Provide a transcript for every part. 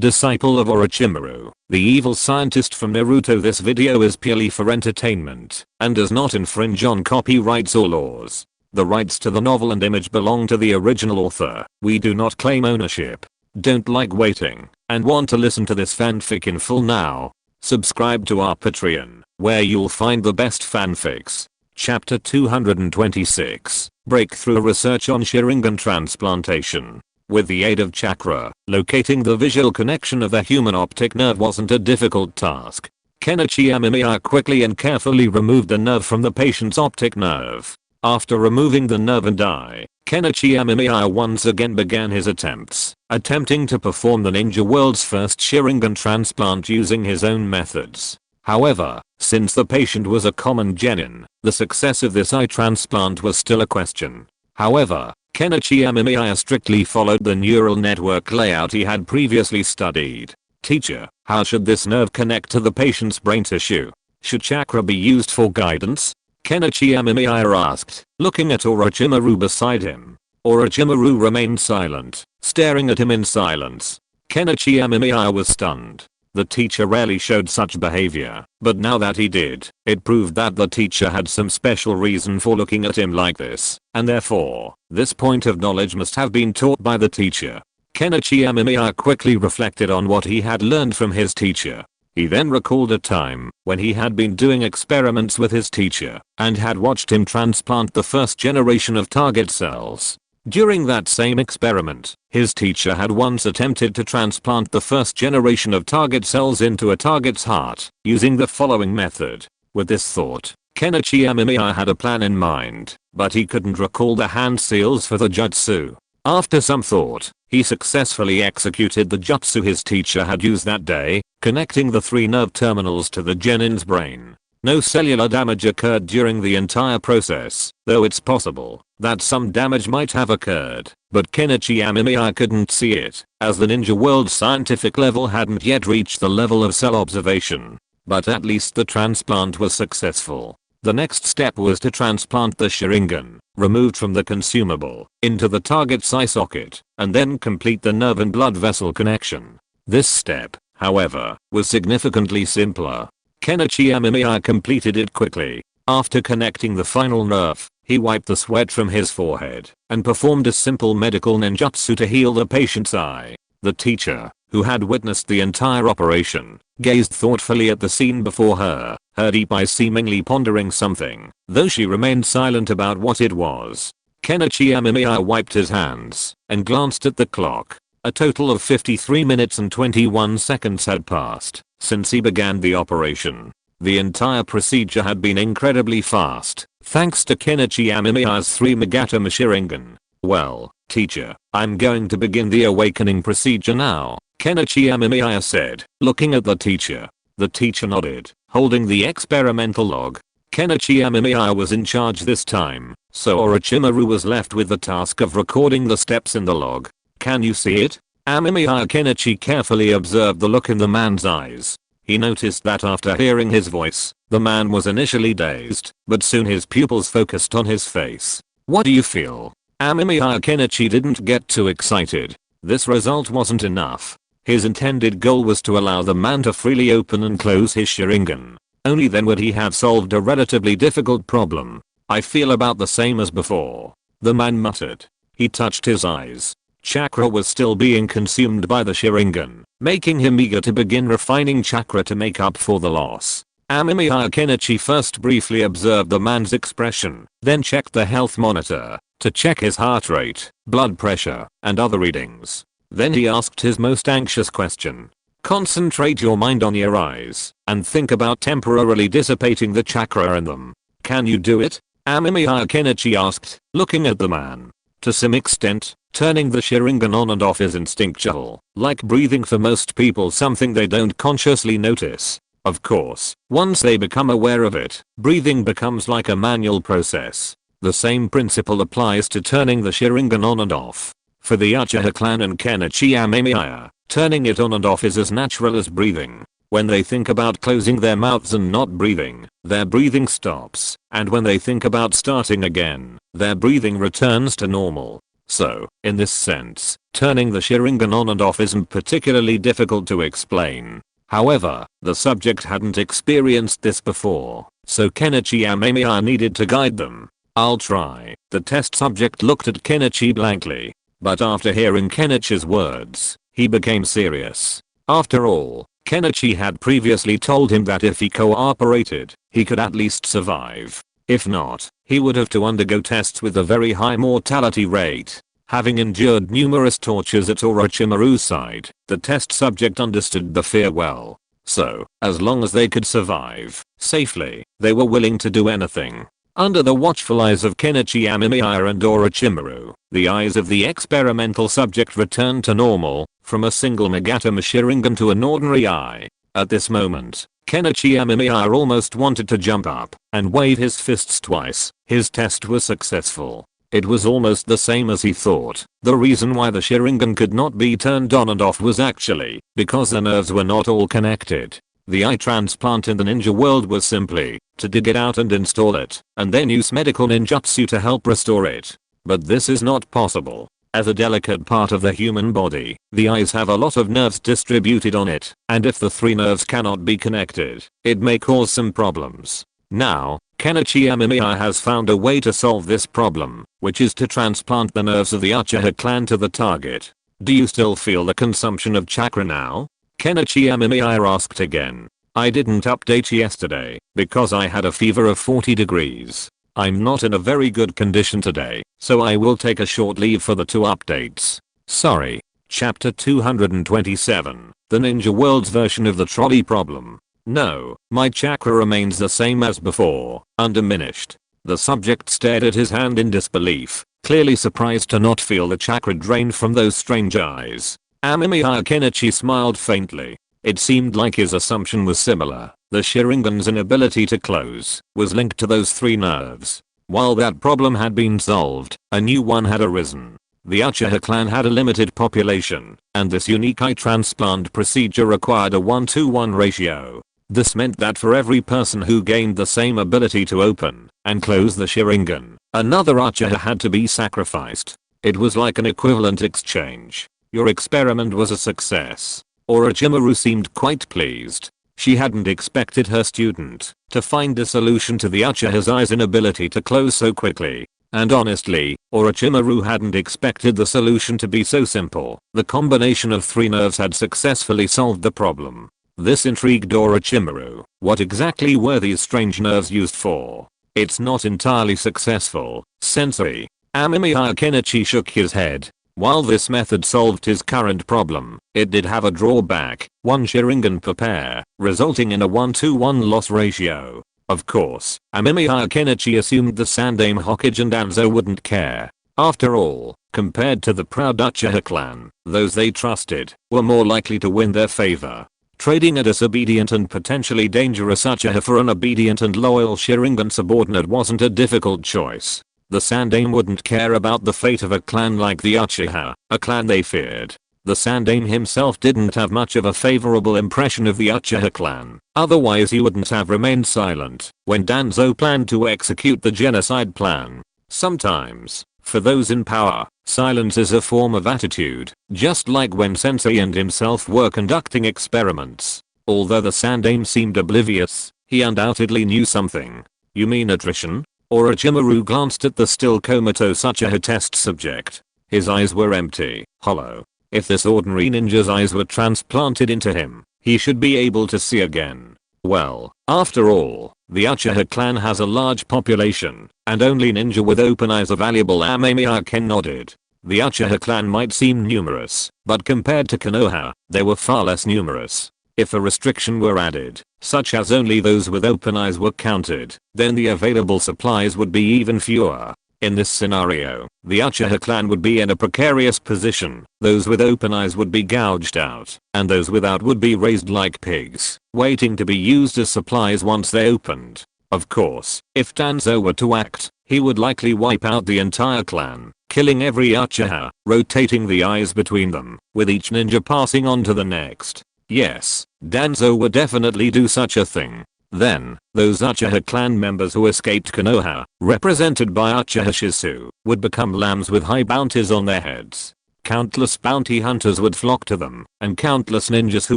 disciple of Orochimaru, the evil scientist from Naruto. This video is purely for entertainment and does not infringe on copyrights or laws. The rights to the novel and image belong to the original author. We do not claim ownership. Don't like waiting and want to listen to this fanfic in full now? Subscribe to our Patreon, where you'll find the best fanfics. Chapter 226, Breakthrough Research on Sharingan Transplantation. With the aid of chakra, locating the visual connection of the human optic nerve wasn't a difficult task. Kenichi Amemiya quickly and carefully removed the nerve from the patient's optic nerve. After removing the nerve and eye, Kenichi Amemiya once again began his attempting to perform the ninja world's first Sharingan transplant using his own methods. However, since the patient was a common genin, the success of this eye transplant was still a question. However, Kenichi Amemiya strictly followed the neural network layout he had previously studied. Teacher, how should this nerve connect to the patient's brain tissue? Should chakra be used for guidance? Kenichi Amemiya asked, looking at Orochimaru beside him. Orochimaru remained silent, staring at him in silence. Kenichi Amemiya was stunned. The teacher rarely showed such behavior, but now that he did, it proved that the teacher had some special reason for looking at him like this, and therefore, this point of knowledge must have been taught by the teacher. Kenichi Amemiya quickly reflected on what he had learned from his teacher. He then recalled a time when he had been doing experiments with his teacher and had watched him transplant the first generation of target cells. During that same experiment, his teacher had once attempted to transplant the first generation of target cells into a target's heart using the following method. With this thought, Kenichi Amemiya had a plan in mind, but he couldn't recall the hand seals for the jutsu. After some thought, he successfully executed the jutsu his teacher had used that day, connecting the 3 nerve terminals to the genin's brain. No cellular damage occurred during the entire process, though it's possible that some damage might have occurred, but Kenichi Amemiya couldn't see it, as the ninja world's scientific level hadn't yet reached the level of cell observation. But at least the transplant was successful. The next step was to transplant the Sharingan, removed from the consumable, into the target's eye socket, and then complete the nerve and blood vessel connection. This step, however, was significantly simpler. Kenichi Amemiya completed it quickly. After connecting the final nerve, he wiped the sweat from his forehead and performed a simple medical ninjutsu to heal the patient's eye. The teacher, who had witnessed the entire operation, gazed thoughtfully at the scene before her, her deep eyes seemingly pondering something, though she remained silent about what it was. Kenichi Amemiya wiped his hands and glanced at the clock. A total of 53 minutes and 21 seconds had passed since he began the operation. The entire procedure had been incredibly fast, thanks to Kenichi Amemiya's 3 Megatama Sharingan. Well, teacher, I'm going to begin the awakening procedure now, Kenichi Amemiya said, looking at the teacher. The teacher nodded, holding the experimental log. Kenichi Amemiya was in charge this time, so Orochimaru was left with the task of recording the steps in the log. Can you see it? Amemiya. Kenichi carefully observed the look in the man's eyes. He noticed that after hearing his voice, the man was initially dazed, but soon his pupils focused on his face. What do you feel? Amemiya. Kenichi didn't get too excited. This result wasn't enough. His intended goal was to allow the man to freely open and close his Sharingan. Only then would he have solved a relatively difficult problem. I feel about the same as before, the man muttered. He touched his eyes. Chakra was still being consumed by the Sharingan, making him eager to begin refining chakra to make up for the loss. Amemiya. Kenichi first briefly observed the man's expression, then checked the health monitor to check his heart rate, blood pressure, and other readings. Then he asked his most anxious question. Concentrate your mind on your eyes and think about temporarily dissipating the chakra in them. Can you do it? Amemiya. Kenichi asked, looking at the man. To some extent, turning the Sharingan on and off is instinctual, like breathing for most people, something they don't consciously notice. Of course, once they become aware of it, breathing becomes like a manual process. The same principle applies to turning the Sharingan on and off. For the Uchiha clan and Kenichi Amemiya, turning it on and off is as natural as breathing. When they think about closing their mouths and not breathing, their breathing stops, and when they think about starting again, their breathing returns to normal. So, in this sense, Turning the Sharingan on and off isn't particularly difficult to explain. However, the subject hadn't experienced this before, so Kenichi Amemiya needed to guide them. "I'll try." The test subject looked at Kenichi blankly, but after hearing Kenichi's words, he became serious. After all, Kenichi had previously told him that if he cooperated, he could at least survive. If not, he would have to undergo tests with a very high mortality rate. Having endured numerous tortures at Orochimaru's side, the test subject understood the fear well. So, as long as they could survive safely, they were willing to do anything. Under the watchful eyes of Kenichi Amemiya and Orochimaru, the eyes of the experimental subject returned to normal, from a single Magatama Sharingan to an ordinary eye. At this moment, Kenichi Amemiya almost wanted to jump up and wave his fists twice. His test was successful. It was almost the same as he thought. The reason why the Sharingan could not be turned on and off was actually because the nerves were not all connected. The eye transplant in the ninja world was simply to dig it out and install it, and then use medical ninjutsu to help restore it. But this is not possible. As a delicate part of the human body, the eyes have a lot of nerves distributed on it, and if the three nerves cannot be connected, it may cause some problems. Now, Kenichi Amemiya has found a way to solve this problem, which is to transplant the nerves of the Uchiha clan to the target. "Do you still feel the consumption of chakra now?" Kenichi Amemiya asked again. "I didn't update yesterday because I had a fever of 40 degrees. I'm not in a very good condition today, so I will take a short leave for the 2 updates. Sorry." Chapter 227, the Ninja World's version of the trolley problem. "No, my chakra remains the same as before, undiminished." The subject stared at his hand in disbelief, clearly surprised to not feel the chakra drained from those strange eyes. Amemiya Kenichi smiled faintly. It seemed like his assumption was similar. The Sharingan's inability to close was linked to those 3 nerves. While that problem had been solved, a new one had arisen. The Uchiha clan had a limited population, and this unique eye transplant procedure required a 1-to-1 ratio. This meant that for every person who gained the same ability to open and close the Sharingan, another Uchiha had to be sacrificed. It was like an equivalent exchange. Your experiment was a success. Orochimaru seemed quite pleased. She hadn't expected her student to find a solution to the Uchiha's eyes' inability to close so quickly. And honestly, Orochimaru hadn't expected the solution to be so simple. The combination of 3 nerves had successfully solved the problem. This intrigued Orochimaru. What exactly were these strange nerves used for? "It's not entirely successful, Sensei." Amemiya Kenichi shook his head. While this method solved his current problem, it did have a drawback: 1 Sharingan per pair, resulting in a 1-to-1 loss ratio. Of course, Amemiya Kenichi assumed the Sannin Hokage and Danzo wouldn't care. After all, compared to the proud Uchiha clan, those they trusted were more likely to win their favor. Trading a disobedient and potentially dangerous Uchiha for an obedient and loyal Sharingan subordinate wasn't a difficult choice. The Sannin wouldn't care about the fate of a clan like the Uchiha, a clan they feared. The Sannin himself didn't have much of a favorable impression of the Uchiha clan, otherwise he wouldn't have remained silent when Danzo planned to execute the genocide plan. Sometimes, for those in power, silence is a form of attitude, just like when Sensei and himself were conducting experiments. Although the Sannin seemed oblivious, he undoubtedly knew something. "You mean attrition?" Orochimaru glanced at the still comatose Uchiha test subject. His eyes were empty, hollow. If this ordinary ninja's eyes were transplanted into him, he should be able to see again. Well, after all, the Uchiha clan has a large population, and only ninja with open eyes are valuable. Amemiya Ken nodded. The Uchiha clan might seem numerous, but compared to Konoha, they were far less numerous. If a restriction were added, such as only those with open eyes were counted, then the available supplies would be even fewer. In this scenario, the Uchiha clan would be in a precarious position. Those with open eyes would be gouged out, and those without would be raised like pigs, waiting to be used as supplies once they opened. Of course, if Danzo were to act, he would likely wipe out the entire clan, killing every Uchiha, rotating the eyes between them, with each ninja passing on to the next. Yes, Danzo would definitely do such a thing. Then, those Uchiha clan members who escaped Konoha, represented by Uchiha Shizu, would become lambs with high bounties on their heads. Countless bounty hunters would flock to them, and countless ninjas who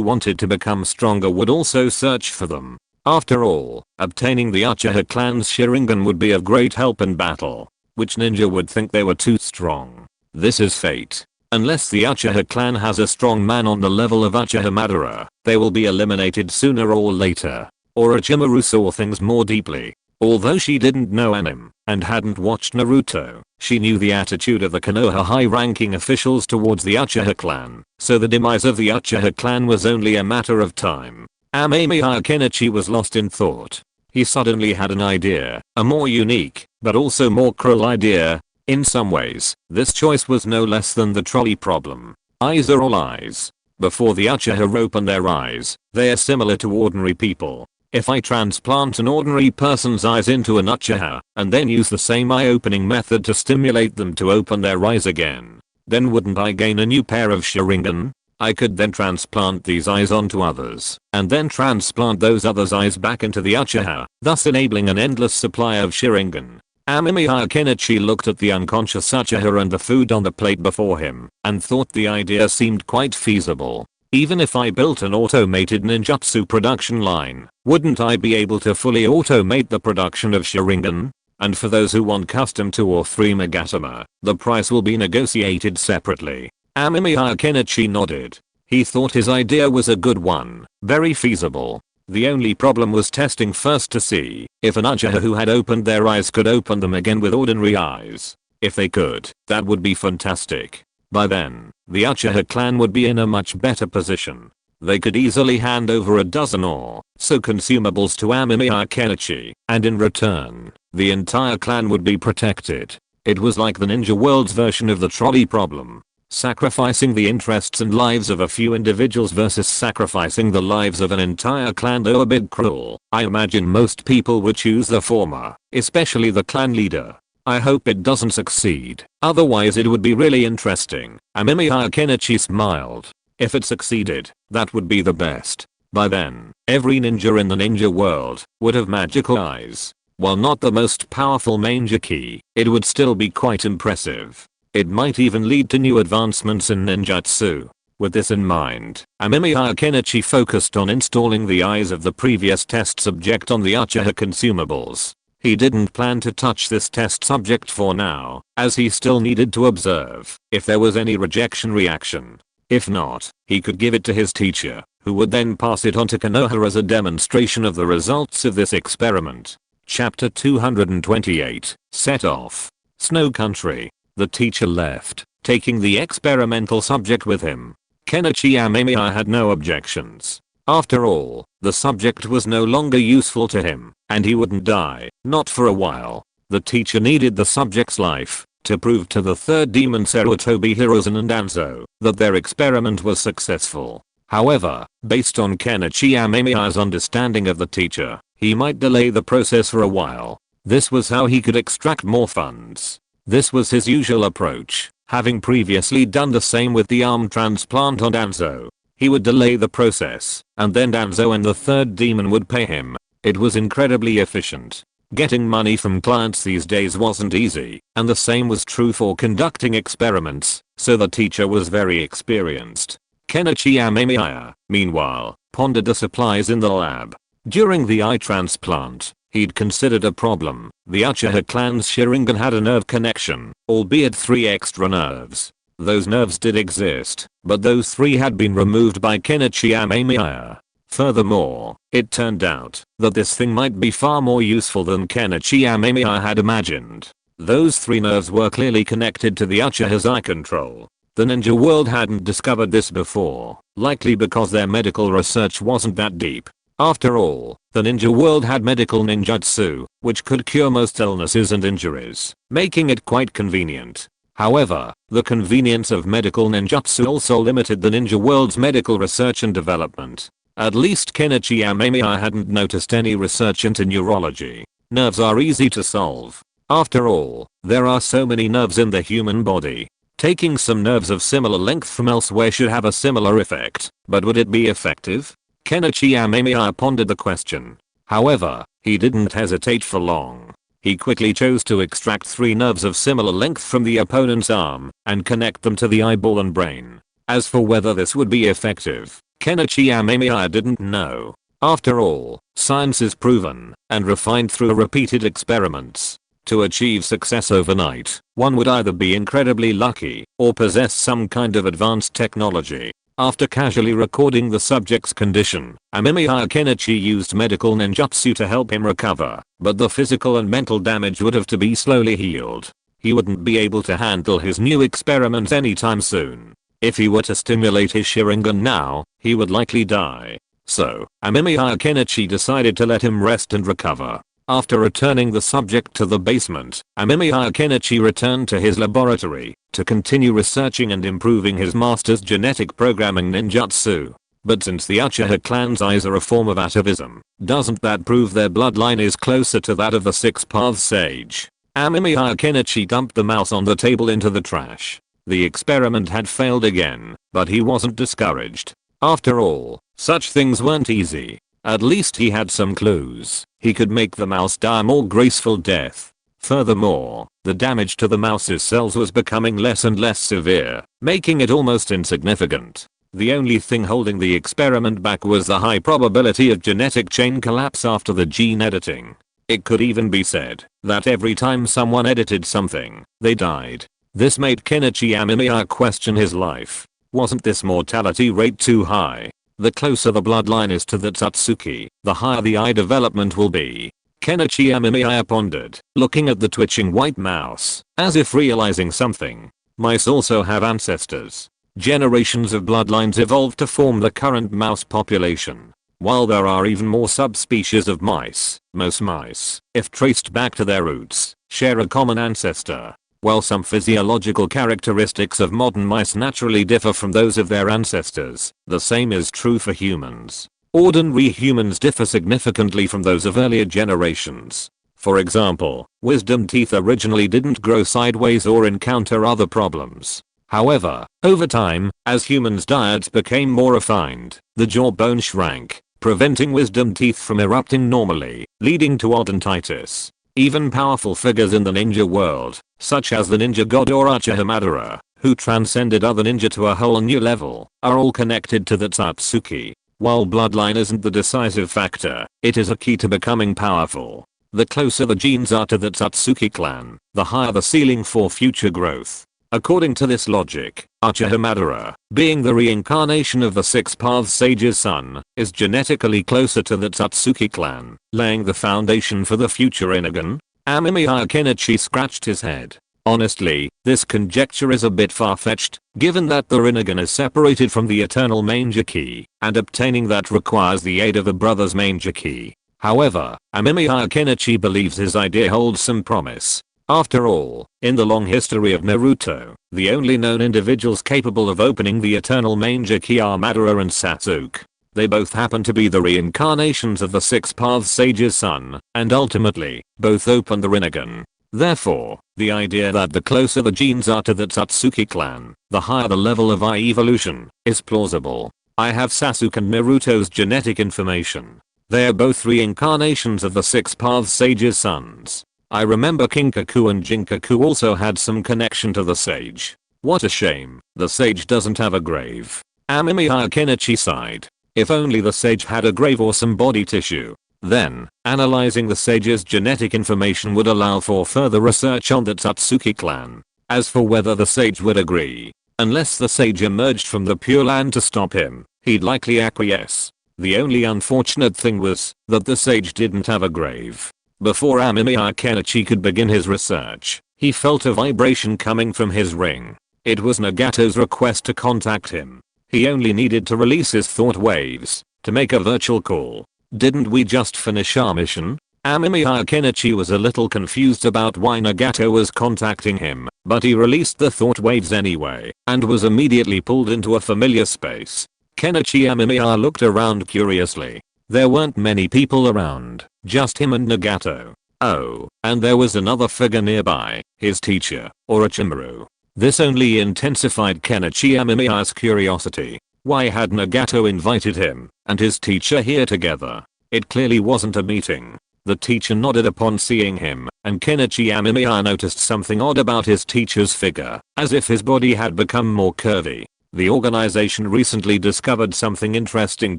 wanted to become stronger would also search for them. After all, obtaining the Uchiha clan's Sharingan would be of great help in battle. Which ninja would think they were too strong? This is fate. Unless the Uchiha clan has a strong man on the level of Uchiha Madara, they will be eliminated sooner or later. Orochimaru saw things more deeply. Although she didn't know anime and hadn't watched Naruto, she knew the attitude of the Konoha high-ranking officials towards the Uchiha clan, so the demise of the Uchiha clan was only a matter of time. Amemiya Kenichi was lost in thought. He suddenly had an idea, a more unique, but also more cruel idea. In some ways, this choice was no less than the trolley problem. Eyes are all eyes. Before the Uchiha open their eyes, they are similar to ordinary people. If I transplant an ordinary person's eyes into an Uchiha, and then use the same eye-opening method to stimulate them to open their eyes again, then wouldn't I gain a new pair of Sharingan? I could then transplant these eyes onto others, and then transplant those others' eyes back into the Uchiha, thus enabling an endless supply of Sharingan. Amemiya Kenichi looked at the unconscious Uchiha and the food on the plate before him, and thought the idea seemed quite feasible. Even if I built an automated ninjutsu production line, wouldn't I be able to fully automate the production of Sharingan? And for those who want custom 2 or 3 Megatama, the price will be negotiated separately. Amemiya Kenichi nodded. He thought his idea was a good one, very feasible. The only problem was testing first to see if an Uchiha who had opened their eyes could open them again with ordinary eyes. If they could, that would be fantastic. By then, the Uchiha clan would be in a much better position. They could easily hand over a dozen or so consumables to Amemiya Kenichi, and in return, the entire clan would be protected. It was like the ninja world's version of the trolley problem. Sacrificing the interests and lives of a few individuals versus sacrificing the lives of an entire clan, though a bit cruel. I imagine most people would choose the former, especially the clan leader. I hope it doesn't succeed, otherwise it would be really interesting. Amemiya Kenichi smiled. If it succeeded, that would be the best. By then, every ninja in the ninja world would have magical eyes. While not the most powerful ninja, it would still be quite impressive. It might even lead to new advancements in ninjutsu. With this in mind, Amemiya Kenichi focused on installing the eyes of the previous test subject on the Uchiha consumables. He didn't plan to touch this test subject for now, as he still needed to observe if there was any rejection reaction. If not, he could give it to his teacher, who would then pass it on to Konoha as a demonstration of the results of this experiment. Chapter 228, Set Off. Snow Country. The teacher left, taking the experimental subject with him. Kenichi Amemiya had no objections. After all, the subject was no longer useful to him, and he wouldn't die, not for a while. The teacher needed the subject's life to prove to the third demon Sarutobi Hiruzen and Danzo that their experiment was successful. However, based on Kenichi Amemiya's understanding of the teacher, he might delay the process for a while. This was how he could extract more funds. This was his usual approach, having previously done the same with the arm transplant on Danzo. He would delay the process, and then Danzo and the third demon would pay him. It was incredibly efficient. Getting money from clients these days wasn't easy, and the same was true for conducting experiments, so the teacher was very experienced. Kenichi Amemiya, meanwhile, pondered the supplies in the lab. During the eye transplant, he'd considered a problem. The Uchiha clan's Sharingan had a nerve connection, albeit 3 extra nerves. Those nerves did exist, but those 3 had been removed by Kenichi Amemiya. Furthermore, it turned out that this thing might be far more useful than Kenichi Amemiya had imagined. Those 3 nerves were clearly connected to the Uchiha's eye control. The ninja world hadn't discovered this before, likely because their medical research wasn't that deep. After all, the ninja world had medical ninjutsu, which could cure most illnesses and injuries, making it quite convenient. However, the convenience of medical ninjutsu also limited the ninja world's medical research and development. At least Kenichi Amemiya hadn't noticed any research into neurology. Nerves are easy to solve. After all, there are so many nerves in the human body. Taking some nerves of similar length from elsewhere should have a similar effect, but would it be effective? Kenichi Amemiya pondered the question. However, he didn't hesitate for long. He quickly chose to extract 3 nerves of similar length from the opponent's arm and connect them to the eyeball and brain. As for whether this would be effective, Kenichi Amemiya didn't know. After all, science is proven and refined through repeated experiments. To achieve success overnight, one would either be incredibly lucky or possess some kind of advanced technology. After casually recording the subject's condition, Amemiya Kenichi used medical ninjutsu to help him recover, but the physical and mental damage would have to be slowly healed. He wouldn't be able to handle his new experiment anytime soon. If he were to stimulate his Sharingan now, he would likely die. So, Amemiya Kenichi decided to let him rest and recover. After returning the subject to the basement, Amemiya Kenichi returned to his laboratory to continue researching and improving his master's genetic programming ninjutsu. But since the Uchiha clan's eyes are a form of atavism, doesn't that prove their bloodline is closer to that of the Six Paths Sage? Amemiya Kenichi dumped the mouse on the table into the trash. The experiment had failed again, but he wasn't discouraged. After all, such things weren't easy. At least he had some clues. He could make the mouse die a more graceful death. Furthermore, the damage to the mouse's cells was becoming less and less severe, making it almost insignificant. The only thing holding the experiment back was the high probability of genetic chain collapse after the gene editing. It could even be said that every time someone edited something, they died. This made Kenichi Amemiya question his life. Wasn't this mortality rate too high? The closer the bloodline is to the Tatsuki, the higher the eye development will be. Kenichi Amemiya pondered, looking at the twitching white mouse, as if realizing something. Mice also have ancestors. Generations of bloodlines evolved to form the current mouse population. While there are even more subspecies of mice, most mice, if traced back to their roots, share a common ancestor. While some physiological characteristics of modern mice naturally differ from those of their ancestors, the same is true for humans. Ordinary humans differ significantly from those of earlier generations. For example, wisdom teeth originally didn't grow sideways or encounter other problems. However, over time, as humans' diets became more refined, the jawbone shrank, preventing wisdom teeth from erupting normally, leading to odontitis. Even powerful figures in the ninja world, such as the ninja god Orochimaru, who transcended other ninja to a whole new level, are all connected to the Tatsuki. While bloodline isn't the decisive factor, it is a key to becoming powerful. The closer the genes are to the Tatsuki clan, the higher the ceiling for future growth. According to this logic, Orochimaru, being the reincarnation of the Six Paths Sage's son, is genetically closer to the Tatsuki clan, laying the foundation for the future Rinnegan. Amemiya Kenichi scratched his head. Honestly, this conjecture is a bit far-fetched, given that the Rinnegan is separated from the eternal Manger Key, and obtaining that requires the aid of a brother's Manger Key. However, Amemiya Kenichi believes his idea holds some promise. After all, in the long history of Naruto, the only known individuals capable of opening the eternal Manger Key are Madara and Sasuke. They both happen to be the reincarnations of the Six Paths Sage's son, and ultimately, both open the Rinnegan. Therefore, the idea that the closer the genes are to the Tatsuki clan, the higher the level of eye evolution, is plausible. I have Sasuke and Naruto's genetic information. They are both reincarnations of the Six Paths Sage's sons. I remember Kinkaku and Jinkaku also had some connection to the sage. What a shame, the sage doesn't have a grave. Amemiya Kenichi sighed. If only the sage had a grave or some body tissue. Then, analyzing the sage's genetic information would allow for further research on the Tatsuki clan. As for whether the sage would agree, unless the sage emerged from the Pure Land to stop him, he'd likely acquiesce. The only unfortunate thing was that the sage didn't have a grave. Before Amemiya Kenichi could begin his research, he felt a vibration coming from his ring. It was Nagato's request to contact him. He only needed to release his thought waves to make a virtual call. Didn't we just finish our mission? Amemiya Kenichi was a little confused about why Nagato was contacting him, but he released the thought waves anyway, and was immediately pulled into a familiar space. Kenichi Amemiya looked around curiously. There weren't many people around, just him and Nagato. Oh, and there was another figure nearby, his teacher, Orochimaru. This only intensified Kenichi Amemiya's curiosity. Why had Nagato invited him and his teacher here together? It clearly wasn't a meeting. The teacher nodded upon seeing him, and Kenichi Amemiya noticed something odd about his teacher's figure, as if his body had become more curvy. The organization recently discovered something interesting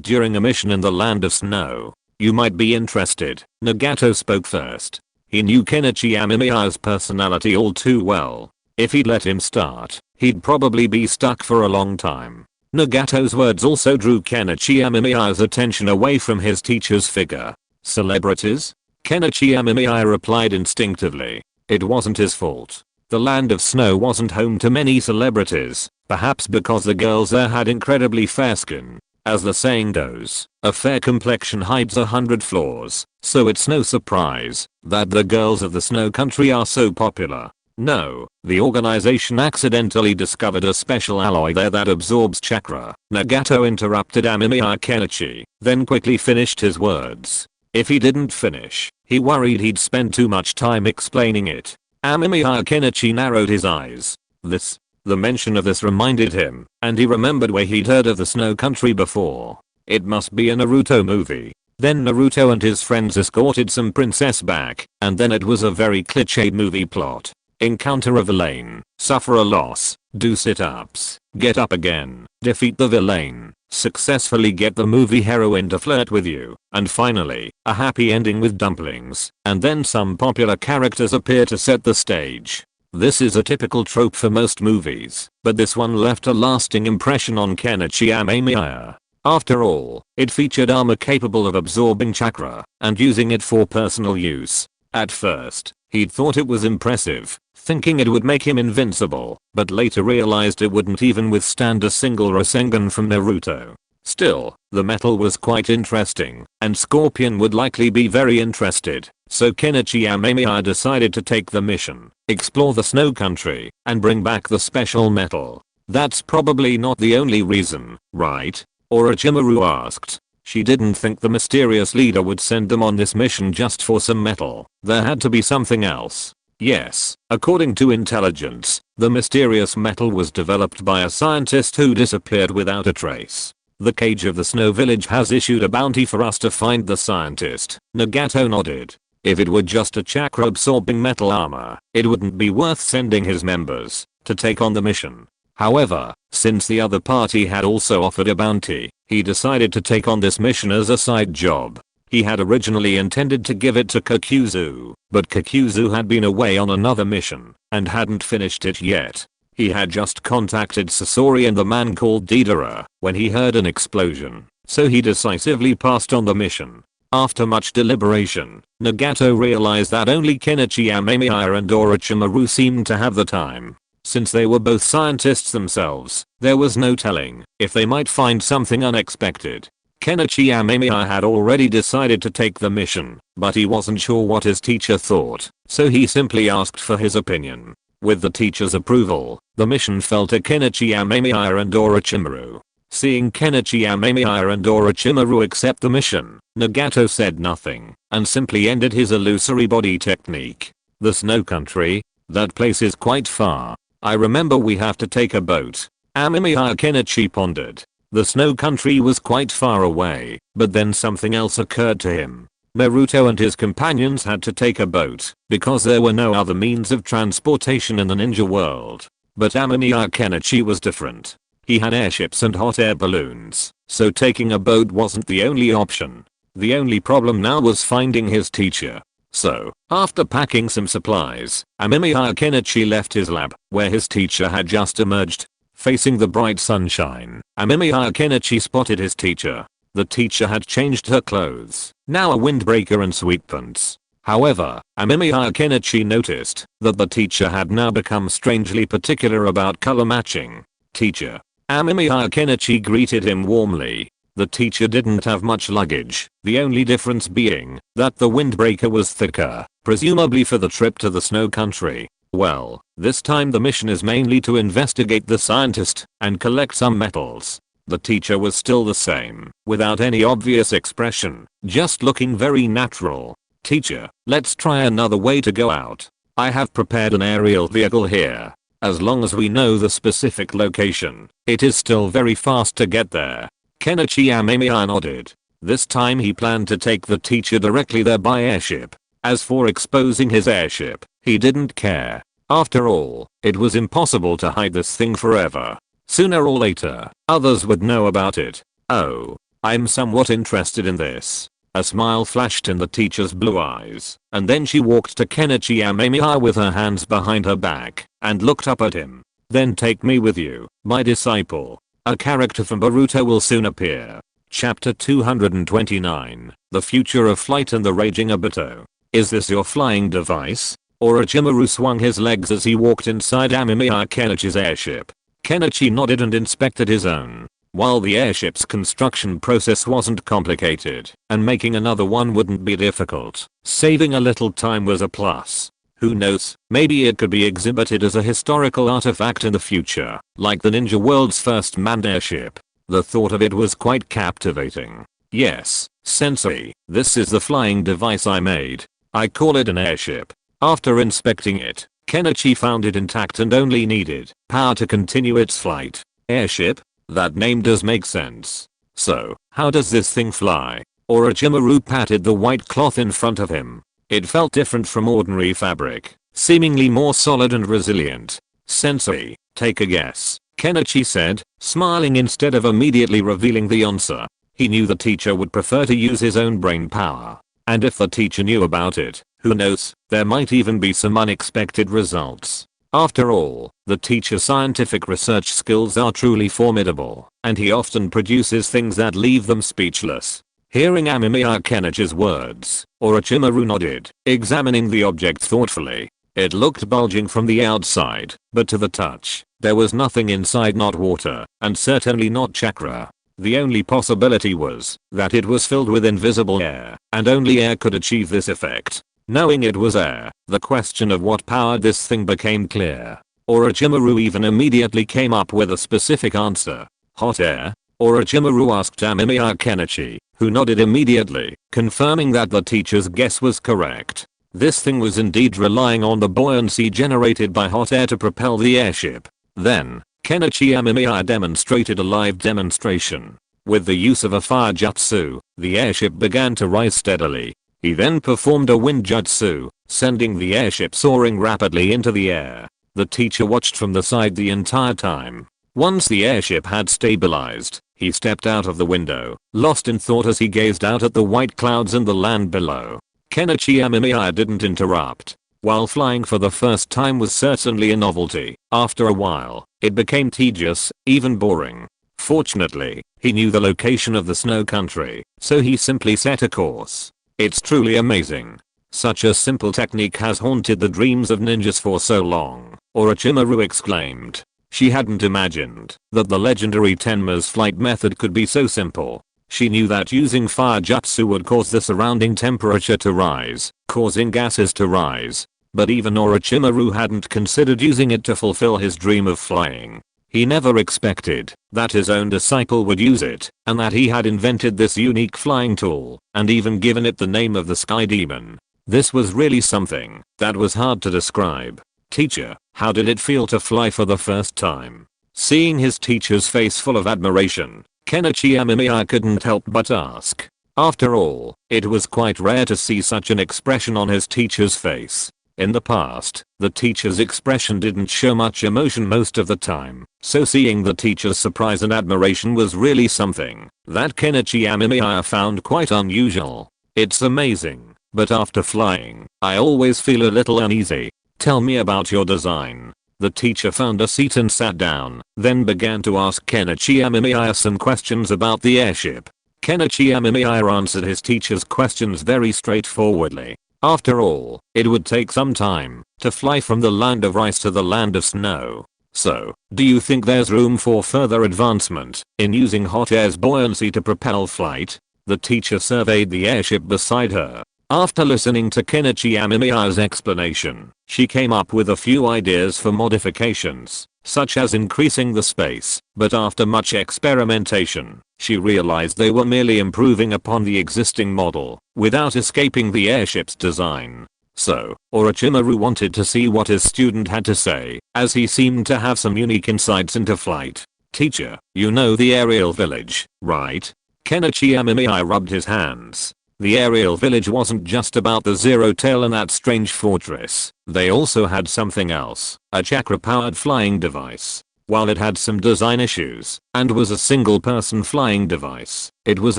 during a mission in the Land of Snow. You might be interested. Nagato spoke first. He knew Kenichi Amemiya's personality all too well. If he'd let him start, he'd probably be stuck for a long time. Nagato's words also drew Kenichi Amemiya's attention away from his teacher's figure. Celebrities? Kenichi Amemiya replied instinctively. It wasn't his fault. The Land of Snow wasn't home to many celebrities, perhaps because the girls there had incredibly fair skin. As the saying goes, a fair complexion hides 100 flaws, so it's no surprise that the girls of the Snow Country are so popular. No, the organization accidentally discovered a special alloy there that absorbs chakra. Nagato interrupted Amemiya Kenichi, then quickly finished his words. If he didn't finish, he worried he'd spend too much time explaining it. Amemiya Kenichi narrowed his eyes. The mention of this reminded him, and he remembered where he'd heard of the Snow Country before. It must be a Naruto movie. Then Naruto and his friends escorted some princess back, and then it was a very cliched movie plot. Encounter a villain, suffer a loss, do sit-ups, get up again, defeat the villain, successfully get the movie heroine to flirt with you, and finally, a happy ending with dumplings, and then some popular characters appear to set the stage. This is a typical trope for most movies, but this one left a lasting impression on Kenichi Amemiya. After all, it featured armor capable of absorbing chakra and using it for personal use. At first, he'd thought it was impressive, thinking it would make him invincible, but later realized it wouldn't even withstand a single Rasengan from Naruto. Still, the metal was quite interesting, and Scorpion would likely be very interested, so Kenichi Amemiya decided to take the mission, explore the Snow Country, and bring back the special metal. That's probably not the only reason, right? Orochimaru asked. She didn't think the mysterious leader would send them on this mission just for some metal. There had to be something else. Yes, according to intelligence, the mysterious metal was developed by a scientist who disappeared without a trace. The Cage of the Snow Village has issued a bounty for us to find the scientist. Nagato nodded. If it were just a chakra-absorbing metal armor, it wouldn't be worth sending his members to take on the mission. However, since the other party had also offered a bounty, he decided to take on this mission as a side job. He had originally intended to give it to Kakuzu, but Kakuzu had been away on another mission and hadn't finished it yet. He had just contacted Sasori and the man called Deidara when he heard an explosion, so he decisively passed on the mission. After much deliberation, Nagato realized that only Kenichi Amemiya and Orochimaru seemed to have the time. Since they were both scientists themselves, there was no telling if they might find something unexpected. Kenichi Amemiya had already decided to take the mission, but he wasn't sure what his teacher thought, so he simply asked for his opinion. With the teacher's approval, the mission fell to Kenichi Amemiya and Orochimaru. Seeing Kenichi Amemiya and Orochimaru accept the mission, Nagato said nothing, and simply ended his illusory body technique. The Snow Country? That place is quite far. I remember we have to take a boat. Amemiya Kenichi pondered. The Snow Country was quite far away, but then something else occurred to him. Naruto and his companions had to take a boat, because there were no other means of transportation in the ninja world. But Amemiya Kenichi was different. He had airships and hot air balloons, so taking a boat wasn't the only option. The only problem now was finding his teacher. So, after packing some supplies, Amemiya Kenichi left his lab, where his teacher had just emerged. Facing the bright sunshine, Amemiya Kenichi spotted his teacher. The teacher had changed her clothes, now a windbreaker and sweatpants. However, Amemiya Kenichi noticed that the teacher had now become strangely particular about color matching. Teacher. Amemiya Kenichi greeted him warmly. The teacher didn't have much luggage, the only difference being that the windbreaker was thicker, presumably for the trip to the Snow Country. Well, this time the mission is mainly to investigate the scientist and collect some metals. The teacher was still the same, without any obvious expression, just looking very natural. Teacher, let's try another way to go out. I have prepared an aerial vehicle here. As long as we know the specific location, it is still very fast to get there. Kenichi Amemiya nodded. This time he planned to take the teacher directly there by airship. As for exposing his airship, he didn't care. After all, it was impossible to hide this thing forever. Sooner or later, others would know about it. Oh, I'm somewhat interested in this. A smile flashed in the teacher's blue eyes, and then she walked to Kenichi Amemiya with her hands behind her back, and looked up at him. Then take me with you, my disciple. A character from Naruto will soon appear. Chapter 229, The Future of Flight and the Raging Obito. Is this your flying device? Orochimaru swung his legs as he walked inside Amemiya Kenichi's airship. Kenichi nodded and inspected his own. While the airship's construction process wasn't complicated, and making another one wouldn't be difficult, saving a little time was a plus. Who knows, maybe it could be exhibited as a historical artifact in the future, like the ninja world's first manned airship. The thought of it was quite captivating. Yes, sensei, this is the flying device I made. I call it an airship. After inspecting it, Kenichi found it intact and only needed power to continue its flight. Airship? That name does make sense. So, how does this thing fly? Orochimaru patted the white cloth in front of him. It felt different from ordinary fabric, seemingly more solid and resilient. Sensei, take a guess, Kenichi said, smiling instead of immediately revealing the answer. He knew the teacher would prefer to use his own brain power. And if the teacher knew about it, who knows, there might even be some unexpected results. After all, the teacher's scientific research skills are truly formidable, and he often produces things that leave them speechless. Hearing Amemiya Kenichi's words, Orochimaru nodded, examining the object thoughtfully. It looked bulging from the outside, but to the touch, there was nothing inside, not water, and certainly not chakra. The only possibility was that it was filled with invisible air, and only air could achieve this effect. Knowing it was air, the question of what powered this thing became clear. Orochimaru even immediately came up with a specific answer. Hot air? Orochimaru asked Amemiya Kenichi, who nodded immediately, confirming that the teacher's guess was correct. This thing was indeed relying on the buoyancy generated by hot air to propel the airship. Then, Kenichi Amemiya demonstrated a live demonstration. With the use of a fire jutsu, the airship began to rise steadily. He then performed a wind jutsu, sending the airship soaring rapidly into the air. The teacher watched from the side the entire time. Once the airship had stabilized, he stepped out of the window, lost in thought as he gazed out at the white clouds and the land below. Kenichi Amemiya didn't interrupt. While flying for the first time was certainly a novelty, after a while, it became tedious, even boring. Fortunately, he knew the location of the snow country, so he simply set a course. It's truly amazing. Such a simple technique has haunted the dreams of ninjas for so long, Orochimaru exclaimed. She hadn't imagined that the legendary Tenma's flight method could be so simple. She knew that using fire jutsu would cause the surrounding temperature to rise, causing gases to rise. But even Orochimaru hadn't considered using it to fulfill his dream of flying. He never expected that his own disciple would use it, and that he had invented this unique flying tool, and even given it the name of the Sky Demon. This was really something that was hard to describe. Teacher, how did it feel to fly for the first time? Seeing his teacher's face full of admiration, Kenichi Amemiya couldn't help but ask. After all, it was quite rare to see such an expression on his teacher's face. In the past, the teacher's expression didn't show much emotion most of the time, so seeing the teacher's surprise and admiration was really something that Kenichi Amemiya found quite unusual. It's amazing, but after flying, I always feel a little uneasy. Tell me about your design. The teacher found a seat and sat down, then began to ask Kenichi Amemiya some questions about the airship. Kenichi Amemiya answered his teacher's questions very straightforwardly. After all, it would take some time to fly from the land of ice to the land of snow. So, do you think there's room for further advancement in using hot air's buoyancy to propel flight? The teacher surveyed the airship beside her. After listening to Kenichi Amemiya's explanation, she came up with a few ideas for modifications, such as increasing the space, but after much experimentation, she realized they were merely improving upon the existing model, without escaping the airship's design. So, Orochimaru wanted to see what his student had to say, as he seemed to have some unique insights into flight. Teacher, you know the aerial village, right? Kenichi Amemiya rubbed his hands. The aerial village wasn't just about the Zero Tail and that strange fortress. They also had something else, a chakra-powered flying device. While it had some design issues and was a single-person flying device, it was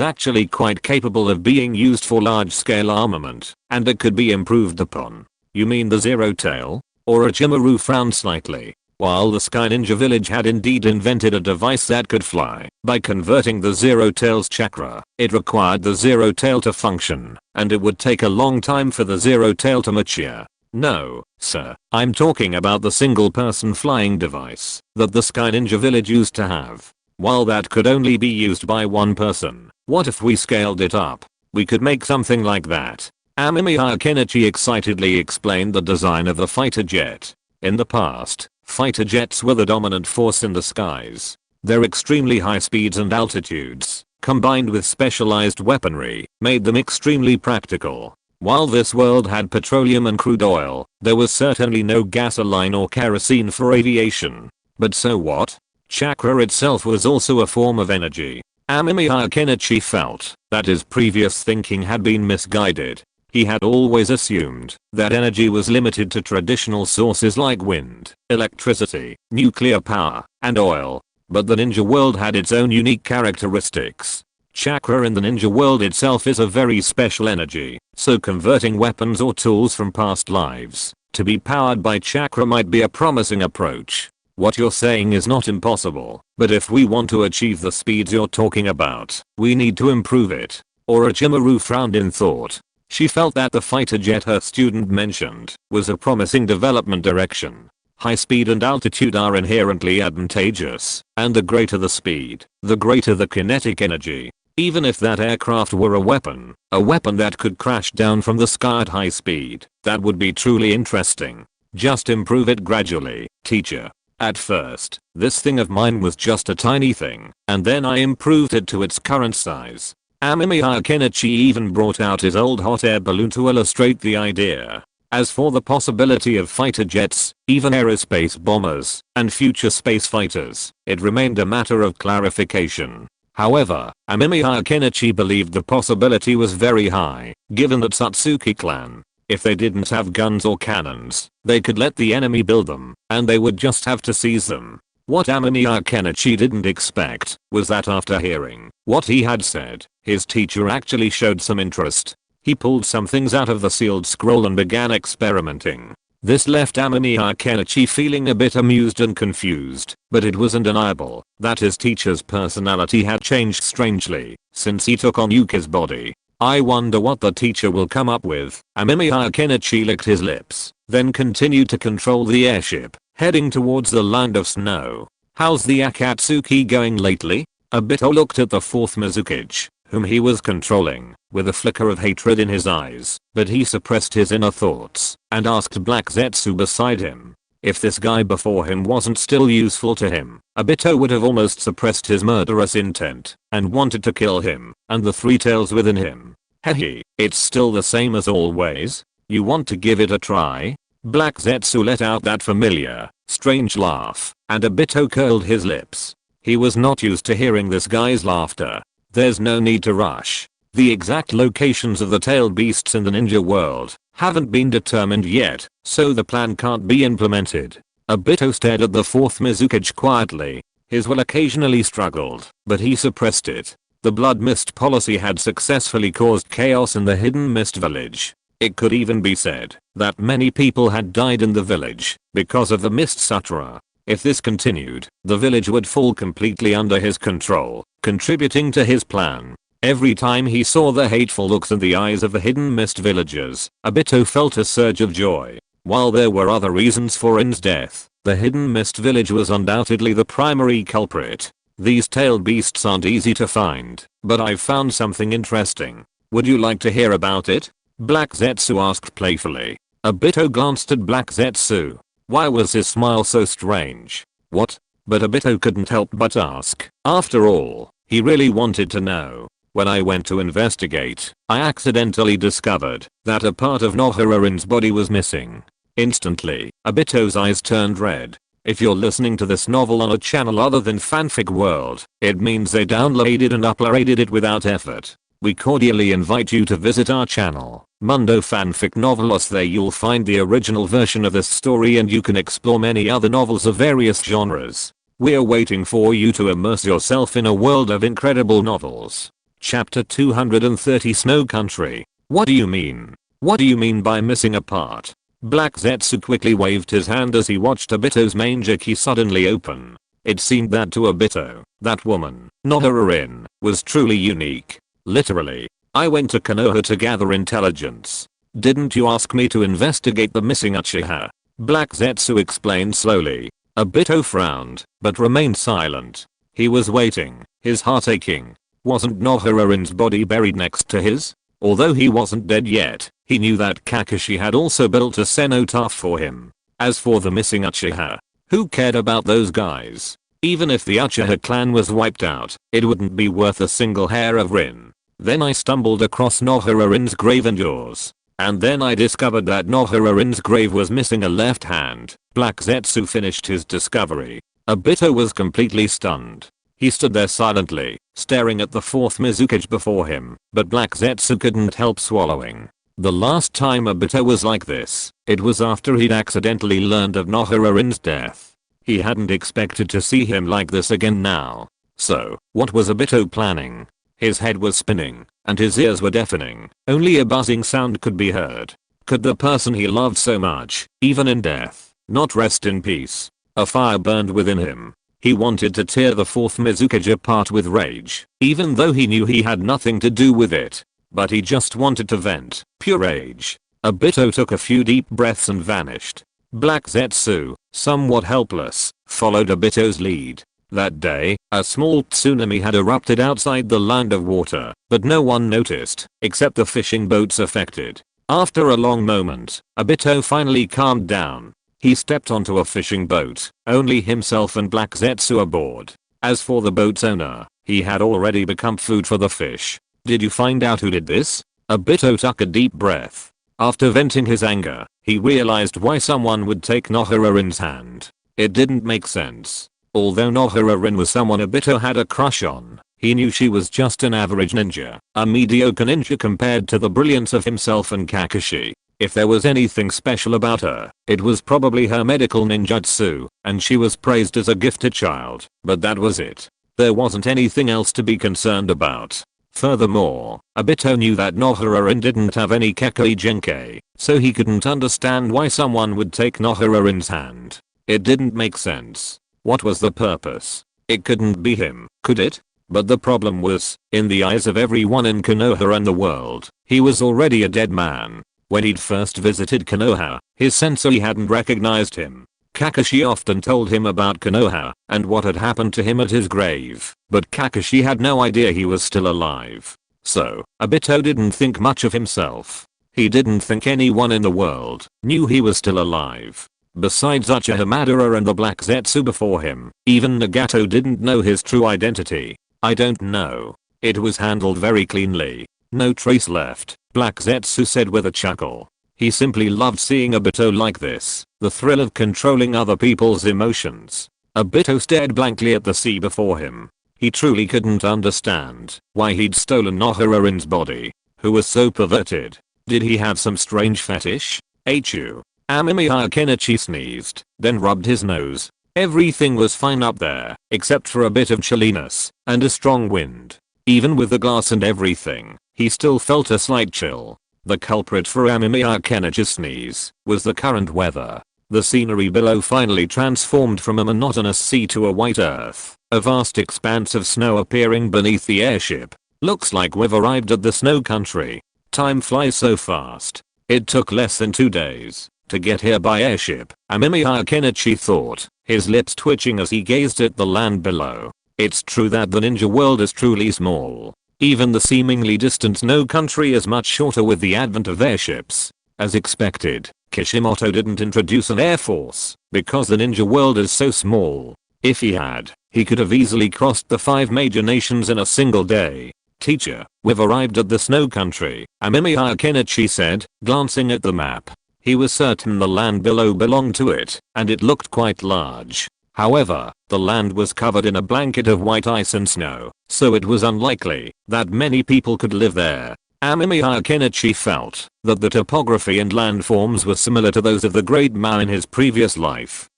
actually quite capable of being used for large-scale armament, and it could be improved upon. You mean the Zero Tail? Orochimaru frowned slightly. While the Sky Ninja village had indeed invented a device that could fly, by converting the Zero Tail's chakra, it required the Zero Tail to function, and it would take a long time for the Zero Tail to mature. No, sir, I'm talking about the single-person flying device that the Sky Ninja village used to have. While that could only be used by one person, what if we scaled it up? We could make something like that. Amemiya Kenichi excitedly explained the design of the fighter jet. In the past, fighter jets were the dominant force in the skies. Their extremely high speeds and altitudes, combined with specialized weaponry, made them extremely practical. While this world had petroleum and crude oil, there was certainly no gasoline or kerosene for aviation. But so what? Chakra itself was also a form of energy. Amemiya Kenichi felt that his previous thinking had been misguided. He had always assumed that energy was limited to traditional sources like wind, electricity, nuclear power, and oil. But the ninja world had its own unique characteristics. Chakra in the ninja world itself is a very special energy, so converting weapons or tools from past lives to be powered by chakra might be a promising approach. What you're saying is not impossible, but if we want to achieve the speeds you're talking about, we need to improve it. Orochimaru frowned in thought. She felt that the fighter jet her student mentioned was a promising development direction. High speed and altitude are inherently advantageous, and the greater the speed, the greater the kinetic energy. Even if that aircraft were a weapon that could crash down from the sky at high speed, that would be truly interesting. Just improve it gradually, teacher. At first, this thing of mine was just a tiny thing, and then I improved it to its current size. Amemiya Kenichi even brought out his old hot air balloon to illustrate the idea. As for the possibility of fighter jets, even aerospace bombers, and future space fighters, it remained a matter of clarification. However, Amemiya Kenichi believed the possibility was very high, given that Satsuki clan, if they didn't have guns or cannons, they could let the enemy build them, and they would just have to seize them. What Amemiya Kenichi didn't expect was that after hearing what he had said, his teacher actually showed some interest. He pulled some things out of the sealed scroll and began experimenting. This left Amemiya Kenichi feeling a bit amused and confused, but it was undeniable that his teacher's personality had changed strangely since he took on Yuki's body. I wonder what the teacher will come up with. Amemiya Kenichi licked his lips, then continued to control the airship, heading towards the land of snow. How's the Akatsuki going lately? Obito looked at the fourth Mizukage, whom he was controlling, with a flicker of hatred in his eyes, but he suppressed his inner thoughts and asked Black Zetsu beside him. If this guy before him wasn't still useful to him, Obito would have almost suppressed his murderous intent and wanted to kill him and the three tails within him. Hehe, it's still the same as always? You want to give it a try? Black Zetsu let out that familiar, strange laugh, and Obito curled his lips. He was not used to hearing this guy's laughter. There's no need to rush. The exact locations of the tailed beasts in the ninja world haven't been determined yet, so the plan can't be implemented. Obito stared at the fourth Mizukage quietly. His will occasionally struggled, but he suppressed it. The blood mist policy had successfully caused chaos in the hidden mist village. It could even be said that many people had died in the village because of the mist sutra. If this continued, the village would fall completely under his control, contributing to his plan. Every time he saw the hateful looks in the eyes of the hidden mist villagers, Obito felt a surge of joy. While there were other reasons for In's death, the hidden mist village was undoubtedly the primary culprit. These tailed beasts aren't easy to find, but I've found something interesting. Would you like to hear about it? Black Zetsu asked playfully. Obito glanced at Black Zetsu. Why was his smile so strange? What? But Obito couldn't help but ask. After all, he really wanted to know. When I went to investigate, I accidentally discovered that a part of Nohararin's body was missing. Instantly, Obito's eyes turned red. If you're listening to this novel on a channel other than Fanfic World, it means they downloaded and uploaded it without effort. We cordially invite you to visit our channel, Mundo Fanfic Novelos. There you'll find the original version of this story and you can explore many other novels of various genres. We're waiting for you to immerse yourself in a world of incredible novels. Chapter 230 Snow Country. What do you mean? What do you mean by missing a part? Black Zetsu quickly waved his hand as he watched Obito's manger key suddenly open. It seemed that to Obito, that woman, Nohara, was truly unique. Literally. I went to Konoha to gather intelligence. Didn't you ask me to investigate the missing Uchiha? Black Zetsu explained slowly. Obito frowned, but remained silent. He was waiting, his heart aching. Wasn't Nohara's body buried next to his? Although he wasn't dead yet, he knew that Kakashi had also built a cenotaph for him. As for the missing Uchiha, who cared about those guys? Even if the Uchiha clan was wiped out, it wouldn't be worth a single hair of Rin. Then I stumbled across Nohara's grave and yours. And then I discovered that Nohara's grave was missing a left hand. Black Zetsu finished his discovery. Obito was completely stunned. He stood there silently, staring at the fourth Mizukage before him, but Black Zetsu couldn't help swallowing. The last time Obito was like this, it was after he'd accidentally learned of Nohara's death. He hadn't expected to see him like this again now. So, what was Obito planning? His head was spinning, and his ears were deafening. Only a buzzing sound could be heard. Could the person he loved so much, even in death, not rest in peace? A fire burned within him. He wanted to tear the fourth Mizukage apart with rage, even though he knew he had nothing to do with it. But he just wanted to vent, pure rage. Obito took a few deep breaths and vanished. Black Zetsu, somewhat helpless, followed Obito's lead. That day, a small tsunami had erupted outside the land of water, but no one noticed, except the fishing boats affected. After a long moment, Obito finally calmed down. He stepped onto a fishing boat, only himself and Black Zetsu aboard. As for the boat's owner, he had already become food for the fish. Did you find out who did this? Obito took a deep breath. After venting his anger, he realized why someone would take Nohara's hand. It didn't make sense. Although Nohara was someone Obito had a crush on, he knew she was just an average ninja, a mediocre ninja compared to the brilliance of himself and Kakashi. If there was anything special about her, it was probably her medical ninjutsu, and she was praised as a gifted child, but that was it. There wasn't anything else to be concerned about. Furthermore, Obito knew that Nohara didn't have any Kekoi Genkei, so he couldn't understand why someone would take Nohara's hand. It didn't make sense. What was the purpose? It couldn't be him, could it? But the problem was, in the eyes of everyone in Konoha and the world, he was already a dead man. When he'd first visited Konoha, his sensei hadn't recognized him. Kakashi often told him about Konoha and what had happened to him at his grave, but Kakashi had no idea he was still alive. So, Obito didn't think much of himself. He didn't think anyone in the world knew he was still alive. Besides Uchiha Madara and the Black Zetsu before him, even Nagato didn't know his true identity. I don't know. It was handled very cleanly. No trace left, Black Zetsu said with a chuckle. He simply loved seeing Obito like this, the thrill of controlling other people's emotions. Obito stared blankly at the sea before him. He truly couldn't understand why he'd stolen Nohara's body. Who was so perverted? Did he have some strange fetish? Kenichi Amemiya sneezed, then rubbed his nose. Everything was fine up there, except for a bit of chilliness and a strong wind. Even with the glass and everything, he still felt a slight chill. The culprit for Amemiya's sneeze was the current weather. The scenery below finally transformed from a monotonous sea to a white earth, a vast expanse of snow appearing beneath the airship. Looks like we've arrived at the snow country. Time flies so fast. It took less than 2 days to get here by airship, Amemiya thought, his lips twitching as he gazed at the land below. It's true that the ninja world is truly small. Even the seemingly distant snow country is much shorter with the advent of airships. As expected, Kishimoto didn't introduce an air force because the ninja world is so small. If he had, he could have easily crossed the 5 major nations in a single day. Teacher, we've arrived at the snow country, Amemiya said, glancing at the map. He was certain the land below belonged to it, and it looked quite large. However, the land was covered in a blanket of white ice and snow, so it was unlikely that many people could live there. Amemiya Kenichi felt that the topography and landforms were similar to those of the Great Mao in his previous life.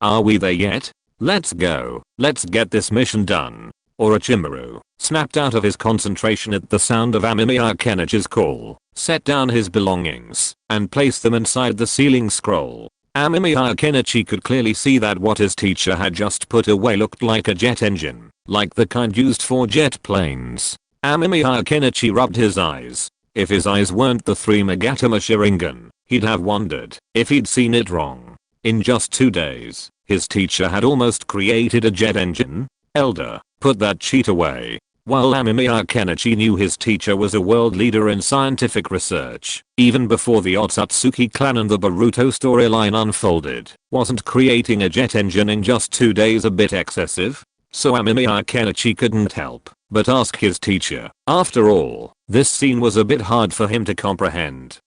Are we there yet? Let's go. Let's get this mission done. Orochimaru snapped out of his concentration at the sound of Amemiya Kenichi's call, set down his belongings, and placed them inside the sealing scroll. Amemiya Kenichi could clearly see that what his teacher had just put away looked like a jet engine, like the kind used for jet planes. Amemiya Kenichi rubbed his eyes. If his eyes weren't the 3 Megatama Sharingan, he'd have wondered if he'd seen it wrong. In just 2 days, his teacher had almost created a jet engine. Elder, put that cheat away. While Amemiya Kenichi knew his teacher was a world leader in scientific research, even before the Otsutsuki clan and the Boruto storyline unfolded, wasn't creating a jet engine in just 2 days a bit excessive? So Amemiya Kenichi couldn't help but ask his teacher. After all, this scene was a bit hard for him to comprehend.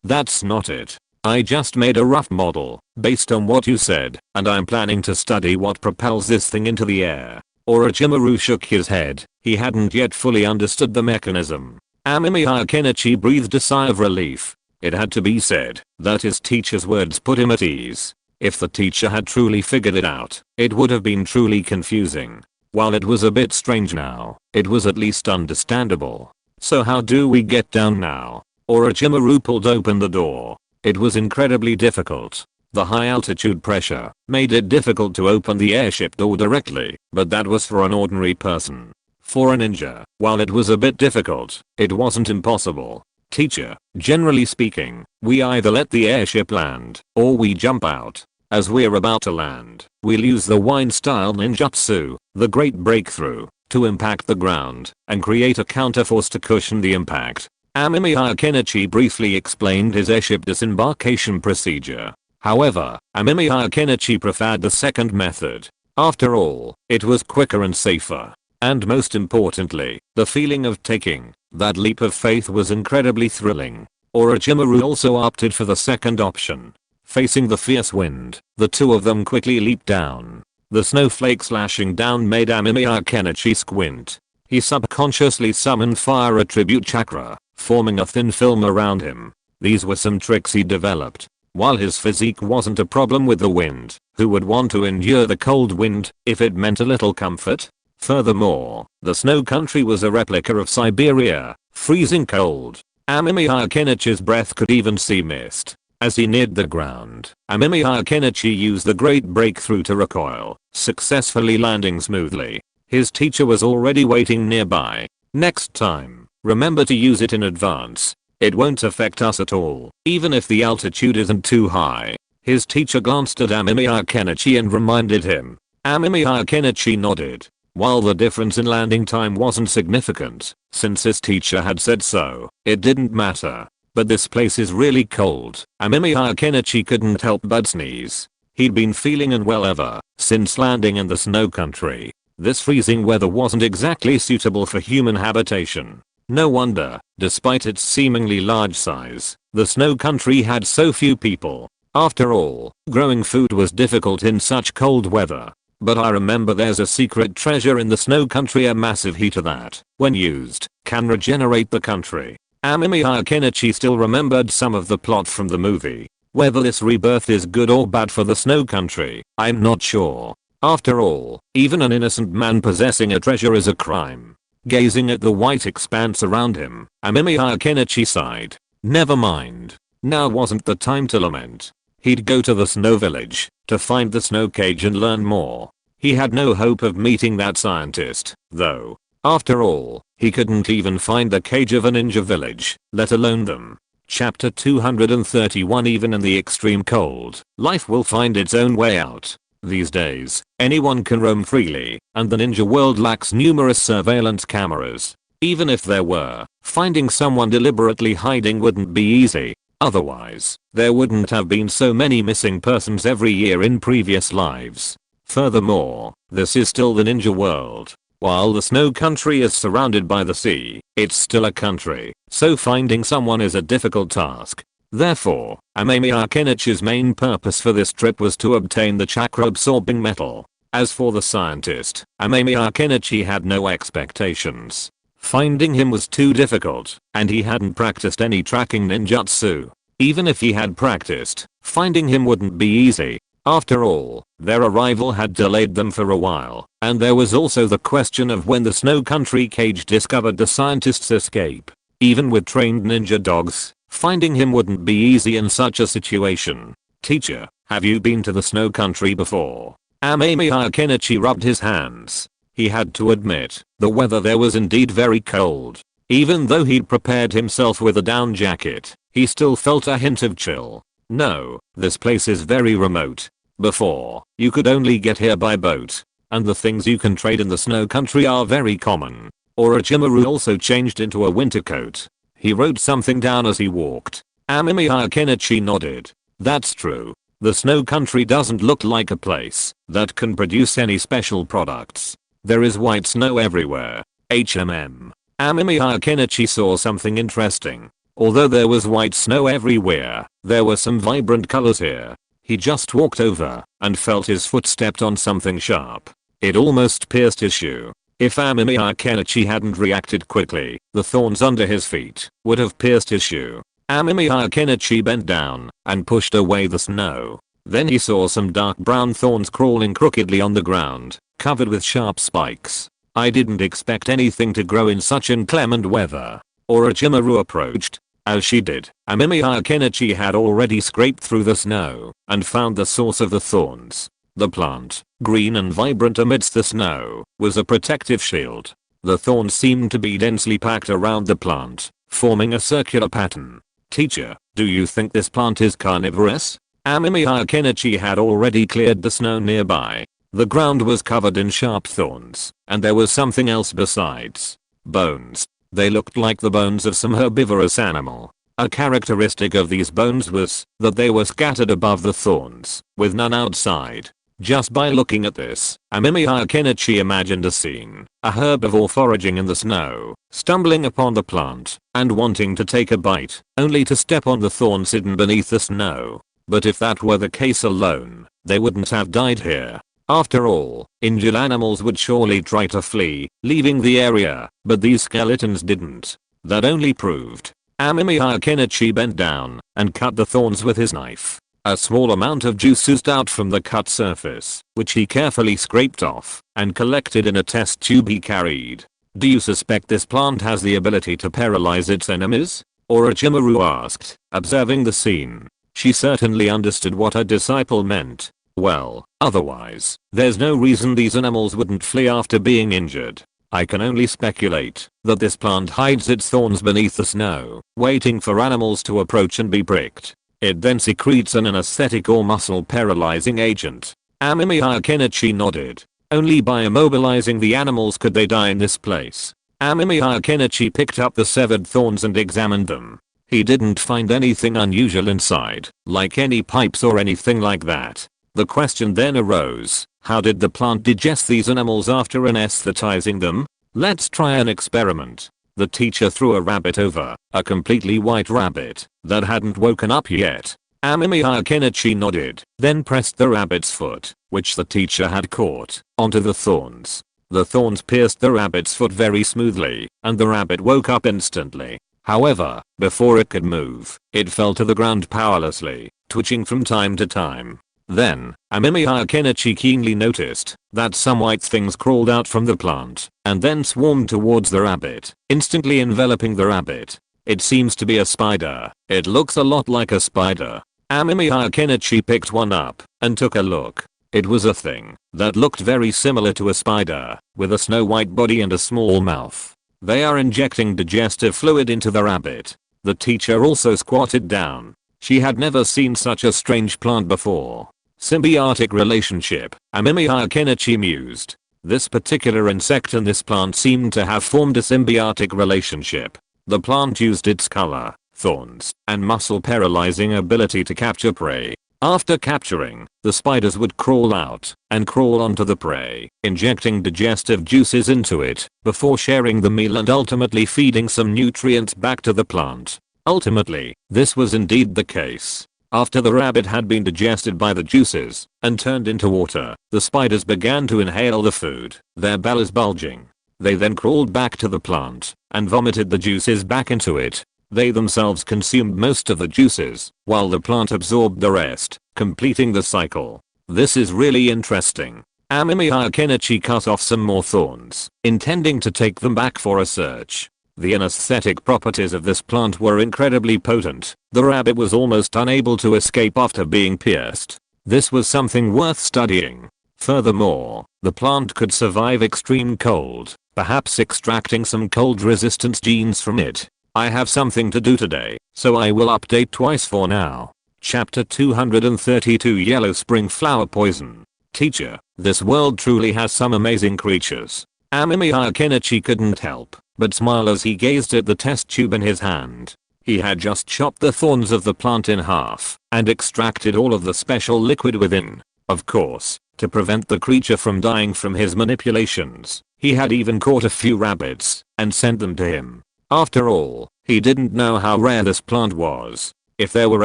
That's not it. I just made a rough model, based on what you said, and I'm planning to study what propels this thing into the air. Orochimaru shook his head. He hadn't yet fully understood the mechanism. Amemiya Kenichi breathed a sigh of relief. It had to be said that his teacher's words put him at ease. If the teacher had truly figured it out, it would have been truly confusing. While it was a bit strange now, it was at least understandable. So how do we get down now? Orochimaru pulled open the door. It was incredibly difficult. The high altitude pressure made it difficult to open the airship door directly, but that was for an ordinary person. For a ninja, while it was a bit difficult, it wasn't impossible. Teacher, generally speaking, we either let the airship land, or we jump out. As we're about to land, we'll use the wine-style ninjutsu, the great breakthrough, to impact the ground, and create a counterforce to cushion the impact. Amemiya Kenichi briefly explained his airship disembarkation procedure. However, Amemiya Kenichi preferred the second method. After all, it was quicker and safer. And most importantly, the feeling of taking that leap of faith was incredibly thrilling. Orochimaru also opted for the second option. Facing the fierce wind, the two of them quickly leaped down. The snowflakes lashing down made Amemiya Kenichi squint. He subconsciously summoned fire attribute chakra, forming a thin film around him. These were some tricks he developed. While his physique wasn't a problem with the wind, who would want to endure the cold wind if it meant a little comfort? Furthermore, the snow country was a replica of Siberia, freezing cold. Amemiya Kenichi's breath could even see mist. As he neared the ground, Amemiya Kenichi used the great breakthrough to recoil, successfully landing smoothly. His teacher was already waiting nearby. Next time, remember to use it in advance. It won't affect us at all, even if the altitude isn't too high. His teacher glanced at Amemiya Kenichi and reminded him. Amemiya Kenichi nodded. While the difference in landing time wasn't significant, since his teacher had said so, it didn't matter. But this place is really cold. Amemiya Kenichi couldn't help but sneeze. He'd been feeling unwell ever since landing in the snow country. This freezing weather wasn't exactly suitable for human habitation. No wonder, despite its seemingly large size, the snow country had so few people. After all, growing food was difficult in such cold weather. But I remember there's a secret treasure in the snow country, a massive heater that, when used, can regenerate the country. Amemiya Kenichi still remembered some of the plot from the movie. Whether this rebirth is good or bad for the snow country, I'm not sure. After all, even an innocent man possessing a treasure is a crime. Gazing at the white expanse around him, Amemiya Kenichi sighed. Never mind. Now wasn't the time to lament. He'd go to the snow village to find the snow cage and learn more. He had no hope of meeting that scientist, though. After all, he couldn't even find the cage of a ninja village, let alone them. Chapter 231. Even in the extreme cold, life will find its own way out. These days, anyone can roam freely, and the ninja world lacks numerous surveillance cameras. Even if there were, finding someone deliberately hiding wouldn't be easy. Otherwise, there wouldn't have been so many missing persons every year in previous lives. Furthermore, this is still the ninja world. While the snow country is surrounded by the sea, it's still a country, so finding someone is a difficult task. Therefore, Amemiya Kenichi's main purpose for this trip was to obtain the chakra-absorbing metal. As for the scientist, Amemiya Kenichi had no expectations. Finding him was too difficult, and he hadn't practiced any tracking ninjutsu. Even if he had practiced, finding him wouldn't be easy. After all, their arrival had delayed them for a while, and there was also the question of when the Snow Country Cage discovered the scientist's escape. Even with trained ninja dogs, finding him wouldn't be easy in such a situation. Teacher, have you been to the Snow Country before? Amemiya Kenichi rubbed his hands. He had to admit, the weather there was indeed very cold. Even though he'd prepared himself with a down jacket, he still felt a hint of chill. No, this place is very remote. Before, you could only get here by boat, and the things you can trade in the Snow Country are very common. Orochimaru also changed into a winter coat. He wrote something down as he walked. Amemiya Kenichi nodded. That's true. The Snow Country doesn't look like a place that can produce any special products. There is white snow everywhere. Amemiya Kenichi saw something interesting. Although there was white snow everywhere, there were some vibrant colors here. He just walked over and felt his foot stepped on something sharp. It almost pierced his shoe. If Amemiya Kenichi hadn't reacted quickly, the thorns under his feet would have pierced his shoe. Amemiya Kenichi bent down and pushed away the snow. Then he saw some dark brown thorns crawling crookedly on the ground, covered with sharp spikes. I didn't expect anything to grow in such inclement weather. Orochimaru approached. As she did, Amemiya Kenichi had already scraped through the snow and found the source of the thorns. The plant, green and vibrant amidst the snow, was a protective shield. The thorns seemed to be densely packed around the plant, forming a circular pattern. Teacher, do you think this plant is carnivorous? Amemiya Kenichi had already cleared the snow nearby. The ground was covered in sharp thorns, and there was something else besides. Bones. They looked like the bones of some herbivorous animal. A characteristic of these bones was that they were scattered above the thorns, with none outside. Just by looking at this, Amemiya Kenichi imagined a scene. A herbivore foraging in the snow, stumbling upon the plant, and wanting to take a bite, only to step on the thorns hidden beneath the snow. But if that were the case alone, they wouldn't have died here. After all, injured animals would surely try to flee, leaving the area, but these skeletons didn't. That only proved. Amemiya Kenichi bent down and cut the thorns with his knife. A small amount of juice oozed out from the cut surface, which he carefully scraped off and collected in a test tube he carried. Do you suspect this plant has the ability to paralyze its enemies? Orochimaru asked, observing the scene. She certainly understood what her disciple meant. Well, otherwise, there's no reason these animals wouldn't flee after being injured. I can only speculate that this plant hides its thorns beneath the snow, waiting for animals to approach and be pricked. It then secretes an anesthetic or muscle paralyzing agent. Amemiya Kenichi nodded. Only by immobilizing the animals could they die in this place. Amemiya Kenichi picked up the severed thorns and examined them. He didn't find anything unusual inside, like any pipes or anything like that. The question then arose, how did the plant digest these animals after anesthetizing them? Let's try an experiment. The teacher threw a rabbit over, a completely white rabbit that hadn't woken up yet. Amemiya Kenichi nodded, then pressed the rabbit's foot, which the teacher had caught, onto the thorns. The thorns pierced the rabbit's foot very smoothly, and the rabbit woke up instantly. However, before it could move, it fell to the ground powerlessly, twitching from time to time. Then, Amemiya Kenichi keenly noticed that some white things crawled out from the plant and then swarmed towards the rabbit, instantly enveloping the rabbit. It seems to be a spider. It looks a lot like a spider. Amemiya Kenichi picked one up and took a look. It was a thing that looked very similar to a spider, with a snow-white body and a small mouth. They are injecting digestive fluid into the rabbit. The teacher also squatted down. She had never seen such a strange plant before. Symbiotic relationship, Amemiya Kenichi mused. This particular insect and this plant seemed to have formed a symbiotic relationship. The plant used its color, thorns, and muscle paralyzing ability to capture prey. After capturing, the spiders would crawl out and crawl onto the prey, injecting digestive juices into it before sharing the meal and ultimately feeding some nutrients back to the plant. Ultimately, this was indeed the case. After the rabbit had been digested by the juices and turned into water, the spiders began to inhale the food, their bellies bulging. They then crawled back to the plant and vomited the juices back into it. They themselves consumed most of the juices, while the plant absorbed the rest, completing the cycle. This is really interesting. Amemiya Kenichi cut off some more thorns, intending to take them back for a search. The anesthetic properties of this plant were incredibly potent. The rabbit was almost unable to escape after being pierced. This was something worth studying. Furthermore, the plant could survive extreme cold, perhaps extracting some cold resistance genes from it. I have something to do today, so I will update twice for now. Chapter 232 Yellow Spring Flower Poison. Teacher, this world truly has some amazing creatures. Amemiya Kenichi couldn't help but smile as he gazed at the test tube in his hand. He had just chopped the thorns of the plant in half and extracted all of the special liquid within. Of course, to prevent the creature from dying from his manipulations, he had even caught a few rabbits and sent them to him. After all, he didn't know how rare this plant was. If there were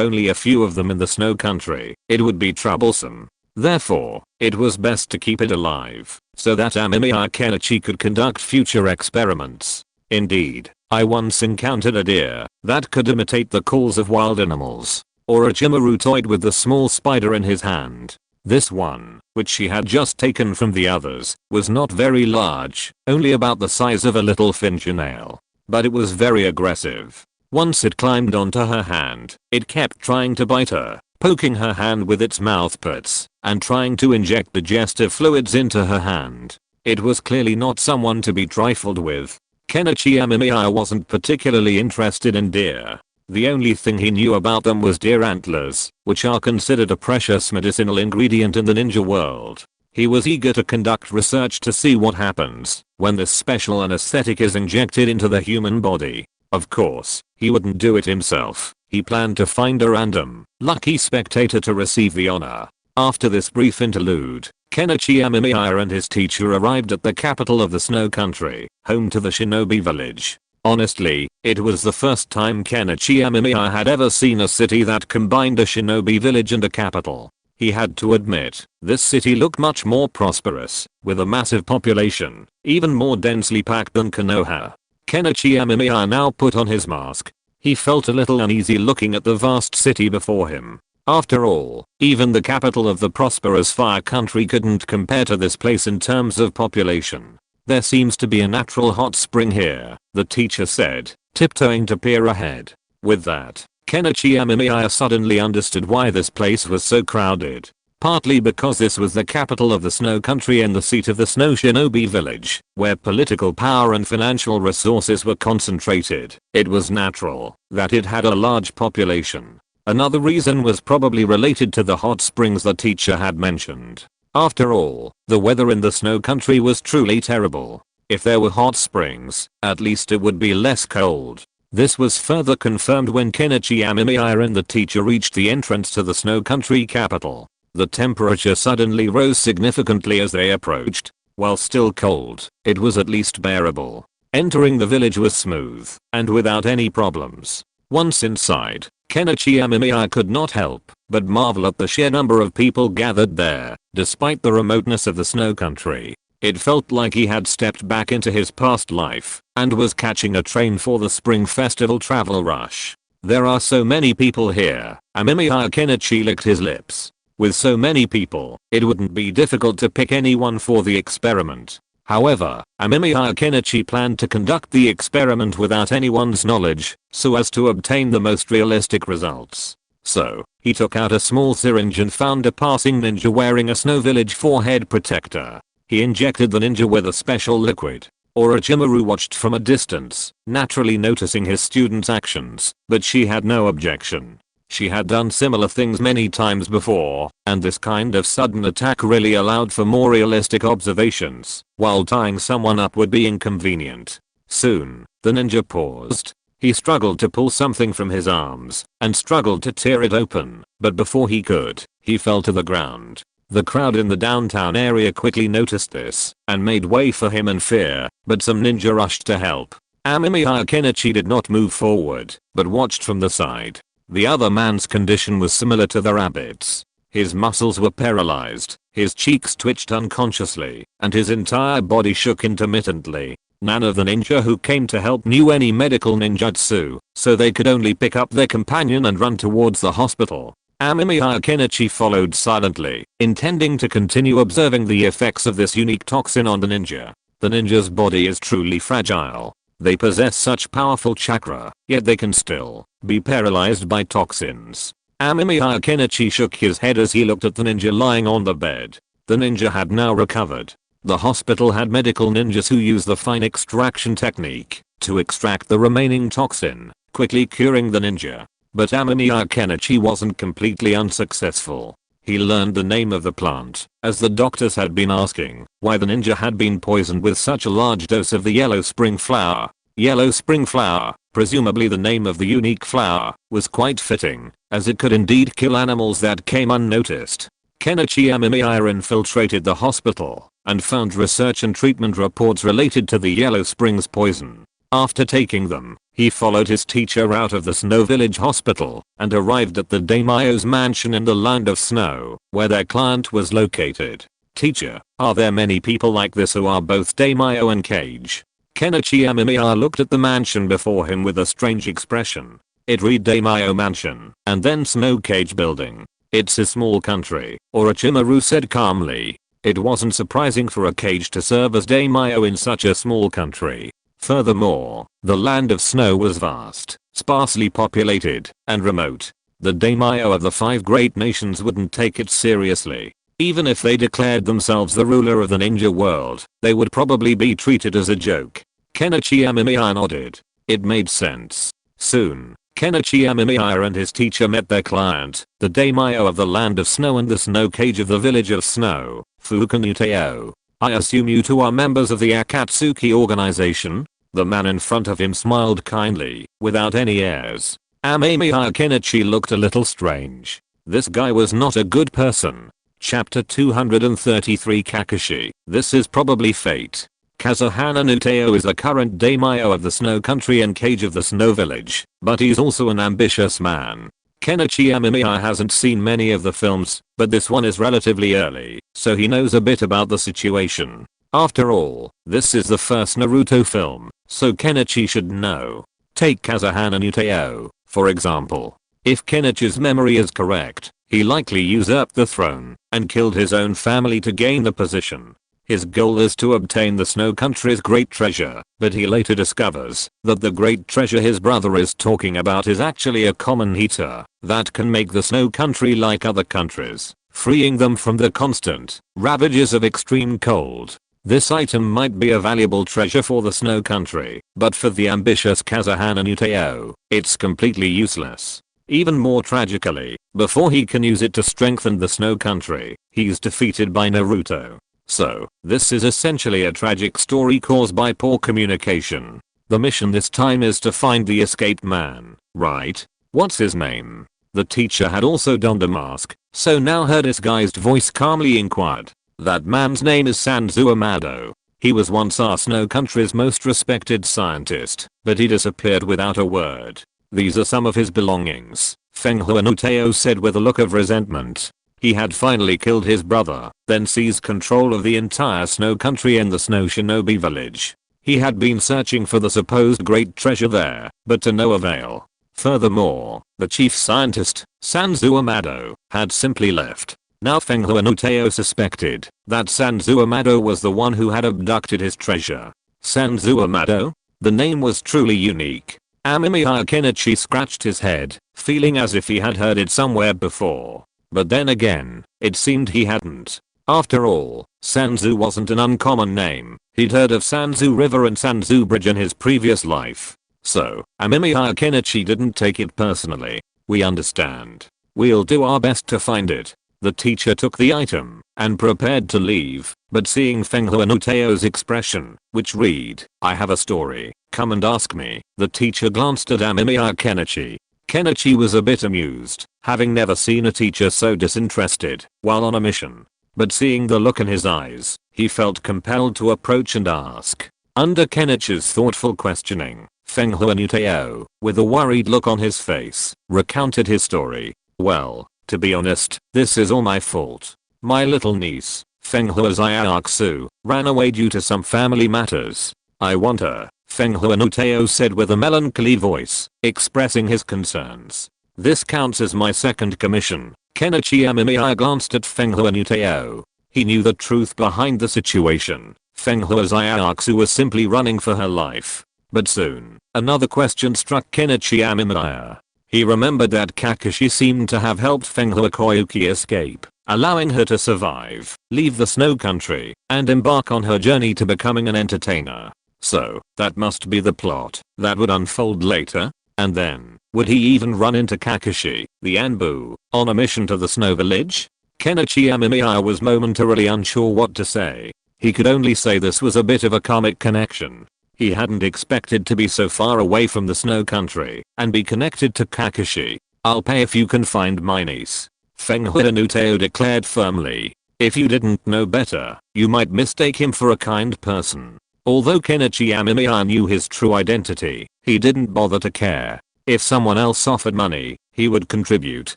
only a few of them in the snow country, it would be troublesome. Therefore, it was best to keep it alive, so that Amemiya Kenichi could conduct future experiments. Indeed, I once encountered a deer that could imitate the calls of wild animals. Orochimaru toyed with the small spider in his hand. This one, which he had just taken from the others, was not very large, only about the size of a little fingernail. But it was very aggressive. Once it climbed onto her hand, it kept trying to bite her, poking her hand with its mouthparts, and trying to inject digestive fluids into her hand. It was clearly not someone to be trifled with. Kenichi Amemiya wasn't particularly interested in deer. The only thing he knew about them was deer antlers, which are considered a precious medicinal ingredient in the ninja world. He was eager to conduct research to see what happens when this special anesthetic is injected into the human body. Of course, he wouldn't do it himself. He planned to find a random, lucky spectator to receive the honor. After this brief interlude, Kenichi Amemiya and his teacher arrived at the capital of the snow country, home to the shinobi village. Honestly, it was the first time Kenichi Amemiya had ever seen a city that combined a shinobi village and a capital. He had to admit, this city looked much more prosperous, with a massive population, even more densely packed than Konoha. Kenichi Amemiya now put on his mask. He felt a little uneasy looking at the vast city before him. After all, even the capital of the prosperous Fire Country couldn't compare to this place in terms of population. There seems to be a natural hot spring here, the teacher said, tiptoeing to peer ahead. With that, Kenichi Amemiya suddenly understood why this place was so crowded. Partly because this was the capital of the snow country and the seat of the snow shinobi village, where political power and financial resources were concentrated. It was natural that it had a large population. Another reason was probably related to the hot springs the teacher had mentioned. After all, the weather in the snow country was truly terrible. If there were hot springs, at least it would be less cold. This was further confirmed when Kenichi Amemiya and the teacher reached the entrance to the snow country capital. The temperature suddenly rose significantly as they approached. While still cold, it was at least bearable. Entering the village was smooth and without any problems. Once inside, Kenichi Amemiya could not help but marvel at the sheer number of people gathered there. Despite the remoteness of the snow country, it felt like he had stepped back into his past life and was catching a train for the spring festival travel rush. There are so many people here. Amemiya Kenichi licked his lips. With so many people, it wouldn't be difficult to pick anyone for the experiment. However, Amemiya Kenichi planned to conduct the experiment without anyone's knowledge, so as to obtain the most realistic results. So, he took out a small syringe and found a passing ninja wearing a snow village forehead protector. He injected the ninja with a special liquid. Orochimaru watched from a distance, naturally noticing his student's actions, but she had no objection. She had done similar things many times before, and this kind of sudden attack really allowed for more realistic observations, while tying someone up would be inconvenient. Soon, the ninja paused. He struggled to pull something from his arms and struggled to tear it open, but before he could, he fell to the ground. The crowd in the downtown area quickly noticed this and made way for him in fear, but some ninja rushed to help. Amemiya Kenichi did not move forward, but watched from the side. The other man's condition was similar to the rabbit's. His muscles were paralyzed, his cheeks twitched unconsciously, and his entire body shook intermittently. None of the ninja who came to help knew any medical ninjutsu, so they could only pick up their companion and run towards the hospital. Amemiya Kenichi followed silently, intending to continue observing the effects of this unique toxin on the ninja. The ninja's body is truly fragile. They possess such powerful chakra, yet they can still be paralyzed by toxins. Amemiya Kenichi shook his head as he looked at the ninja lying on the bed. The ninja had now recovered. The hospital had medical ninjas who use the fine extraction technique to extract the remaining toxin, quickly curing the ninja. But Amemiya Kenichi wasn't completely unsuccessful. He learned the name of the plant, as the doctors had been asking why the ninja had been poisoned with such a large dose of the yellow spring flower. Yellow spring flower, presumably the name of the unique flower, was quite fitting, as it could indeed kill animals that came unnoticed. Kenichi Amemiya infiltrated the hospital and found research and treatment reports related to the Yellow Springs poison. After taking them, he followed his teacher out of the Snow Village Hospital and arrived at the daimyo's mansion in the Land of Snow, where their client was located. Teacher, are there many people like this who are both daimyo and kage? Kenichi Amemiya looked at the mansion before him with a strange expression. It read Daimyo Mansion, and then Snow Cage Building. It's a small country, Orochimaru said calmly. It wasn't surprising for a kage to serve as daimyo in such a small country. Furthermore, the Land of Snow was vast, sparsely populated, and remote. The daimyo of the 5 great nations wouldn't take it seriously. Even if they declared themselves the ruler of the ninja world, they would probably be treated as a joke. Kenichi Amemiya nodded. It made sense. Soon, Kenichi Amemiya and his teacher met their client, the daimyo of the Land of Snow and the Snow Cage of the Village of Snow, Fukanuteo. I assume you two are members of the Akatsuki organization? The man in front of him smiled kindly, without any airs. Amemiya Kenichi looked a little strange. This guy was not a good person. Chapter 233 Kakashi. This is probably fate. Kazuhana Nuteo is the current daimyo of the Snow Country and Cage of the Snow Village, but he's also an ambitious man. Kenichi Amemiya hasn't seen many of the films, but this one is relatively early, so he knows a bit about the situation. After all, this is the first Naruto film, so Kenichi should know. Take Kazuhana Nuteo, for example. If Kenichi's memory is correct, he likely usurped the throne and killed his own family to gain the position. His goal is to obtain the Snow Country's great treasure, but he later discovers that the great treasure his brother is talking about is actually a common heater that can make the Snow Country like other countries, freeing them from the constant ravages of extreme cold. This item might be a valuable treasure for the Snow Country, but for the ambitious Kazuhana Nuteo, it's completely useless. Even more tragically, before he can use it to strengthen the Snow Country, he's defeated by Naruto. So, this is essentially a tragic story caused by poor communication. The mission this time is to find the escaped man, right? What's his name? The teacher had also donned a mask, so now her disguised voice calmly inquired. That man's name is Sanzu Amado. He was once our Snow Country's most respected scientist, but he disappeared without a word. These are some of his belongings, Fenghua Nuteo said with a look of resentment. He had finally killed his brother, then seized control of the entire Snow Country and the Snow Shinobi Village. He had been searching for the supposed great treasure there, but to no avail. Furthermore, the chief scientist, Sanzu Amado, had simply left. Now Fenghua Nuteo suspected that Sanzu Amado was the one who had abducted his treasure. Sanzu Amado? The name was truly unique. Amemiya Kenichi scratched his head, feeling as if he had heard it somewhere before. But then again, it seemed he hadn't. After all, Sanzu wasn't an uncommon name. He'd heard of Sanzu River and Sanzu Bridge in his previous life. So, Amemiya Kenichi didn't take it personally. We understand. We'll do our best to find it. The teacher took the item and prepared to leave, but seeing Fenghua Nuteo's expression, which read, "I have a story, come and ask me," the teacher glanced at Amemiya Kenichi. Kenichi was a bit amused, having never seen a teacher so disinterested while on a mission. But seeing the look in his eyes, he felt compelled to approach and ask. Under Kenichi's thoughtful questioning, Fenghua Nuteo, with a worried look on his face, recounted his story. "Well, to be honest, this is all my fault. My little niece, Fenghua Zyaksu, ran away due to some family matters. I want her," Fenghua Nuteo said with a melancholy voice, expressing his concerns. "This counts as my second commission." Kenichi Amemiya glanced at Fenghua Nuteo. He knew the truth behind the situation. Fenghua Zyaksu was simply running for her life. But soon, another question struck Kenichi Amemiya. He remembered that Kakashi seemed to have helped Fenghua Koyuki escape, allowing her to survive, leave the snow country, and embark on her journey to becoming an entertainer. So, that must be the plot that would unfold later. And then, would he even run into Kakashi, the ANBU, on a mission to the snow village? Kenichi Amemiya was momentarily unsure what to say. He could only say this was a bit of a comic connection. He hadn't expected to be so far away from the snow country and be connected to Kakashi. "I'll pay if you can find my niece," Fenghua Nuteo declared firmly. If you didn't know better, you might mistake him for a kind person. Although Kenichi Amemiya knew his true identity, he didn't bother to care. If someone else offered money, he would contribute.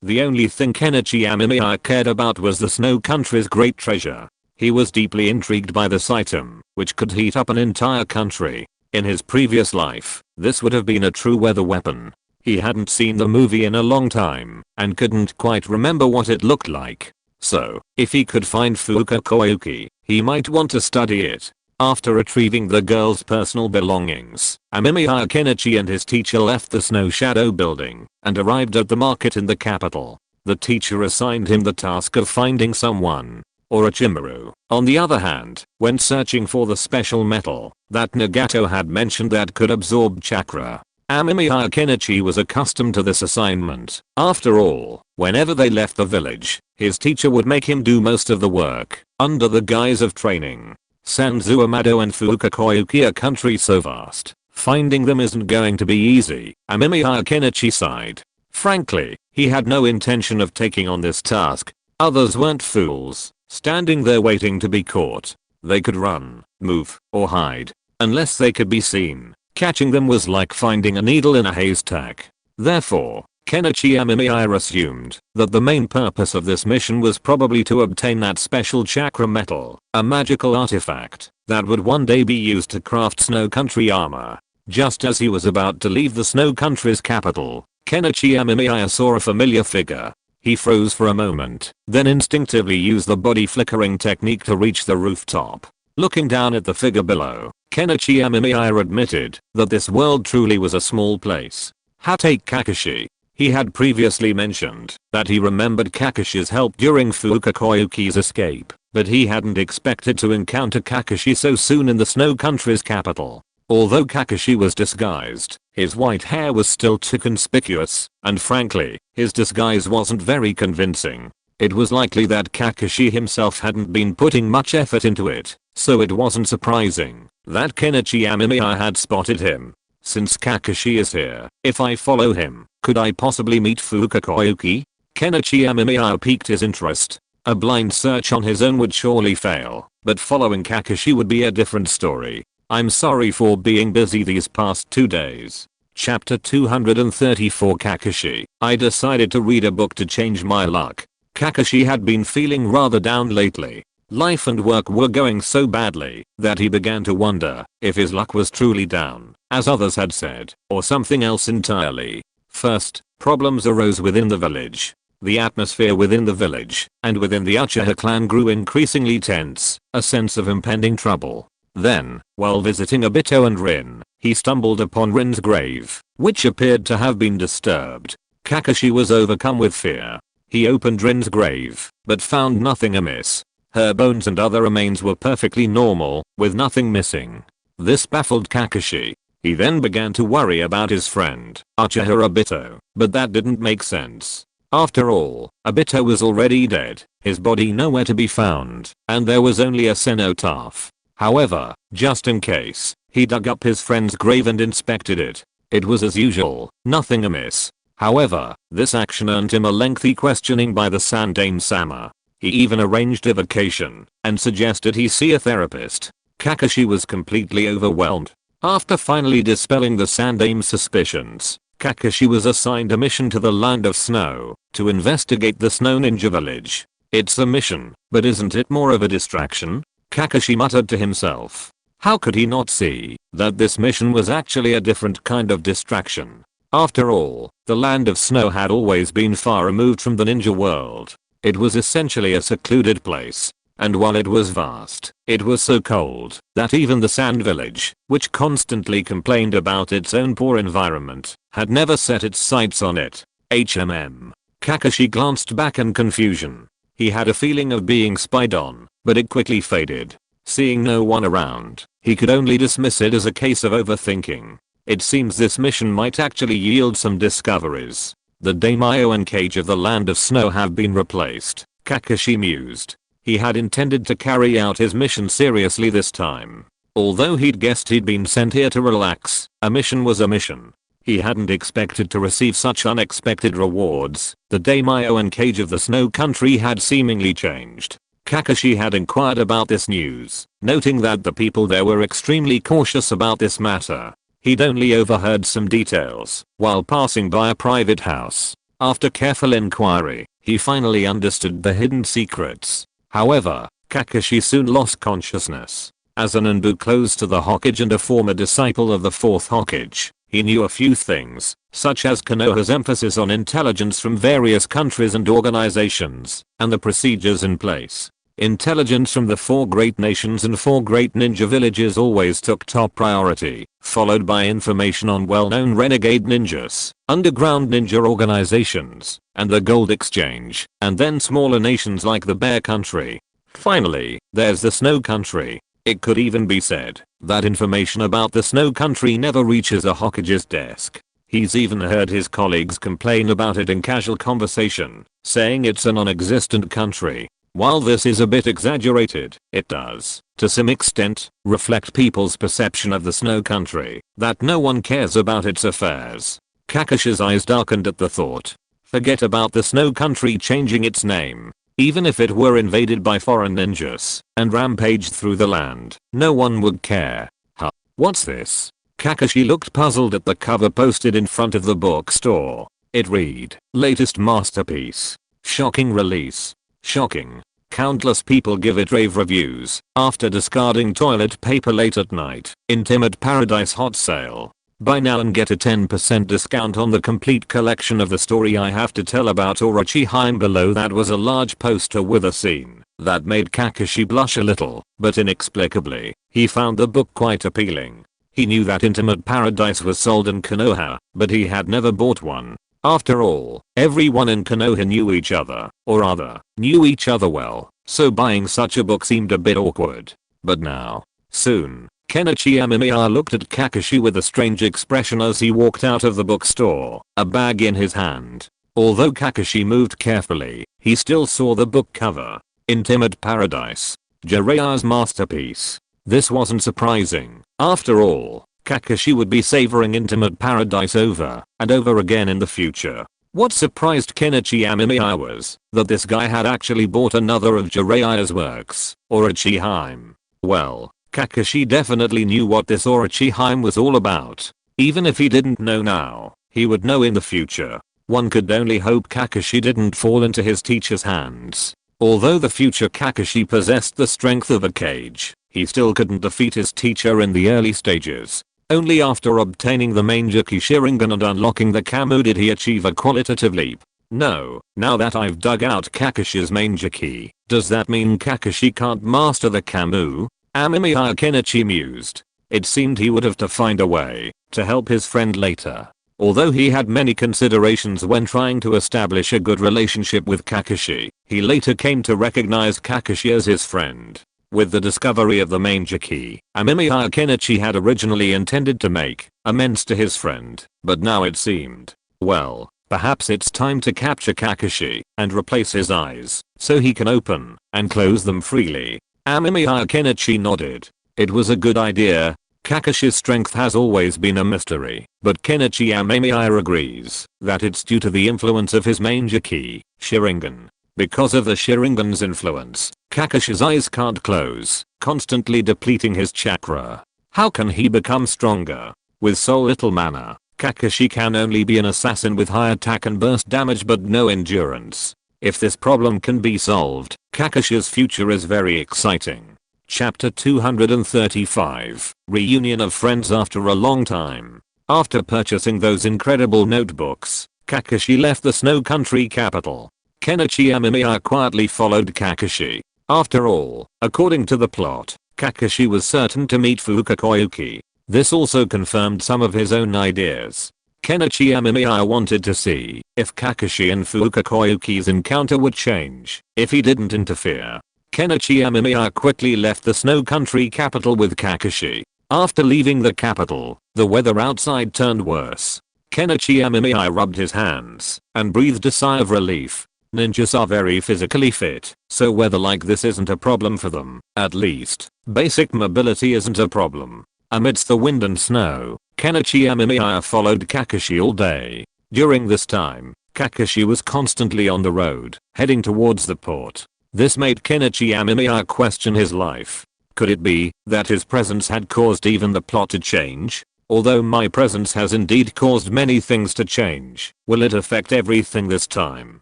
The only thing Kenichi Amemiya cared about was the snow country's great treasure. He was deeply intrigued by this item, which could heat up an entire country. In his previous life, this would have been a true weather weapon. He hadn't seen the movie in a long time, and couldn't quite remember what it looked like. So, if he could find Fuka Koyuki, he might want to study it. After retrieving the girl's personal belongings, Amemiya Kenichi and his teacher left the Snow Shadow building and arrived at the market in the capital. The teacher assigned him the task of finding someone. Orochimaru, on the other hand, went searching for the special metal that Nagato had mentioned that could absorb chakra. Amemiya Kenichi was accustomed to this assignment. After all, whenever they left the village, his teacher would make him do most of the work, under the guise of training. Sanzu Amado and Fuka Koyuki, a country so vast, finding them isn't going to be easy. Amemiya Kenichi sighed. Frankly, he had no intention of taking on this task. Others weren't fools, standing there waiting to be caught. They could run, move, or hide. Unless they could be seen, catching them was like finding a needle in a haystack. Therefore, Kenichi Amemiya assumed that the main purpose of this mission was probably to obtain that special chakra metal, a magical artifact that would one day be used to craft snow country armor. Just as he was about to leave the snow country's capital, Kenichi Amemiya saw a familiar figure. He froze for a moment, then instinctively used the body flickering technique to reach the rooftop. Looking down at the figure below, Kenichi Amemiya admitted that this world truly was a small place. Take Kakashi. He had previously mentioned that he remembered Kakashi's help during Fuka Koyuki's escape, but he hadn't expected to encounter Kakashi so soon in the snow country's capital. Although Kakashi was disguised, his white hair was still too conspicuous, and frankly, his disguise wasn't very convincing. It was likely that Kakashi himself hadn't been putting much effort into it, so it wasn't surprising that Kenichi Amemiya had spotted him. Since Kakashi is here, if I follow him, could I possibly meet Fuka Koyuki? Kenichi Amemiya piqued his interest. A blind search on his own would surely fail, but following Kakashi would be a different story. I'm sorry for being busy these past 2 days. Chapter 234 Kakashi. I decided to read a book to change my luck. Kakashi had been feeling rather down lately. Life and work were going so badly that he began to wonder if his luck was truly down, as others had said, or something else entirely. First, problems arose within the village. The atmosphere within the village and within the Uchiha clan grew increasingly tense, a sense of impending trouble. Then, while visiting Obito and Rin, he stumbled upon Rin's grave, which appeared to have been disturbed. Kakashi was overcome with fear. He opened Rin's grave, but found nothing amiss. Her bones and other remains were perfectly normal, with nothing missing. This baffled Kakashi. He then began to worry about his friend, Uchiha Obito, but that didn't make sense. After all, Obito was already dead, his body nowhere to be found, and there was only a cenotaph. However, just in case, he dug up his friend's grave and inspected it. It was as usual, nothing amiss. However, this action earned him a lengthy questioning by the Sandaime-sama. He even arranged a vacation, and suggested he see a therapist. Kakashi was completely overwhelmed. After finally dispelling the Sandaime's suspicions, Kakashi was assigned a mission to the Land of Snow, to investigate the Snow Ninja Village. It's a mission, but isn't it more of a distraction? Kakashi muttered to himself. How could he not see that this mission was actually a different kind of distraction? After all, the Land of Snow had always been far removed from the ninja world. It was essentially a secluded place. And while it was vast, it was so cold that even the Sand Village, which constantly complained about its own poor environment, had never set its sights on it. Kakashi glanced back in confusion. He had a feeling of being spied on, but it quickly faded. Seeing no one around, he could only dismiss it as a case of overthinking. It seems this mission might actually yield some discoveries. The daimyo and cage of the Land of Snow have been replaced, Kakashi mused. He had intended to carry out his mission seriously this time. Although he'd guessed he'd been sent here to relax, a mission was a mission. He hadn't expected to receive such unexpected rewards. The daimyo and cage of the Snow Country had seemingly changed. Kakashi had inquired about this news, noting that the people there were extremely cautious about this matter. He'd only overheard some details while passing by a private house. After careful inquiry, he finally understood the hidden secrets. However, Kakashi soon lost consciousness. As an ANBU close to the Hokage and a former disciple of the fourth Hokage, he knew a few things, such as Konoha's emphasis on intelligence from various countries and organizations, and the procedures in place. Intelligence from the 4 great nations and 4 great ninja villages always took top priority, followed by information on well-known renegade ninjas, underground ninja organizations, and the gold exchange, and then smaller nations like the Bear Country. Finally, there's the Snow Country. It could even be said that information about the Snow Country never reaches a Hokage's desk. He's even heard his colleagues complain about it in casual conversation, saying it's a non-existent country. While this is a bit exaggerated, it does, to some extent, reflect people's perception of the Snow Country, that no one cares about its affairs. Kakashi's eyes darkened at the thought. Forget about the Snow Country changing its name. Even if it were invaded by foreign ninjas and rampaged through the land, no one would care. Huh? What's this? Kakashi looked puzzled at the cover posted in front of the bookstore. It read, "Latest masterpiece. Shocking release." Shocking. Countless people give it rave reviews after discarding toilet paper late at night. Intimate Paradise hot sale. Buy now and get a 10% discount on the complete collection of the story I have to tell about Orochimaru. Below that was a large poster with a scene that made Kakashi blush a little, but inexplicably, he found the book quite appealing. He knew that Intimate Paradise was sold in Konoha, but he had never bought one. After all, everyone in Konoha knew each other, or rather, knew each other well, so buying such a book seemed a bit awkward. But now, soon, Kenichi Amemiya looked at Kakashi with a strange expression as he walked out of the bookstore, a bag in his hand. Although Kakashi moved carefully, he still saw the book cover. Intimate Paradise. Jiraiya's masterpiece. This wasn't surprising. After all, Kakashi would be savoring Intimate Paradise over and over again in the future. What surprised Kenichi Amemiya was that this guy had actually bought another of Jiraiya's works, Orochimaru. Well, Kakashi definitely knew what this Orochimaru was all about. Even if he didn't know now, he would know in the future. One could only hope Kakashi didn't fall into his teacher's hands. Although the future Kakashi possessed the strength of a cage, he still couldn't defeat his teacher in the early stages. Only after obtaining the Manjaki Sharingan and unlocking the Kamu did he achieve a qualitative leap. No, now that I've dug out Kakashi's Manjaki, does that mean Kakashi can't master the Kamu? Amemiya Kenichi mused. It seemed he would have to find a way to help his friend later. Although he had many considerations when trying to establish a good relationship with Kakashi, he later came to recognize Kakashi as his friend. With the discovery of the Manjaki, Amemiya Kenichi had originally intended to make amends to his friend, but now it seemed, well, Perhaps it's time to capture Kakashi and replace his eyes so he can open and close them freely. Amemiya Kenichi nodded. It was a good idea. Kakashi's strength has always been a mystery, but Kenichi Amemiya agrees that it's due to the influence of his main ki, Sharingan. Because of the Sharingan's influence, Kakashi's eyes can't close, constantly depleting his chakra. How can he become stronger? With so little mana, Kakashi can only be an assassin with high attack and burst damage but no endurance. If this problem can be solved, Kakashi's future is very exciting. Chapter 235, Reunion of Friends after a long time. After purchasing those incredible notebooks, Kakashi left the Snow Country capital. Kenichi Amemiya quietly followed Kakashi. After all, according to the plot, Kakashi was certain to meet Fuuka Koyuki. This also confirmed some of his own ideas. Kenichi Amemiya wanted to see if Kakashi and Fuuka Koyuki's encounter would change if he didn't interfere. Kenichi Amemiya quickly left the Snow Country capital with Kakashi. After leaving the capital, the weather outside turned worse. Kenichi Amemiya rubbed his hands and breathed a sigh of relief. Ninjas are very physically fit, so weather like this isn't a problem for them. At least, basic mobility isn't a problem. Amidst the wind and snow, Kenichi Amemiya followed Kakashi all day. During this time, Kakashi was constantly on the road, heading towards the port. This made Kenichi Amemiya question his life. Could it be that his presence had caused even the plot to change? Although my presence has indeed caused many things to change, will it affect everything this time?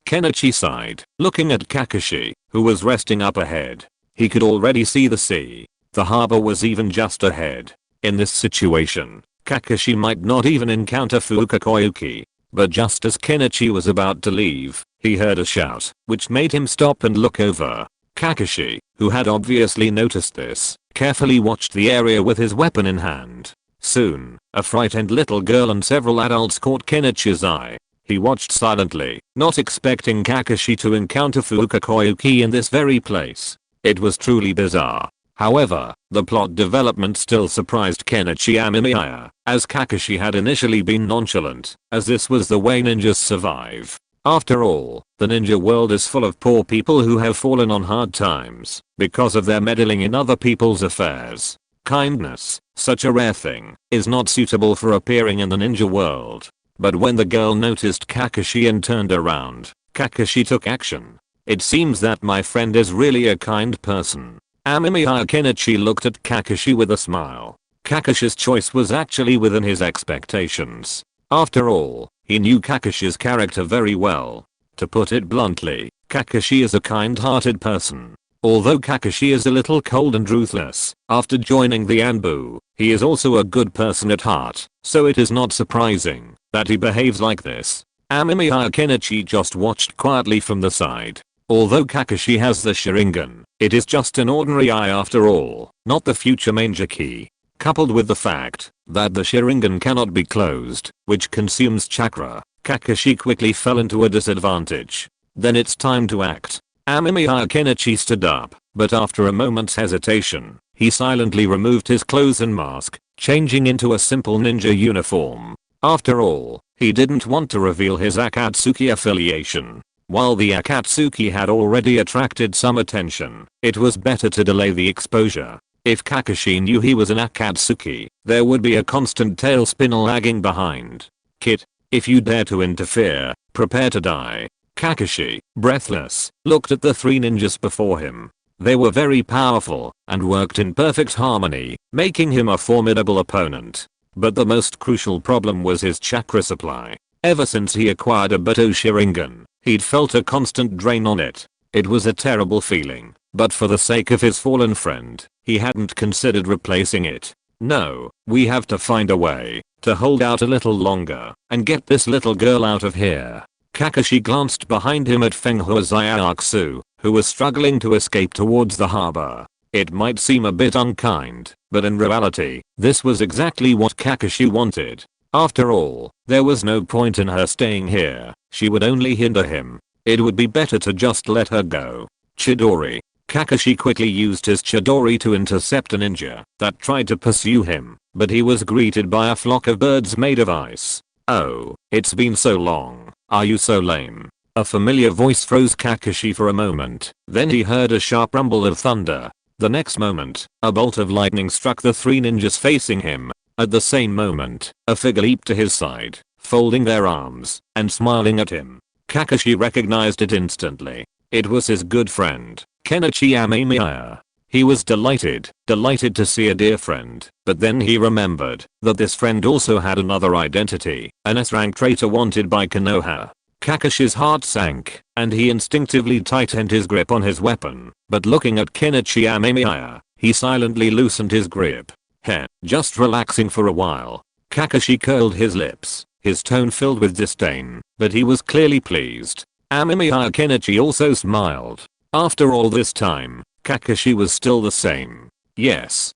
Kenichi sighed, looking at Kakashi, who was resting up ahead. He could already see the sea. The harbor was even just ahead. In this situation, Kakashi might not even encounter Fuuka Koyuki. But just as Kenichi was about to leave, he heard a shout, which made him stop and look over. Kakashi, who had obviously noticed this, carefully watched the area with his weapon in hand. Soon, a frightened little girl and several adults caught Kenichi's eye. He watched silently, not expecting Kakashi to encounter Fuuka Koyuki in this very place. It was truly bizarre. However, the plot development still surprised Kenichi Amemiya, as Kakashi had initially been nonchalant, as this was the way ninjas survive. After all, the ninja world is full of poor people who have fallen on hard times because of their meddling in other people's affairs. Kindness, such a rare thing, is not suitable for appearing in the ninja world. But when the girl noticed Kakashi and turned around, Kakashi took action. It seems that my friend is really a kind person. Amemiya Kenichi looked at Kakashi with a smile. Kakashi's choice was actually within his expectations. After all, he knew Kakashi's character very well. To put it bluntly, Kakashi is a kind-hearted person. Although Kakashi is a little cold and ruthless, after joining the ANBU, he is also a good person at heart, so it is not surprising that he behaves like this. Amemiya Kenichi just watched quietly from the side. Although Kakashi has the Sharingan, it is just an ordinary eye after all, not the future manger ki. Coupled with the fact that the Sharingan cannot be closed, which consumes chakra, Kakashi quickly fell into a disadvantage. Then it's time to act. Amemiya Kenichi stood up, but after a moment's hesitation, he silently removed his clothes and mask, changing into a simple ninja uniform. After all, he didn't want to reveal his Akatsuki affiliation. While the Akatsuki had already attracted some attention, it was better to delay the exposure. If Kakashi knew he was an Akatsuki, there would be a constant tailspin lagging behind. Kid, if you dare to interfere, prepare to die. Kakashi, breathless, looked at the three ninjas before him. They were very powerful and worked in perfect harmony, making him a formidable opponent. But the most crucial problem was his chakra supply. Ever since he acquired a Buto Sharingan, he'd felt a constant drain on it. It was a terrible feeling, but for the sake of his fallen friend, he hadn't considered replacing it. No, we have to find a way to hold out a little longer and get this little girl out of here. Kakashi glanced behind him at Fenghua Zyakusu, who was struggling to escape towards the harbor. It might seem a bit unkind, but in reality, this was exactly what Kakashi wanted. After all, there was no point in her staying here. She would only hinder him. It would be better to just let her go. Chidori. Kakashi quickly used his Chidori to intercept a ninja that tried to pursue him, but he was greeted by a flock of birds made of ice. Oh, it's been so long. Are you so lame? A familiar voice froze Kakashi for a moment. Then he heard a sharp rumble of thunder. The next moment, a bolt of lightning struck the three ninjas facing him. At the same moment, a figure leaped to his side, folding their arms and smiling at him. Kakashi recognized it instantly. It was his good friend, Kenichi Amemiya. He was delighted to see a dear friend, but then he remembered that this friend also had another identity, an S-rank traitor wanted by Konoha. Kakashi's heart sank, and he instinctively tightened his grip on his weapon, but looking at Kenichi Amemiya, he silently loosened his grip. Heh, just relaxing for a while. Kakashi curled his lips, his tone filled with disdain, but he was clearly pleased. Amemiya Kenichi also smiled. After all this time, Kakashi was still the same. Yes,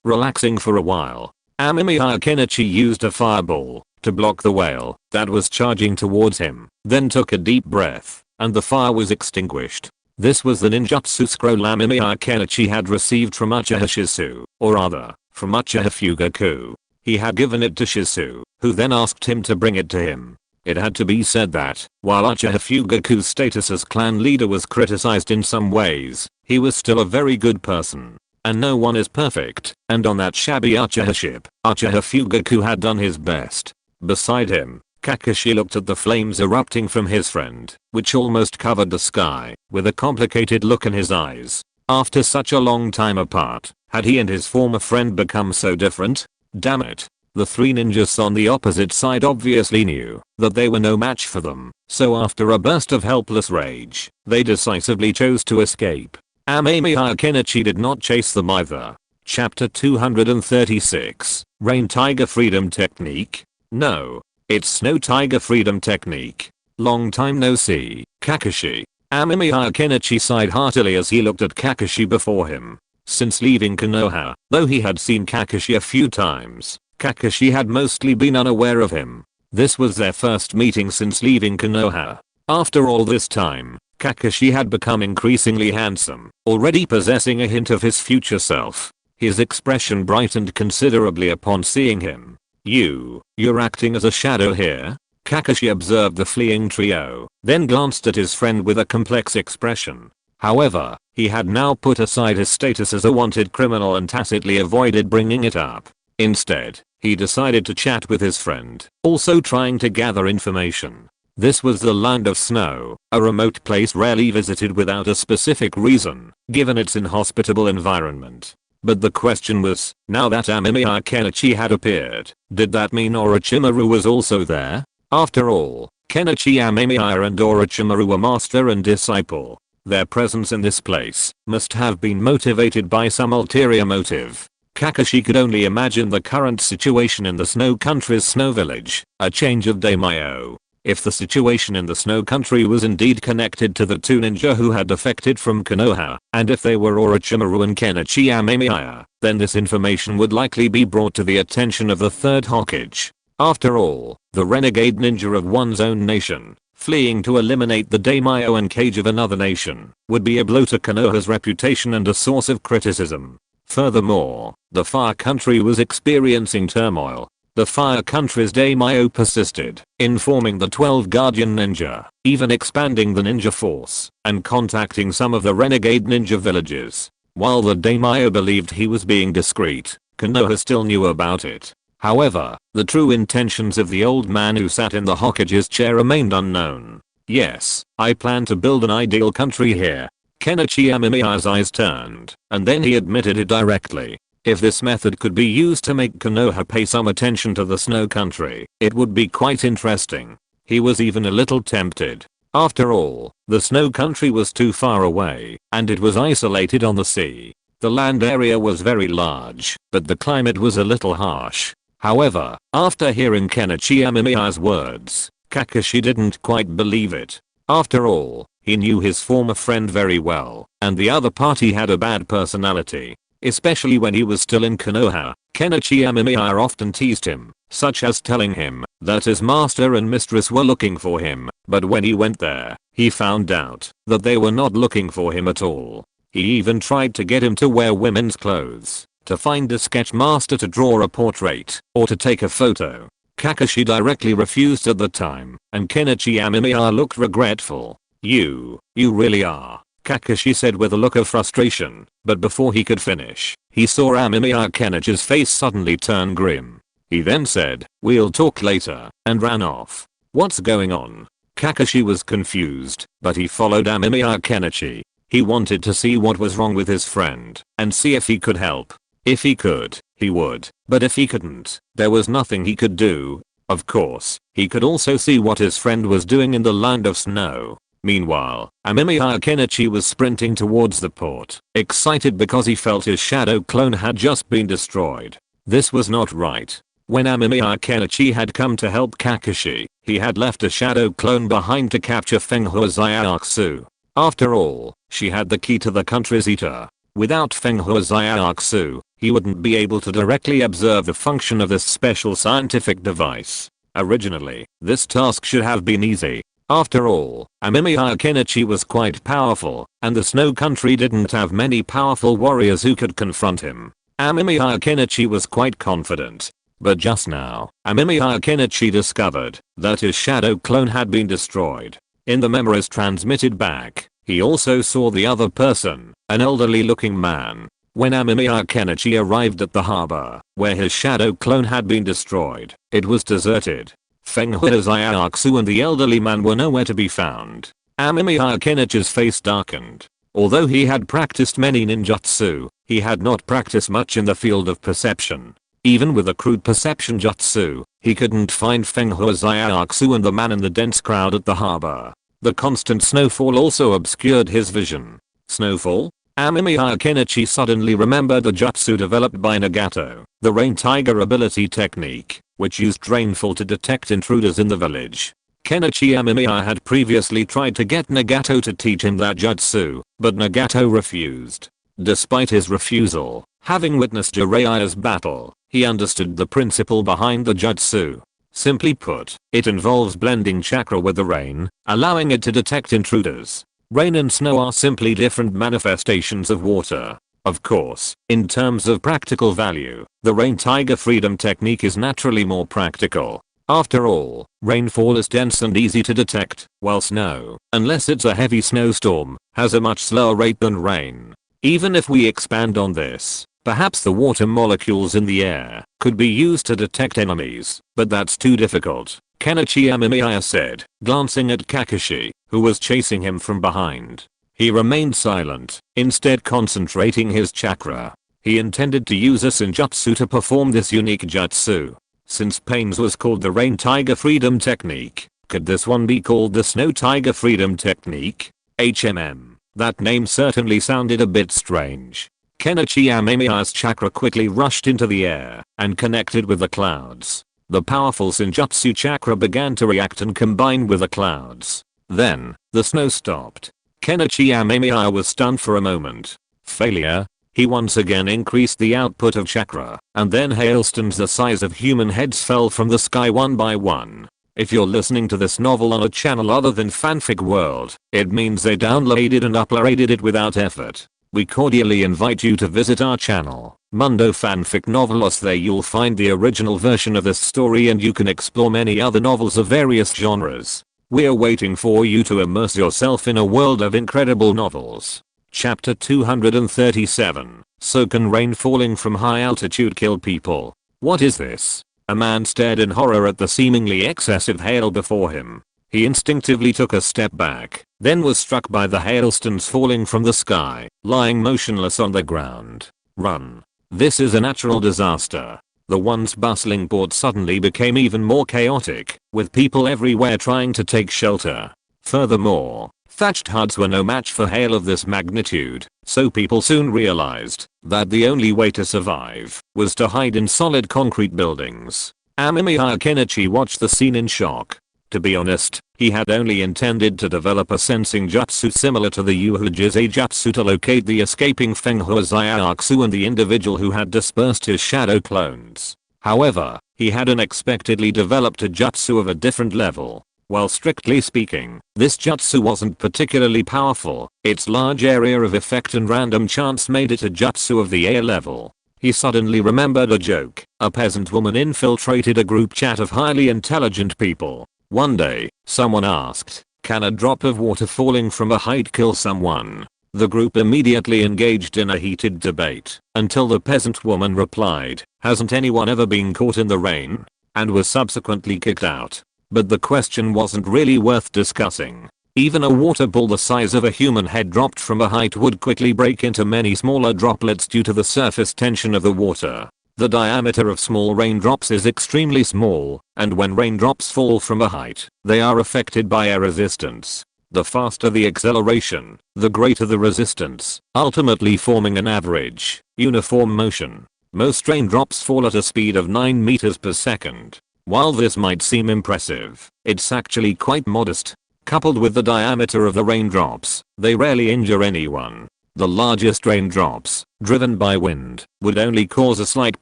relaxing for a while. Amemiya Kenichi used a fireball to block the whale that was charging towards him, then took a deep breath, and the fire was extinguished. This was the ninjutsu scroll Amemiya Kenichi had received from Uchiha Shizu, or rather, from Uchiha Fugaku. He had given it to Shizu, who then asked him to bring it to him. It had to be said that, while Uchiha Fugaku's status as clan leader was criticized in some ways, he was still a very good person. And no one is perfect, and on that shabby Uchiha ship, Uchiha Fugaku had done his best. Beside him, Kakashi looked at the flames erupting from his friend, which almost covered the sky, with a complicated look in his eyes. After such a long time apart, had he and his former friend become so different? Damn it. The three ninjas on the opposite side obviously knew that they were no match for them, so after a burst of helpless rage, they decisively chose to escape. Amemiya Kenichi did not chase them either. Chapter 236, Rain Tiger Freedom Technique? No, it's Snow Tiger Freedom Technique. Long time no see, Kakashi. Amemiya Kenichi sighed heartily as he looked at Kakashi before him. Since leaving Konoha, though he had seen Kakashi a few times, Kakashi had mostly been unaware of him. This was their first meeting since leaving Konoha. After all this time, Kakashi had become increasingly handsome, already possessing a hint of his future self. His expression brightened considerably upon seeing him. You're acting as a shadow here? Kakashi observed the fleeing trio, then glanced at his friend with a complex expression. However, he had now put aside his status as a wanted criminal and tacitly avoided bringing it up. Instead, he decided to chat with his friend, also trying to gather information. This was the Land of Snow, a remote place rarely visited without a specific reason, given its inhospitable environment. But the question was, now that Amemiya Kenichi had appeared, did that mean Orochimaru was also there? After all, Kenichi Amemiya and Orochimaru were master and disciple. Their presence in this place must have been motivated by some ulterior motive. Kakashi could only imagine the current situation in the Snow Country's Snow Village, a change of daimyo. If the situation in the Snow Country was indeed connected to the two ninja who had defected from Konoha, and if they were Orochimaru and Kenichi Amemiya, then this information would likely be brought to the attention of the Third Hokage. After all, the renegade ninja of one's own nation, fleeing to eliminate the daimyo and cage of another nation, would be a blow to Konoha's reputation and a source of criticism. Furthermore, the Fire Country was experiencing turmoil. The Fire Country's daimyo persisted, informing the 12 Guardian Ninja, even expanding the ninja force, and contacting some of the renegade ninja villages. While the daimyo believed he was being discreet, Konoha still knew about it. However, the true intentions of the old man who sat in the Hokage's chair remained unknown. Yes, I plan to build an ideal country here. Kenichi Amemiya's eyes turned, and then he admitted it directly. If this method could be used to make Konoha pay some attention to the Snow Country, it would be quite interesting. He was even a little tempted. After all, the Snow Country was too far away, and it was isolated on the sea. The land area was very large, but the climate was a little harsh. However, after hearing Kenichi Amemiya's words, Kakashi didn't quite believe it. After all, he knew his former friend very well, and the other party had a bad personality. Especially when he was still in Konoha, Kenichi Amemiya often teased him, such as telling him that his master and mistress were looking for him, but when he went there, he found out that they were not looking for him at all. He even tried to get him to wear women's clothes, to find a sketch master to draw a portrait, or to take a photo. Kakashi directly refused at the time, and Kenichi Amemiya looked regretful. You really are," Kakashi said with a look of frustration, but before he could finish, he saw Amemiya Kenichi's face suddenly turn grim. He then said, "We'll talk later," and ran off. What's going on? Kakashi was confused, but he followed Amemiya Kenichi. He wanted to see what was wrong with his friend, and see if he could help. If he could, he would, but if he couldn't, there was nothing he could do. Of course, he could also see what his friend was doing in the land of snow. Meanwhile, Amemiya Kenichi was sprinting towards the port, excited because he felt his shadow clone had just been destroyed. This was not right. When Amemiya Kenichi had come to help Kakashi, he had left a shadow clone behind to capture Fenghua Zyakusu. After all, she had the key to the country's eater. Without Fenghua Zyakusu, he wouldn't be able to directly observe the function of this special scientific device. Originally, this task should have been easy. After all, Amemiya Kenichi was quite powerful, and the Snow Country didn't have many powerful warriors who could confront him. Amemiya Kenichi was quite confident. But just now, Amemiya Kenichi discovered that his shadow clone had been destroyed. In the memories transmitted back, he also saw the other person, an elderly looking man. When Amemiya Kenichi arrived at the harbor, where his shadow clone had been destroyed, it was deserted. Fenghua Zyakusu and the elderly man were nowhere to be found. Amemiya Kenichi's face darkened. Although he had practiced many ninjutsu, he had not practiced much in the field of perception. Even with a crude perception jutsu, he couldn't find Fenghua Zyakusu and the man in the dense crowd at the harbor. The constant snowfall also obscured his vision. Snowfall? Amemiya Kenichi suddenly remembered the jutsu developed by Nagato, the Rain Tiger ability technique, which used rainfall to detect intruders in the village. Kenichi Amemiya had previously tried to get Nagato to teach him that jutsu, but Nagato refused. Despite his refusal, having witnessed Jiraiya's battle, he understood the principle behind the jutsu. Simply put, it involves blending chakra with the rain, allowing it to detect intruders. Rain and snow are simply different manifestations of water. Of course, in terms of practical value, the Rain Tiger Freedom technique is naturally more practical. After all, rainfall is dense and easy to detect, while snow, unless it's a heavy snowstorm, has a much slower rate than rain. Even if we expand on this, perhaps the water molecules in the air could be used to detect enemies, but that's too difficult, Kenichi Amemiya said, glancing at Kakashi, who was chasing him from behind. He remained silent, instead concentrating his chakra. He intended to use a senjutsu to perform this unique jutsu. Since Pain's was called the Rain Tiger Freedom Technique, could this one be called the Snow Tiger Freedom Technique? That name certainly sounded a bit strange. Kenichi Amemiya's chakra quickly rushed into the air and connected with the clouds. The powerful senjutsu chakra began to react and combine with the clouds. Then, the snow stopped. Kenichi Amemiya was stunned for a moment. Failure? He once again increased the output of chakra, and then hailstones the size of human heads fell from the sky one by one. If you're listening to this novel on a channel other than Fanfic World, it means they downloaded and uploaded it without effort. We cordially invite you to visit our channel, Mundo Fanfic Novelos. There you'll find the original version of this story and you can explore many other novels of various genres. We're waiting for you to immerse yourself in a world of incredible novels. Chapter 237, So can rain falling from high altitude kill people? What is this? A man stared in horror at the seemingly excessive hail before him. He instinctively took a step back, then was struck by the hailstones falling from the sky, lying motionless on the ground. Run. This is a natural disaster. The once bustling port suddenly became even more chaotic, with people everywhere trying to take shelter. Furthermore, thatched huts were no match for hail of this magnitude, so people soon realized that the only way to survive was to hide in solid concrete buildings. Amemiya Kenichi watched the scene in shock. To be honest, he had only intended to develop a sensing jutsu similar to the Uchiha jutsu to locate the escaping Fenghua Zyakusu and the individual who had dispersed his shadow clones. However, he had unexpectedly developed a jutsu of a different level. While strictly speaking, this jutsu wasn't particularly powerful, its large area of effect and random chance made it a jutsu of the A level. He suddenly remembered a joke. A peasant woman infiltrated a group chat of highly intelligent people. One day, someone asked, "Can a drop of water falling from a height kill someone?" The group immediately engaged in a heated debate until the peasant woman replied, "Hasn't anyone ever been caught in the rain?" and was subsequently kicked out. But the question wasn't really worth discussing. Even a water ball the size of a human head dropped from a height would quickly break into many smaller droplets due to the surface tension of the water. The diameter of small raindrops is extremely small, and when raindrops fall from a height, they are affected by air resistance. The faster the acceleration, the greater the resistance, ultimately forming an average, uniform motion. Most raindrops fall at a speed of 9 meters per second. While this might seem impressive, it's actually quite modest. Coupled with the diameter of the raindrops, they rarely injure anyone. The largest raindrops, driven by wind, would only cause a slight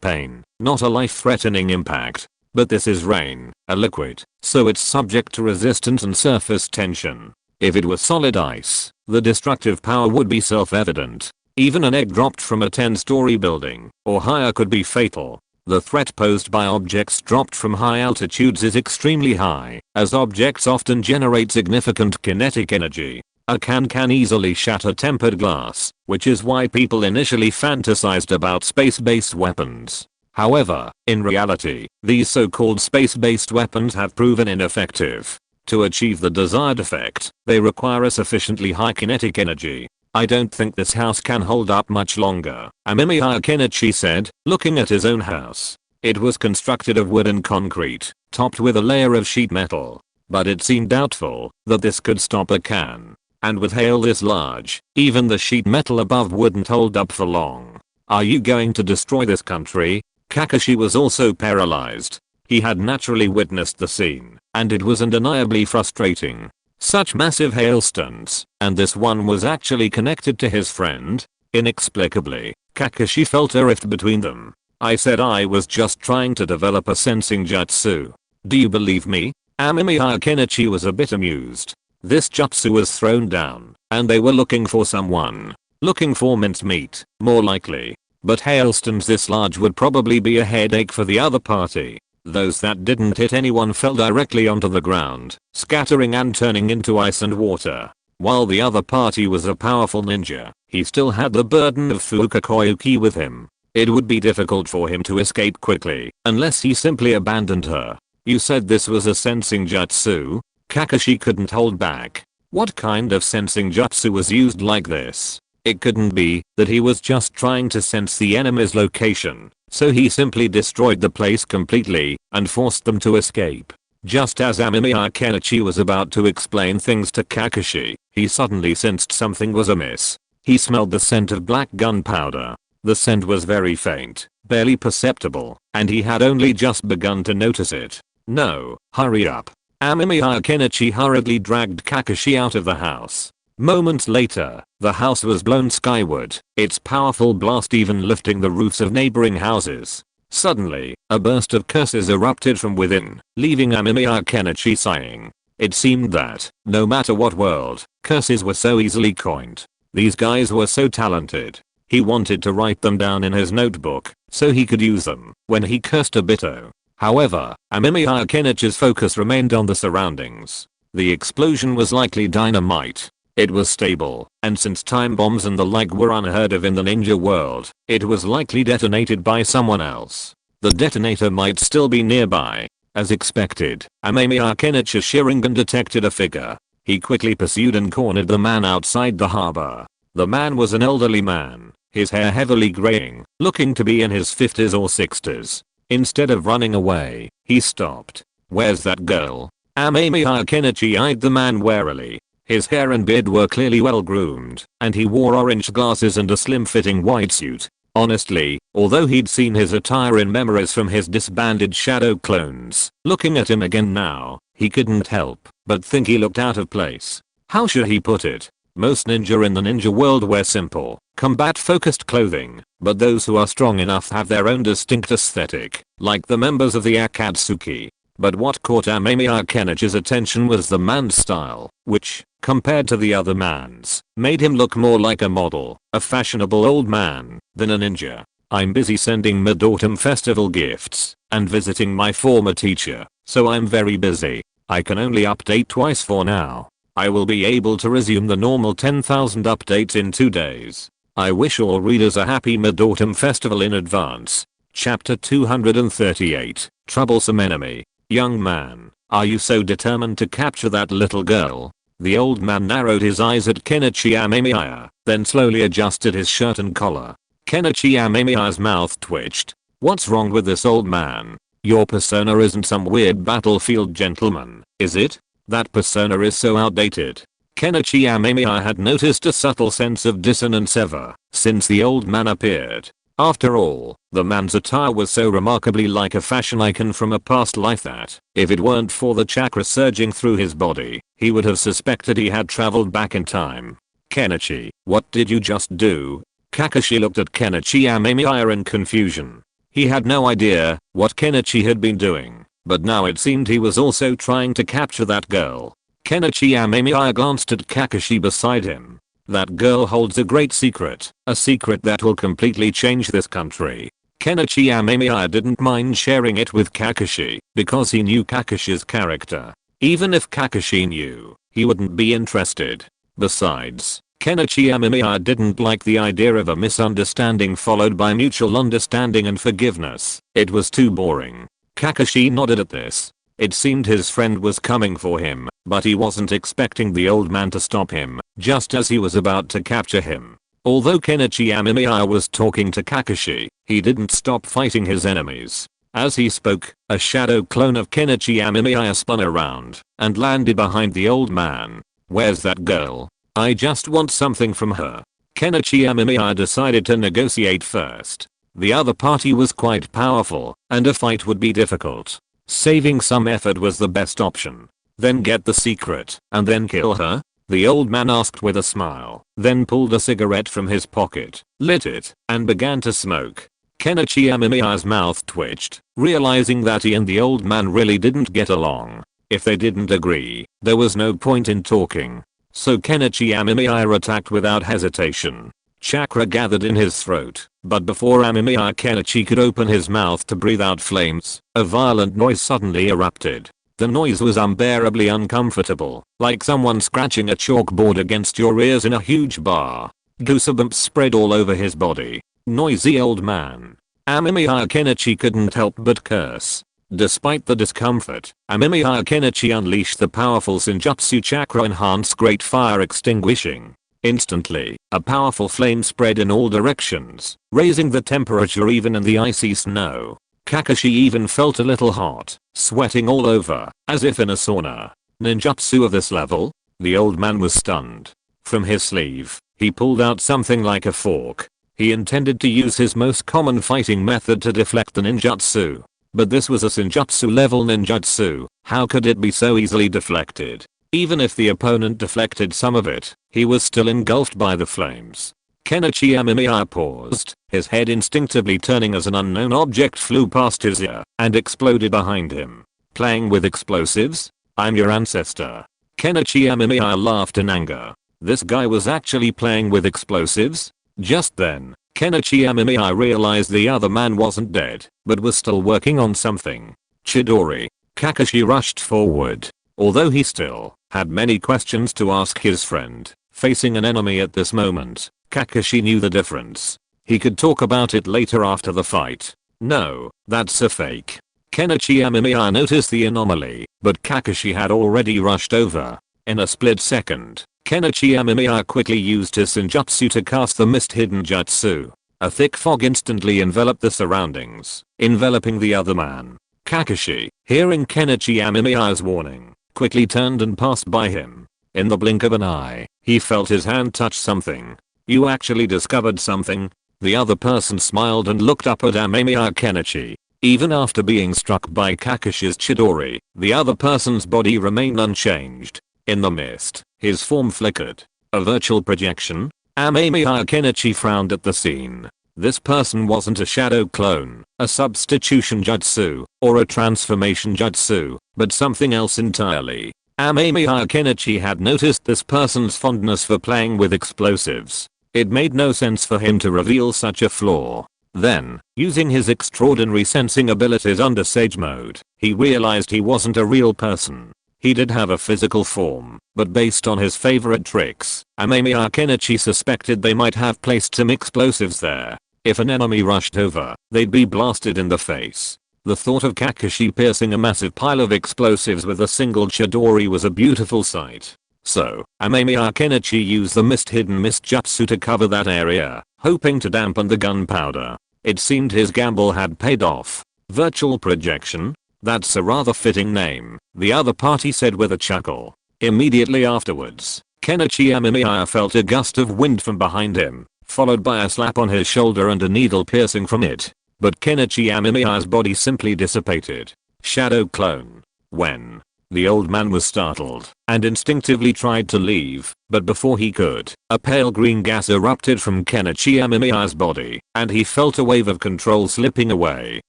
pain, not a life-threatening impact. But this is rain, a liquid, so it's subject to resistance and surface tension. If it were solid ice, the destructive power would be self-evident. Even an egg dropped from a 10-story building or higher could be fatal. The threat posed by objects dropped from high altitudes is extremely high, as objects often generate significant kinetic energy. A can easily shatter tempered glass, which is why people initially fantasized about space-based weapons. However, in reality, these so-called space-based weapons have proven ineffective. To achieve the desired effect, they require a sufficiently high kinetic energy. "I don't think this house can hold up much longer," Amemiya Kenichi said, looking at his own house. It was constructed of wood and concrete, topped with a layer of sheet metal. But it seemed doubtful that this could stop a can. And with hail this large, even the sheet metal above wouldn't hold up for long. "Are you going to destroy this country?" Kakashi was also paralyzed. He had naturally witnessed the scene, and it was undeniably frustrating. Such massive hailstones, and this one was actually connected to his friend. Inexplicably, Kakashi felt a rift between them. "I said I was just trying to develop a sensing jutsu. Do you believe me?" Amemiya Kenichi was a bit amused. This jutsu was thrown down, and they were looking for someone. Looking for mincemeat, more likely. But hailstones this large would probably be a headache for the other party. Those that didn't hit anyone fell directly onto the ground, scattering and turning into ice and water. While the other party was a powerful ninja, he still had the burden of Fukakoyuki with him. It would be difficult for him to escape quickly, unless he simply abandoned her. "You said this was a sensing jutsu?" Kakashi couldn't hold back. What kind of sensing jutsu was used like this? It couldn't be that he was just trying to sense the enemy's location. So he simply destroyed the place completely and forced them to escape. Just as Amemiya Kenichi was about to explain things to Kakashi, he suddenly sensed something was amiss. He smelled the scent of black gunpowder. The scent was very faint, barely perceptible, and he had only just begun to notice it. "No, hurry up." Amemiya Kenichi hurriedly dragged Kakashi out of the house. Moments later, the house was blown skyward, its powerful blast even lifting the roofs of neighboring houses. Suddenly, a burst of curses erupted from within, leaving Amemiya Kenichi sighing. It seemed that, no matter what world, curses were so easily coined. These guys were so talented. He wanted to write them down in his notebook, so he could use them when he cursed Obito. However, Amemiya Kenichi's focus remained on the surroundings. The explosion was likely dynamite. It was stable, and since time bombs and the like were unheard of in the ninja world, it was likely detonated by someone else. The detonator might still be nearby. As expected, Amemiya Kenichi's Sharingan detected a figure. He quickly pursued and cornered the man outside the harbor. The man was an elderly man, his hair heavily graying, looking to be in his 50s or 60s. Instead of running away, he stopped. "Where's that girl?" Amemiya Kenichi eyed the man warily. His hair and beard were clearly well groomed, and he wore orange glasses and a slim-fitting white suit. Honestly, although he'd seen his attire in memories from his disbanded shadow clones, looking at him again now, he couldn't help but think he looked out of place. How should he put it? Most ninja in the ninja world wear simple, combat-focused clothing, but those who are strong enough have their own distinct aesthetic, like the members of the Akatsuki. But what caught Amemiya Kenichi's attention was the man's style, which, compared to the other man's, made him look more like a model, a fashionable old man, than a ninja. I'm busy sending Mid-Autumn Festival gifts and visiting my former teacher, so I'm very busy. I can only update twice for now. I will be able to resume the normal 10,000 updates in 2 days. I wish all readers a happy Mid-Autumn Festival in advance. Chapter 238, Troublesome Enemy. Young man, are you so determined to capture that little girl? The old man narrowed his eyes at Kenichi Amemiya, then slowly adjusted his shirt and collar. Kenichi Amemiya's mouth twitched. What's wrong with this old man? Your persona isn't some weird battlefield gentleman, is it? That persona is so outdated. Kenichi Amemiya had noticed a subtle sense of dissonance ever since the old man appeared. After all, the man's attire was so remarkably like a fashion icon from a past life that, if it weren't for the chakra surging through his body, he would have suspected he had traveled back in time. Kenichi, what did you just do? Kakashi looked at Kenichi Amemiya in confusion. He had no idea what Kenichi had been doing, but now it seemed he was also trying to capture that girl. Kenichi Amemiya glanced at Kakashi beside him. That girl holds a great secret, a secret that will completely change this country. Kenichi Amemiya didn't mind sharing it with Kakashi because he knew Kakashi's character. Even if Kakashi knew, he wouldn't be interested. Besides, Kenichi Amemiya didn't like the idea of a misunderstanding followed by mutual understanding and forgiveness. It was too boring. Kakashi nodded at this. It seemed his friend was coming for him, but he wasn't expecting the old man to stop him, just as he was about to capture him. Although Kenichi Amemiya was talking to Kakashi, he didn't stop fighting his enemies. As he spoke, a shadow clone of Kenichi Amemiya spun around and landed behind the old man. Where's that girl? I just want something from her. Kenichi Amemiya decided to negotiate first. The other party was quite powerful, and a fight would be difficult. Saving some effort was the best option. Then get the secret, and then kill her? The old man asked with a smile, then pulled a cigarette from his pocket, lit it, and began to smoke. Kenichi Amemiya's mouth twitched, realizing that he and the old man really didn't get along. If they didn't agree, there was no point in talking. So Kenichi Amemiya attacked without hesitation. Chakra gathered in his throat, but before Amemiya Kenichi could open his mouth to breathe out flames, a violent noise suddenly erupted. The noise was unbearably uncomfortable, like someone scratching a chalkboard against your ears in a huge bar. Goosebumps spread all over his body. Noisy old man. Amemiya Kenichi couldn't help but curse. Despite the discomfort, Amemiya Kenichi unleashed the powerful Senjutsu chakra enhanced Great Fire Extinguishing. Instantly, a powerful flame spread in all directions, raising the temperature even in the icy snow. Kakashi even felt a little hot, sweating all over, as if in a sauna. Ninjutsu of this level? The old man was stunned. From his sleeve, he pulled out something like a fork. He intended to use his most common fighting method to deflect the ninjutsu. But this was a Senjutsu level ninjutsu. How could it be so easily deflected? Even if the opponent deflected some of it, he was still engulfed by the flames. Kenichi Amemiya paused, his head instinctively turning as an unknown object flew past his ear and exploded behind him. Playing with explosives? I'm your ancestor. Kenichi Amemiya laughed in anger. This guy was actually playing with explosives? Just then, Kenichi Amemiya realized the other man wasn't dead, but was still working on something. Chidori. Kakashi rushed forward. Although he still had many questions to ask his friend, facing an enemy at this moment, Kakashi knew the difference. He could talk about it later after the fight. No, that's a fake. Kenichi Amemiya noticed the anomaly, but Kakashi had already rushed over. In a split second, Kenichi Amemiya quickly used his Senjutsu to cast the mist hidden jutsu. A thick fog instantly enveloped the surroundings, enveloping the other man. Kakashi, hearing Kenichi Amemiya's warning, quickly turned and passed by him. In the blink of an eye, he felt his hand touch something. You actually discovered something? The other person smiled and looked up at Amemiya Kenichi. Even after being struck by Kakashi's Chidori, the other person's body remained unchanged. In the mist, his form flickered. A virtual projection? Amemiya Kenichi frowned at the scene. This person wasn't a shadow clone, a substitution jutsu, or a transformation jutsu, but something else entirely. Amemiya Kenichi had noticed this person's fondness for playing with explosives. It made no sense for him to reveal such a flaw. Then, using his extraordinary sensing abilities under Sage Mode, he realized he wasn't a real person. He did have a physical form, but based on his favorite tricks, Amemiya Kenichi suspected they might have placed some explosives there. If an enemy rushed over, they'd be blasted in the face. The thought of Kakashi piercing a massive pile of explosives with a single Chidori was a beautiful sight. So, Amemiya Kenichi used the mist-hidden mist jutsu to cover that area, hoping to dampen the gunpowder. It seemed his gamble had paid off. Virtual projection? That's a rather fitting name, the other party said with a chuckle. Immediately afterwards, Kenichi Amemiya felt a gust of wind from behind him, followed by a slap on his shoulder and a needle piercing from it. But Kenichi Amemiya's body simply dissipated. Shadow clone. When? The old man was startled and instinctively tried to leave, but before he could, a pale green gas erupted from Kenichi Amemiya's body, and he felt a wave of control slipping away.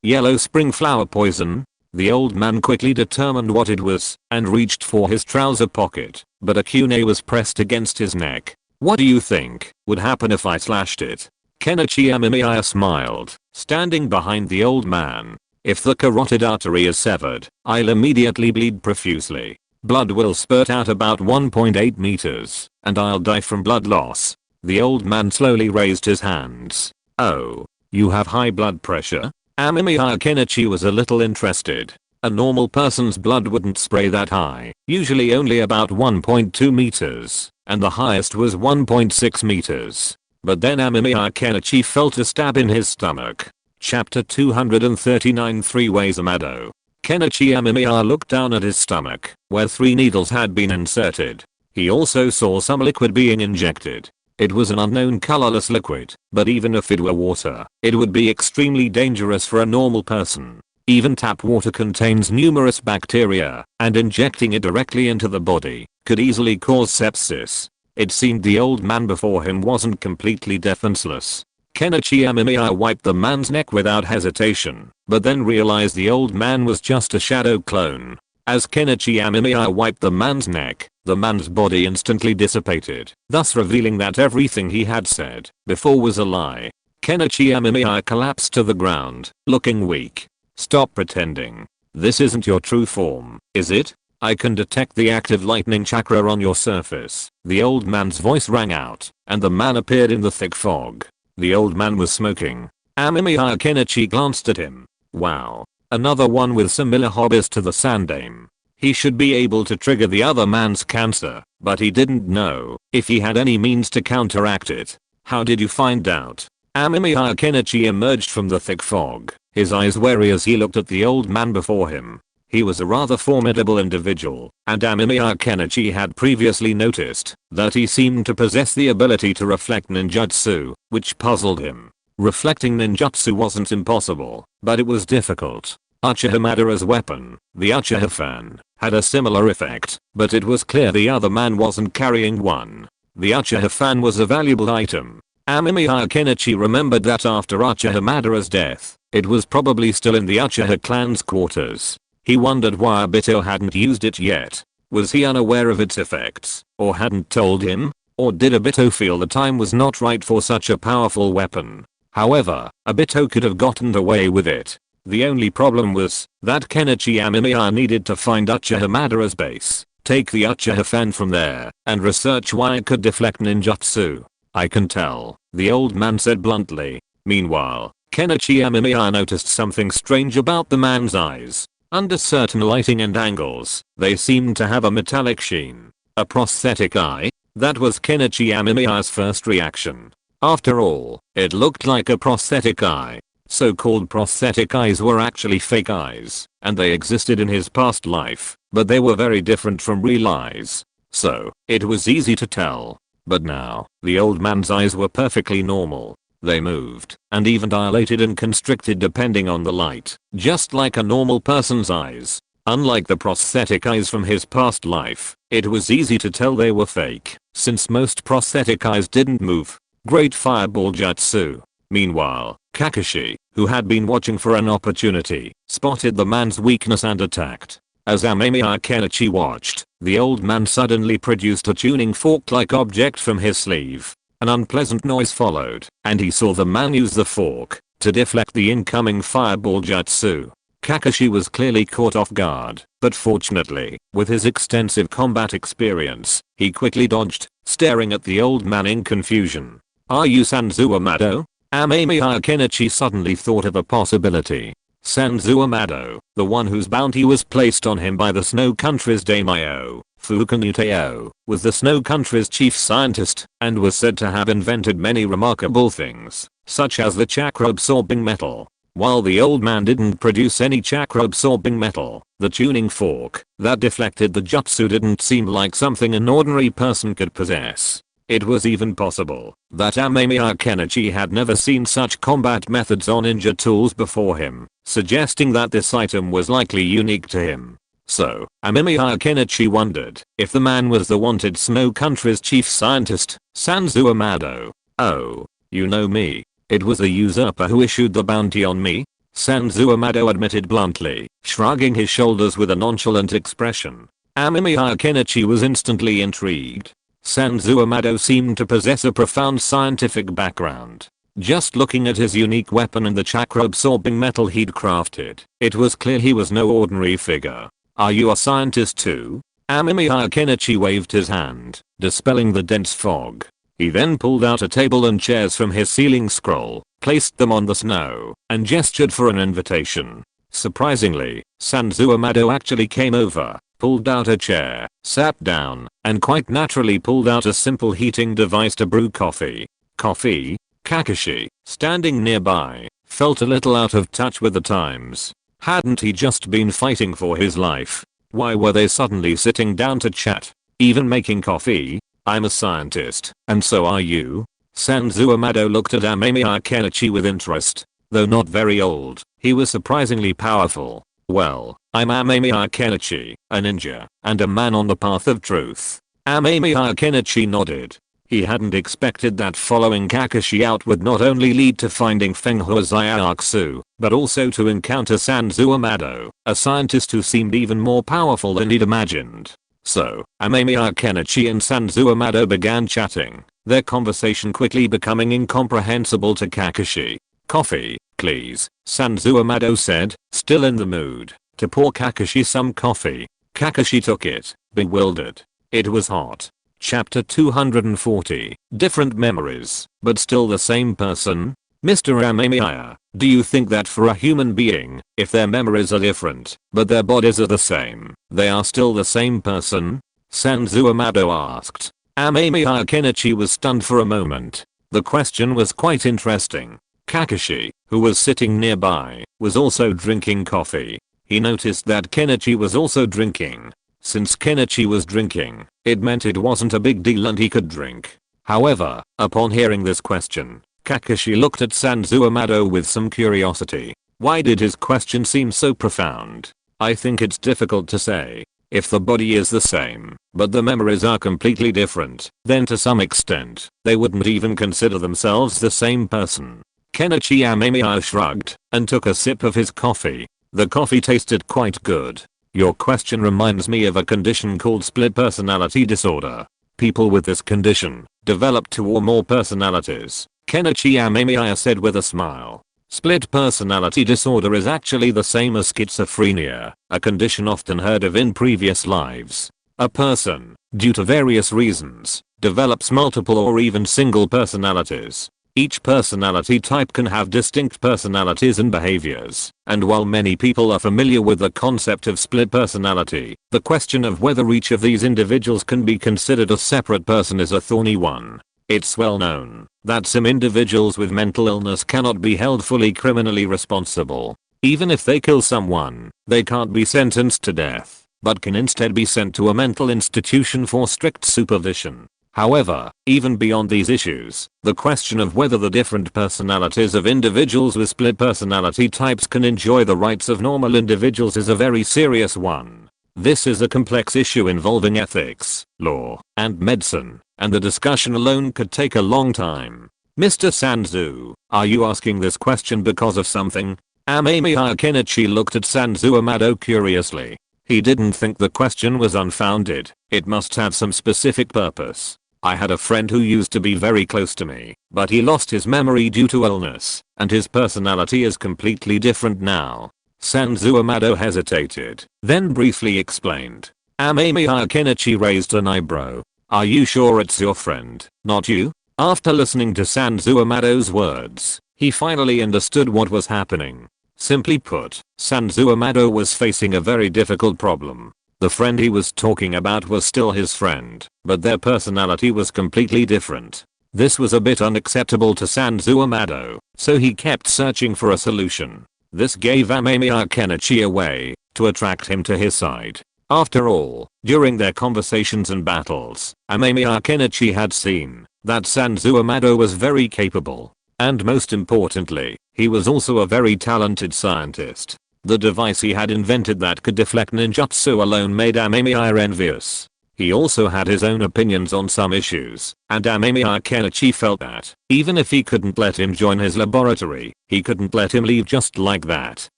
Yellow spring flower poison? The old man quickly determined what it was and reached for his trouser pocket, but a kunai was pressed against his neck. What do you think would happen if I slashed it? Kenichi Amemiya smiled, standing behind the old man. If the carotid artery is severed, I'll immediately bleed profusely. Blood will spurt out about 1.8 meters, and I'll die from blood loss. The old man slowly raised his hands. Oh, you have high blood pressure? Amemiya Kenichi was a little interested. A normal person's blood wouldn't spray that high, usually only about 1.2 meters, and the highest was 1.6 meters. But then Amemiya Kenichi felt a stab in his stomach. Chapter 239 Three Ways Amado. Kenichi Amemiya looked down at his stomach, where 3 needles had been inserted. He also saw some liquid being injected. It was an unknown colorless liquid, but even if it were water, it would be extremely dangerous for a normal person. Even tap water contains numerous bacteria, and injecting it directly into the body could easily cause sepsis. It seemed the old man before him wasn't completely defenseless. Kenichi Amemiya wiped the man's neck without hesitation, but then realized the old man was just a shadow clone. As Kenichi Amemiya wiped the man's neck, the man's body instantly dissipated, thus revealing that everything he had said before was a lie. Kenichi Amemiya collapsed to the ground, looking weak. Stop pretending. This isn't your true form, is it? I can detect the active lightning chakra on your surface. The old man's voice rang out, and the man appeared in the thick fog. The old man was smoking. Amemiya Kenichi glanced at him. Wow. Another one with similar hobbies to the Sandame. He should be able to trigger the other man's cancer, but he didn't know if he had any means to counteract it. How did you find out? Amemiya Kenichi emerged from the thick fog, his eyes wary as he looked at the old man before him. He was a rather formidable individual, and Amemiya Kenichi had previously noticed that he seemed to possess the ability to reflect ninjutsu, which puzzled him. Reflecting ninjutsu wasn't impossible, but it was difficult. Uchiha Madara's weapon, the Uchiha fan, had a similar effect, but it was clear the other man wasn't carrying one. The Uchiha fan was a valuable item. Amemiya Kenichi remembered that after Uchiha Madara's death, it was probably still in the Uchiha clan's quarters. He wondered why Obito hadn't used it yet. Was he unaware of its effects, or hadn't told him? Or did Obito feel the time was not right for such a powerful weapon? However, Obito could have gotten away with it. The only problem was that Kenichi Amemiya needed to find Uchiha Madara's base, take the Uchiha fan from there, and research why it could deflect ninjutsu. I can tell, the old man said bluntly. Meanwhile, Kenichi Amemiya noticed something strange about the man's eyes. Under certain lighting and angles, they seemed to have a metallic sheen. A prosthetic eye? That was Kenichi Amemiya's first reaction. After all, it looked like a prosthetic eye. So-called prosthetic eyes were actually fake eyes, and they existed in his past life, but they were very different from real eyes. So, it was easy to tell. But now, the old man's eyes were perfectly normal. They moved, and even dilated and constricted depending on the light, just like a normal person's eyes. Unlike the prosthetic eyes from his past life, it was easy to tell they were fake, since most prosthetic eyes didn't move. Great fireball jutsu. Meanwhile, Kakashi, who had been watching for an opportunity, spotted the man's weakness and attacked. As Amemiya Kenichi watched, the old man suddenly produced a tuning fork-like object from his sleeve. An unpleasant noise followed, and he saw the man use the fork to deflect the incoming fireball jutsu. Kakashi was clearly caught off guard, but fortunately, with his extensive combat experience, he quickly dodged, staring at the old man in confusion. "Are you Sanzu Amado?" Amemiya Kenichi suddenly thought of a possibility. Sanzu Amado, the one whose bounty was placed on him by the Snow Country's daimyo, Fukanuteo, was the Snow Country's chief scientist, and was said to have invented many remarkable things, such as the chakra-absorbing metal. While the old man didn't produce any chakra-absorbing metal, the tuning fork that deflected the jutsu didn't seem like something an ordinary person could possess. It was even possible that Amemiya Kenichi had never seen such combat methods on ninja tools before him, suggesting that this item was likely unique to him. So, Amemiya Kenichi wondered if the man was the wanted Snow Country's chief scientist, Sanzu Amado. "Oh, you know me. It was the usurper who issued the bounty on me," Sanzu Amado admitted bluntly, shrugging his shoulders with a nonchalant expression. Amemiya Kenichi was instantly intrigued. Sanzu Amado seemed to possess a profound scientific background. Just looking at his unique weapon and the chakra-absorbing metal he'd crafted, it was clear he was no ordinary figure. "Are you a scientist too?" Amemiya Kenichi waved his hand, dispelling the dense fog. He then pulled out a table and chairs from his ceiling scroll, placed them on the snow, and gestured for an invitation. Surprisingly, Sanzu Amado actually came over, pulled out a chair, sat down, and quite naturally pulled out a simple heating device to brew coffee. Coffee? Kakashi, standing nearby, felt a little out of touch with the times. Hadn't he just been fighting for his life? Why were they suddenly sitting down to chat? Even making coffee? "I'm a scientist, and so are you?" Sanzu Amado looked at Amemiya Kenichi with interest. Though not very old, he was surprisingly powerful. "Well, I'm Amemiya Kenichi, a ninja, and a man on the path of truth." Amemiya Kenichi nodded. He hadn't expected that following Kakashi out would not only lead to finding Fenghua Zaiatsu, but also to encounter Sanzu Amado, a scientist who seemed even more powerful than he'd imagined. So, Amemiya Kenichi and Sanzu Amado began chatting, their conversation quickly becoming incomprehensible to Kakashi. "Coffee, please," Sanzu Amado said, still in the mood to pour Kakashi some coffee. Kakashi took it, bewildered. It was hot. Chapter 240, Different Memories, but still the same person? "Mr. Amemiya, do you think that for a human being, if their memories are different, but their bodies are the same, they are still the same person?" Sanzu Amado asked. Amemiya Kenichi was stunned for a moment. The question was quite interesting. Kakashi, who was sitting nearby, was also drinking coffee. He noticed that Kenichi was also drinking. Since Kenichi was drinking, it meant it wasn't a big deal and he could drink. However, upon hearing this question, Kakashi looked at Sanzu Amado with some curiosity. Why did his question seem so profound? I think it's difficult to say. If the body is the same, but the memories are completely different, then to some extent, they wouldn't even consider themselves the same person. Kenichi Amemiya shrugged and took a sip of his coffee. The coffee tasted quite good. "Your question reminds me of a condition called split personality disorder. People with this condition develop 2 or more personalities," Kenichi Amemiya said with a smile. Split personality disorder is actually the same as schizophrenia, a condition often heard of in previous lives. A person, due to various reasons, develops multiple or even single personalities. Each personality type can have distinct personalities and behaviors, and while many people are familiar with the concept of split personality, the question of whether each of these individuals can be considered a separate person is a thorny one. It's well known that some individuals with mental illness cannot be held fully criminally responsible. Even if they kill someone, they can't be sentenced to death, but can instead be sent to a mental institution for strict supervision. However, even beyond these issues, the question of whether the different personalities of individuals with split personality types can enjoy the rights of normal individuals is a very serious one. This is a complex issue involving ethics, law, and medicine, and the discussion alone could take a long time. "Mr. Sanzu, are you asking this question because of something?" Amemiya Kenichi looked at Sanzu Amado curiously. He didn't think the question was unfounded. It must have some specific purpose. I had a friend who used to be very close to me, but he lost his memory due to illness, and his personality is completely different now. Sanzu Amado hesitated, then briefly explained. Amemiya Kenichi raised an eyebrow. Are you sure it's your friend, not you? After listening to Sanzu Amado's words, he finally understood what was happening. Simply put, Sanzu Amado was facing a very difficult problem. The friend he was talking about was still his friend, but their personality was completely different. This was a bit unacceptable to Sanzu Amado, so he kept searching for a solution. This gave Amemiya Kenichi a way to attract him to his side. After all, during their conversations and battles, Amemiya Kenichi had seen that Sanzu Amado was very capable. And most importantly, he was also a very talented scientist. The device he had invented that could deflect ninjutsu alone made Amemiya envious. He also had his own opinions on some issues, and Amemiya Kenichi felt that, even if he couldn't let him join his laboratory, he couldn't let him leave just like that.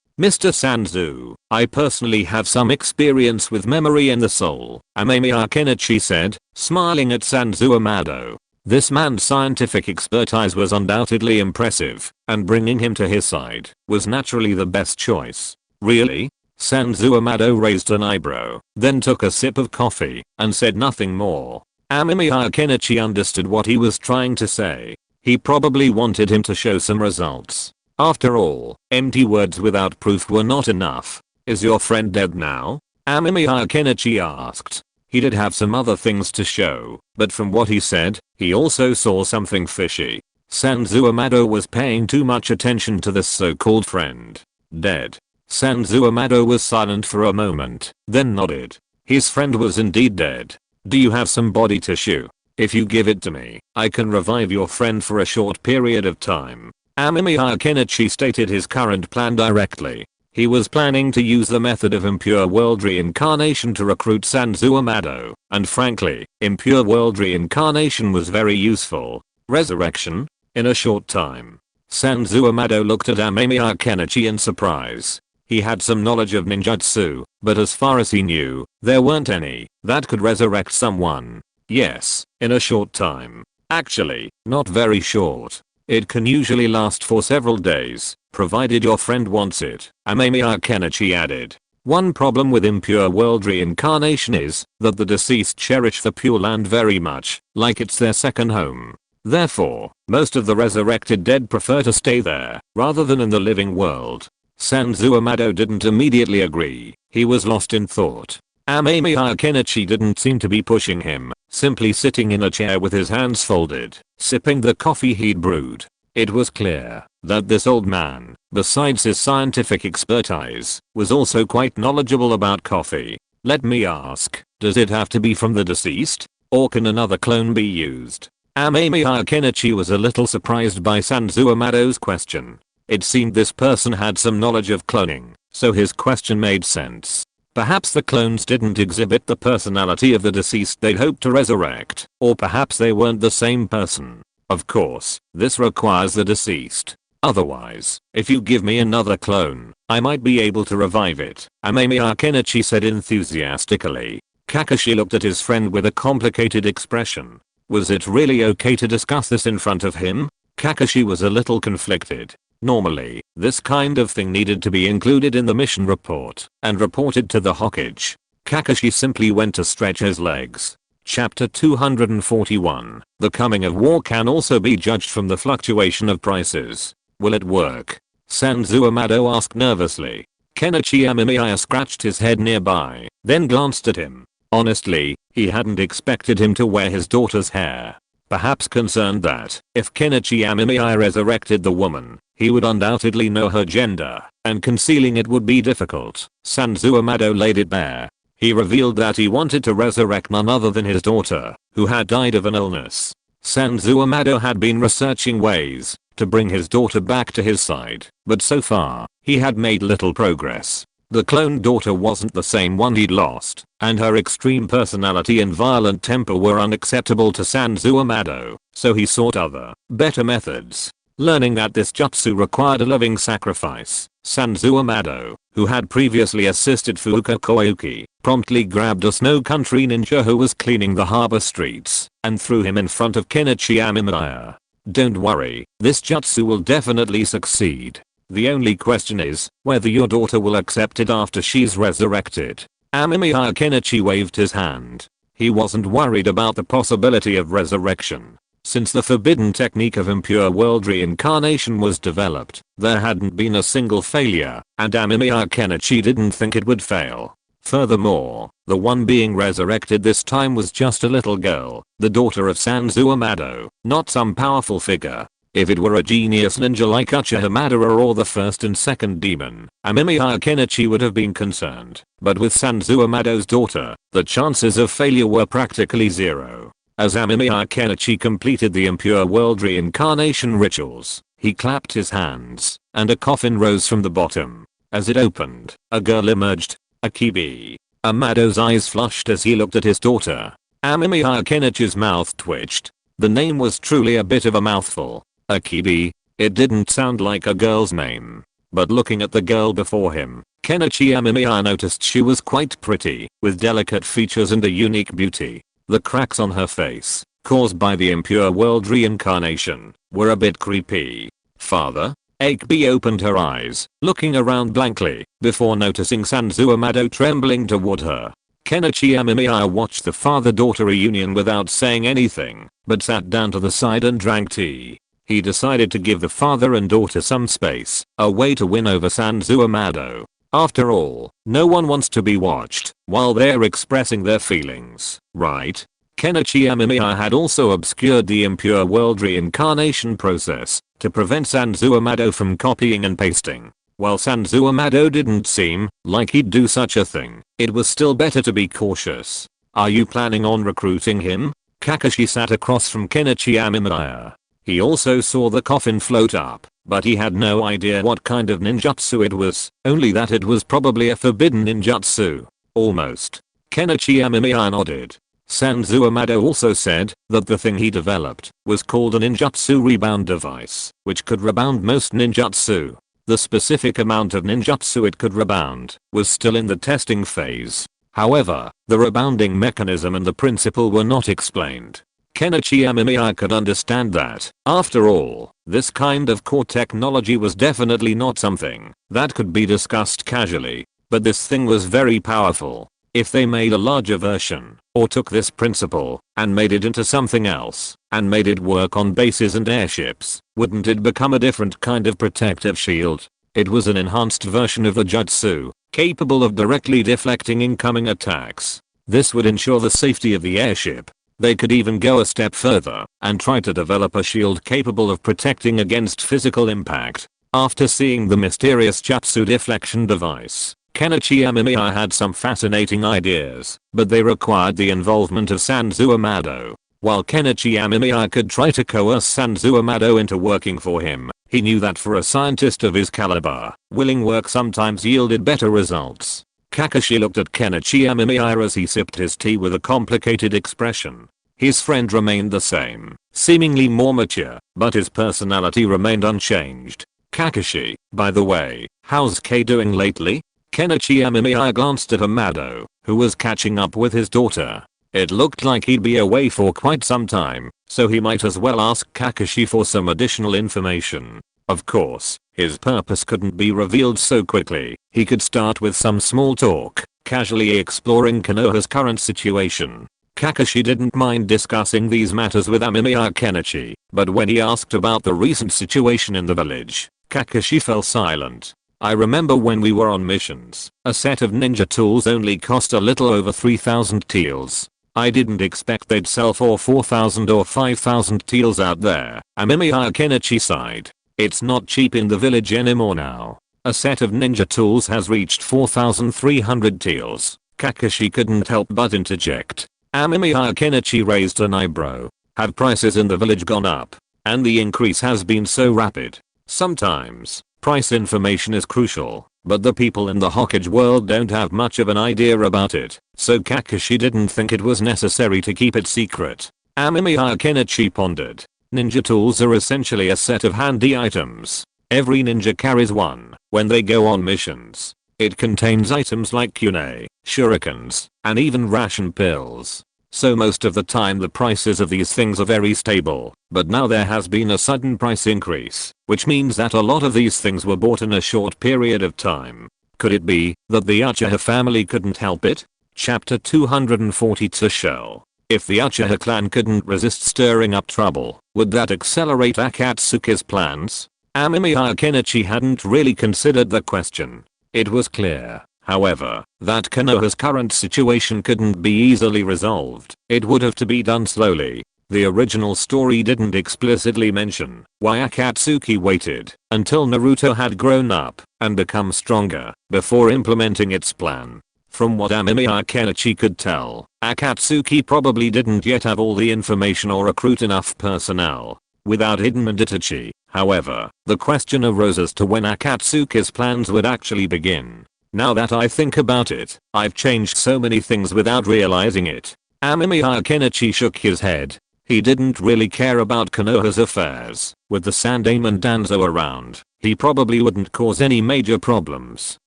Mr. Sanzu, I personally have some experience with memory in the soul, Amemiya Kenichi said, smiling at Sanzu Amado. This man's scientific expertise was undoubtedly impressive, and bringing him to his side was naturally the best choice. Really? Sanzu Amado raised an eyebrow, then took a sip of coffee, and said nothing more. Amemiya Kenichi understood what he was trying to say. He probably wanted him to show some results. After all, empty words without proof were not enough. Is your friend dead now? Amemiya Kenichi asked. He did have some other things to show, but from what he said, he also saw something fishy. Sanzu Amado was paying too much attention to this so-called friend. Dead. Sanzu Amado was silent for a moment, then nodded. His friend was indeed dead. Do you have some body tissue? If you give it to me, I can revive your friend for a short period of time. Amemiya Kenichi stated his current plan directly. He was planning to use the method of impure world reincarnation to recruit Sanzu Amado, and frankly, impure world reincarnation was very useful. Resurrection? In a short time. Sanzu Amado looked at Amemiya Kenichi in surprise. He had some knowledge of ninjutsu, but as far as he knew, there weren't any that could resurrect someone. Yes, in a short time. Actually, not very short. It can usually last for several days, provided your friend wants it, Amemiya Kenichi added. One problem with impure world reincarnation is that the deceased cherish the Pure Land very much, like it's their second home. Therefore, most of the resurrected dead prefer to stay there, rather than in the living world. Sanzu Amado didn't immediately agree. He was lost in thought. Amemiya Kenichi didn't seem to be pushing him, simply sitting in a chair with his hands folded, sipping the coffee he'd brewed. It was clear that this old man, besides his scientific expertise, was also quite knowledgeable about coffee. Let me ask, does it have to be from the deceased? Or can another clone be used? Amemiya Kenichi was a little surprised by Sanzu Amado's question. It seemed this person had some knowledge of cloning, so his question made sense. Perhaps the clones didn't exhibit the personality of the deceased they'd hoped to resurrect, or perhaps they weren't the same person. Of course, this requires the deceased. Otherwise, if you give me another clone, I might be able to revive it, Amemiya Kenichi said enthusiastically. Kakashi looked at his friend with a complicated expression. Was it really okay to discuss this in front of him? Kakashi was a little conflicted. Normally, this kind of thing needed to be included in the mission report and reported to the Hokage. Kakashi simply went to stretch his legs. Chapter 241. The coming of war can also be judged from the fluctuation of prices. Will it work? Sanzu Amado asked nervously. Kenichi Amemiya scratched his head nearby, then glanced at him. Honestly, he hadn't expected him to wear his daughter's hair. Perhaps concerned that, if Kenichi Amemiya resurrected the woman, he would undoubtedly know her gender, and concealing it would be difficult. Sanzu Amado laid it bare. He revealed that he wanted to resurrect none other than his daughter, who had died of an illness. Sanzu Amado had been researching ways to bring his daughter back to his side, but so far, he had made little progress. The cloned daughter wasn't the same one he'd lost, and her extreme personality and violent temper were unacceptable to Sanzu Amado, so he sought other, better methods. Learning that this jutsu required a living sacrifice, Sanzu Amado, who had previously assisted Fuuka Koyuki, promptly grabbed a snow country ninja who was cleaning the harbor streets and threw him in front of Kenichi Amemiya. Don't worry, this jutsu will definitely succeed. The only question is whether your daughter will accept it after she's resurrected. Amemiya Kenichi waved his hand. He wasn't worried about the possibility of resurrection. Since the forbidden technique of impure world reincarnation was developed, there hadn't been a single failure, and Amemiya Kenichi didn't think it would fail. Furthermore, the one being resurrected this time was just a little girl, the daughter of Sanzu Amado, not some powerful figure. If it were a genius ninja like Uchiha Madara or the first and second demon, Amemiya Kenichi would have been concerned. But with Sanzu Amado's daughter, the chances of failure were practically zero. As Amemiya Kenichi completed the impure world reincarnation rituals, he clapped his hands, and a coffin rose from the bottom. As it opened, a girl emerged, Akibi. Amado's eyes flushed as he looked at his daughter. Amemiya Kenichi's mouth twitched. The name was truly a bit of a mouthful. Akibi. It didn't sound like a girl's name. But looking at the girl before him, Kenichi Amemiya noticed she was quite pretty, with delicate features and a unique beauty. The cracks on her face, caused by the impure world reincarnation, were a bit creepy. Father? Akibi opened her eyes, looking around blankly, before noticing Sanzu Amado trembling toward her. Kenichi Amemiya watched the father-daughter reunion without saying anything, but sat down to the side and drank tea. He decided to give the father and daughter some space, a way to win over Sanzu Amado. After all, no one wants to be watched while they're expressing their feelings, right? Kenichi Amemiya had also obscured the impure world reincarnation process to prevent Sanzu Amado from copying and pasting. While Sanzu Amado didn't seem like he'd do such a thing, it was still better to be cautious. Are you planning on recruiting him? Kakashi sat across from Kenichi Amemiya. He also saw the coffin float up, but he had no idea what kind of ninjutsu it was, only that it was probably a forbidden ninjutsu. Almost. Kenichi Amemiya nodded. Sanzu Amado also said that the thing he developed was called a ninjutsu rebound device, which could rebound most ninjutsu. The specific amount of ninjutsu it could rebound was still in the testing phase. However, the rebounding mechanism and the principle were not explained. Kenichi Amemiya could understand that, after all, this kind of core technology was definitely not something that could be discussed casually. But this thing was very powerful. If they made a larger version, or took this principle and made it into something else, and made it work on bases and airships, wouldn't it become a different kind of protective shield? It was an enhanced version of the jutsu, capable of directly deflecting incoming attacks. This would ensure the safety of the airship. They could even go a step further and try to develop a shield capable of protecting against physical impact. After seeing the mysterious jutsu deflection device, Kenichi Amemiya had some fascinating ideas, but they required the involvement of Sanzu Amado. While Kenichi Amemiya could try to coerce Sanzu Amado into working for him, he knew that for a scientist of his caliber, willing work sometimes yielded better results. Kakashi looked at Kenichi Amemiya as he sipped his tea with a complicated expression. His friend remained the same, seemingly more mature, but his personality remained unchanged. Kakashi, by the way, how's Kei doing lately? Kenichi Amemiya glanced at Amado, who was catching up with his daughter. It looked like he'd be away for quite some time, so he might as well ask Kakashi for some additional information. Of course, his purpose couldn't be revealed so quickly. He could start with some small talk, casually exploring Konoha's current situation. Kakashi didn't mind discussing these matters with Amemiya Kenichi, but when he asked about the recent situation in the village, Kakashi fell silent. I remember when we were on missions, a set of ninja tools only cost a little over 3,000 taels. I didn't expect they'd sell for 4,000 or 5,000 taels out there. Amemiya Kenichi sighed. It's not cheap in the village anymore now. A set of ninja tools has reached 4,300 taels. Kakashi couldn't help but interject. Amemiya Kenichi raised an eyebrow. Have prices in the village gone up? And the increase has been so rapid. Sometimes, price information is crucial, but the people in the Hokage world don't have much of an idea about it, so Kakashi didn't think it was necessary to keep it secret. Amemiya Kenichi pondered. Ninja tools are essentially a set of handy items. Every ninja carries one when they go on missions. It contains items like kunai, shurikens, and even ration pills. So most of the time the prices of these things are very stable, but now there has been a sudden price increase, which means that a lot of these things were bought in a short period of time. Could it be that the Uchiha family couldn't help it? Chapter 242 Shell. If the Uchiha clan couldn't resist stirring up trouble, would that accelerate Akatsuki's plans? Amemiya Kenichi hadn't really considered the question. It was clear, however, that Konoha's current situation couldn't be easily resolved. It would have to be done slowly. The original story didn't explicitly mention why Akatsuki waited until Naruto had grown up and become stronger before implementing its plan. From what Amemiya Kenichi could tell, Akatsuki probably didn't yet have all the information or recruit enough personnel. Without Hiden and Itachi, however, the question arose as to when Akatsuki's plans would actually begin. Now that I think about it, I've changed so many things without realizing it. Amemiya Kenichi shook his head. He didn't really care about Konoha's affairs. With the Sannin and Danzo around, he probably wouldn't cause any major problems.